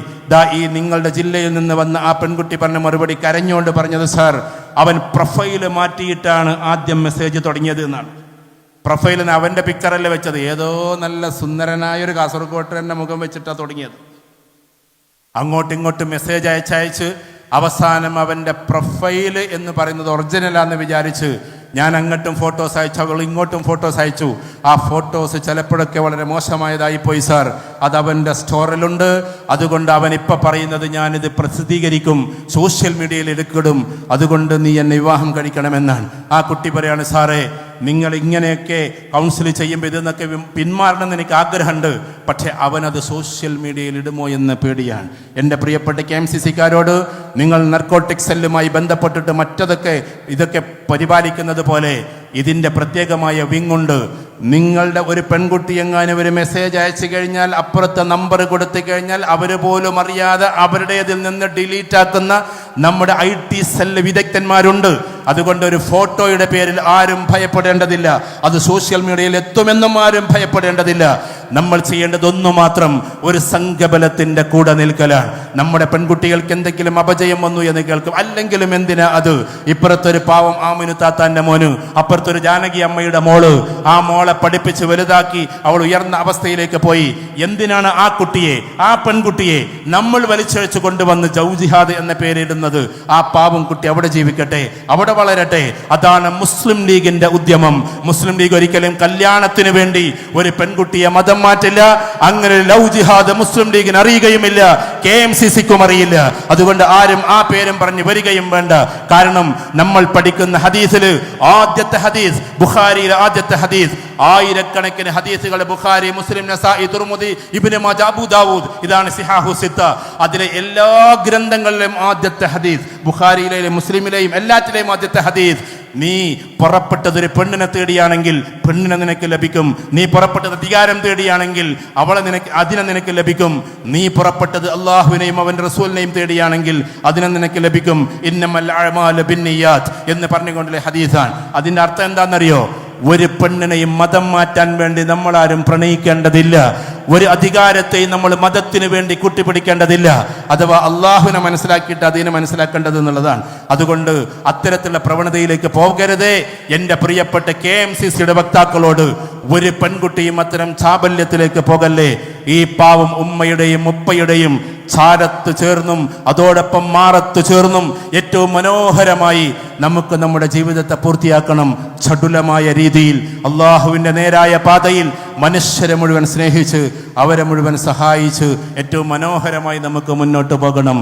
ഈ നിങ്ങളുടെ ജില്ലയിൽ നിന്ന് വന്ന ആ പെൺകുട്ടി പറഞ്ഞ മറുപടി കരഞ്ഞുകൊണ്ട് പറഞ്ഞത്, സാർ, അവൻ പ്രൊഫൈല് മാറ്റിയിട്ടാണ് ആദ്യം മെസ്സേജ് തുടങ്ങിയത് എന്നാണ്. പ്രൊഫൈലിന് അവൻ്റെ പിക്ചറല്ലേ വെച്ചത്, ഏതോ നല്ല സുന്ദരനായൊരു കാസർഗോട്ടുകാരൻ്റെ മുഖം വെച്ചിട്ടാണ് തുടങ്ങിയത്. അങ്ങോട്ടും ഇങ്ങോട്ടും മെസ്സേജ് അയച്ചയച്ച് അവസാനം അവൻ്റെ പ്രൊഫൈല് എന്ന് പറയുന്നത് ഒറിജിനലാന്ന് വിചാരിച്ച് ഞാൻ അങ്ങോട്ടും ഫോട്ടോസ് അയച്ചു, അവൾ ഇങ്ങോട്ടും ഫോട്ടോസ് അയച്ചു. ആ ഫോട്ടോസ് ചിലപ്പോഴൊക്കെ വളരെ മോശമായതായി പോയി സാർ, അത് അവൻ്റെ സ്റ്റോറിലുണ്ട്. അതുകൊണ്ട് അവൻ ഇപ്പം പറയുന്നത് ഞാനിത് പ്രസിദ്ധീകരിക്കും, സോഷ്യൽ മീഡിയയിൽ എടുക്കിടും, അതുകൊണ്ട് നീ എന്നെ വിവാഹം കഴിക്കണമെന്നാണ്. ആ കുട്ടി പറയാണ്, സാറേ, നിങ്ങൾ ഇങ്ങനെയൊക്കെ കൗൺസിൽ ചെയ്യുമ്പോൾ ഇതെന്നൊക്കെ പിന്മാറണമെന്ന് എനിക്ക് ആഗ്രഹമുണ്ട്, പക്ഷേ അവനത് സോഷ്യൽ മീഡിയയിൽ ഇടുമോ എന്ന് പേടിയാണ്. എൻ്റെ പ്രിയപ്പെട്ട KMCCക്കാരോട്, നിങ്ങൾ നർക്കോട്ടിക് സെല്ലുമായി ബന്ധപ്പെട്ടിട്ട് ഇതൊക്കെ പരിപാലിക്കുന്നത് പോലെ ഇതിൻ്റെ പ്രത്യേകമായ വിങ്ങുണ്ട്. നിങ്ങളുടെ ഒരു പെൺകുട്ടി എങ്ങാനും ഒരു മെസ്സേജ് അയച്ചു കഴിഞ്ഞാൽ അപ്പുറത്തെ നമ്പർ കൊടുത്തു കഴിഞ്ഞാൽ അവർ പോലും അറിയാതെ അവരുടേതിൽ നിന്ന് ഡിലീറ്റ് ആക്കുന്ന നമ്മുടെ IT സെല്ല് വിദഗ്ധന്മാരുണ്ട്. അതുകൊണ്ട് ഒരു ഫോട്ടോയുടെ പേരിൽ ആരും ഭയപ്പെടേണ്ടതില്ല, അത് സോഷ്യൽ മീഡിയയിൽ എത്തുമെന്നും ആരും ഭയപ്പെടേണ്ടതില്ല. നമ്മൾ ചെയ്യേണ്ടത് ഒന്നു മാത്രം, ഒരു സംഘബലത്തിൻ്റെ കൂടെ നിൽക്കലാണ്. നമ്മുടെ പെൺകുട്ടികൾക്ക് എന്തെങ്കിലും അപജയം വന്നു എന്ന് കേൾക്കും, അല്ലെങ്കിലും എന്തിനാ അത്? ഇപ്പുറത്തൊരു പാവം ആമിനു താത്താൻ്റെ മോന്, അപ്പുറത്തൊരു ജാനകി അമ്മയുടെ മോള്, ആ മോളെ പഠിപ്പിച്ച് വലുതാക്കി അവൾ ഉയർന്ന അവസ്ഥയിലേക്ക് പോയി. എന്തിനാണ് ആ കുട്ടിയെ, ആ പെൺകുട്ടിയെ നമ്മൾ വലിച്ചഴിച്ചു കൊണ്ടുവന്ന് ജൗജിഹാദ് എന്ന പേരിടുന്നത്? ആ പാവം കുട്ടി അവിടെ ജീവിക്കട്ടെ, അവിടെ വളരട്ടെ. അതാണ് മുസ്ലിം ലീഗിന്റെ ഉദ്യമം. മുസ്ലിം ലീഗ് ഒരിക്കലും കല്യാണത്തിന് വേണ്ടി ഒരു പെൺകുട്ടിയെ മതം മാറ്റില്ല. അങ്ങനെ ലവ് ജിഹാദ് മുസ്ലിം ലീഗിന് അറിയുകയുമില്ല, KMCCക്കും അറിയില്ല. അതുകൊണ്ട് ആരും ആ പേരും പറഞ്ഞ് വരികയും വേണ്ട. കാരണം നമ്മൾ പഠിക്കുന്ന ഹദീസിൽ ആദ്യത്തെ ഹദീസ്, ബുഖാരിയിലെ ആദ്യത്തെ ഹദീസ്, ആയിരക്കണക്കിന് ഹദീസുകൾ ബുഖാരി, മുസ്ലിം, നസായി, തുർമുദി, ഇബ്നു മാജ, അബൂ ദാവൂദ്, ഇതാണ് സിഹാഹു സിത്ത. അതിലെ എല്ലാ ഗ്രന്ഥങ്ങളിലെയും ആദ്യത്തെ ഹദീസ്, ബുഖാരിയിലെയും മുസ്ലിമിലെയും എല്ലാറ്റിലെയും ആദ്യത്തെ ഹദീസ്, നീ പുറപ്പെട്ടത് ഒരു പെണ്ണിനെ തേടിയാണെങ്കിൽ പെണ്ണിനെ നിനക്ക് ലഭിക്കും. നീ പുറപ്പെട്ടത് അധികാരം തേടിയാണെങ്കിൽ അതിനെ നിനക്ക് ലഭിക്കും. നീ പുറപ്പെട്ടത് അള്ളാഹുവിനെയും അവൻ്റെ റസൂലിനെയും തേടിയാണെങ്കിൽ അതിനെ നിനക്ക് ലഭിക്കും. ഇന്നമൽ അഅ്മാലു ബിന്നിയാത്ത് എന്ന് പറഞ്ഞുകൊണ്ടുള്ള ഹദീസാണ്. അതിൻ്റെ അർത്ഥം എന്താണെന്നറിയോ? ഒരു പെണ്ണിനെയും മതം മാറ്റാൻ വേണ്ടി നമ്മളാരും പ്രണയിക്കേണ്ടതില്ല. ഒരു അധികാരത്തെയും നമ്മൾ മതത്തിന് വേണ്ടി കൂട്ടിപ്പിടിക്കേണ്ടതില്ല. അഥവാ അള്ളാഹുവിനെ മനസ്സിലാക്കിയിട്ട് അതിനെ മനസ്സിലാക്കേണ്ടത് എന്നുള്ളതാണ്. അതുകൊണ്ട് അത്തരത്തിലുള്ള പ്രവണതയിലേക്ക് പോകരുതേ. എൻ്റെ പ്രിയപ്പെട്ട KMCCയുടെ വക്താക്കളോട്, ഒരു പെൺകുട്ടിയും അത്തരം ചാബല്യത്തിലേക്ക് പോകല്ലേ. ഈ പാവം ഉമ്മയുടെയും ഉപ്പയുടെയും ചാരത്ത് ചേർന്നും അതോടൊപ്പം മാറത്ത് ചേർന്നും ഏറ്റവും മനോഹരമായി നമുക്ക് നമ്മുടെ ജീവിതത്തെ പൂർത്തിയാക്കണം. ചടുലമായ രീതിയിൽ അള്ളാഹുവിൻ്റെ നേരായ പാതയിൽ മനുഷ്യരെ മുഴുവൻ സ്നേഹിച്ച് അവരെ മുഴുവൻ സഹായിച്ച് ഏറ്റവും മനോഹരമായി നമുക്ക് മുന്നോട്ട് പോകണം.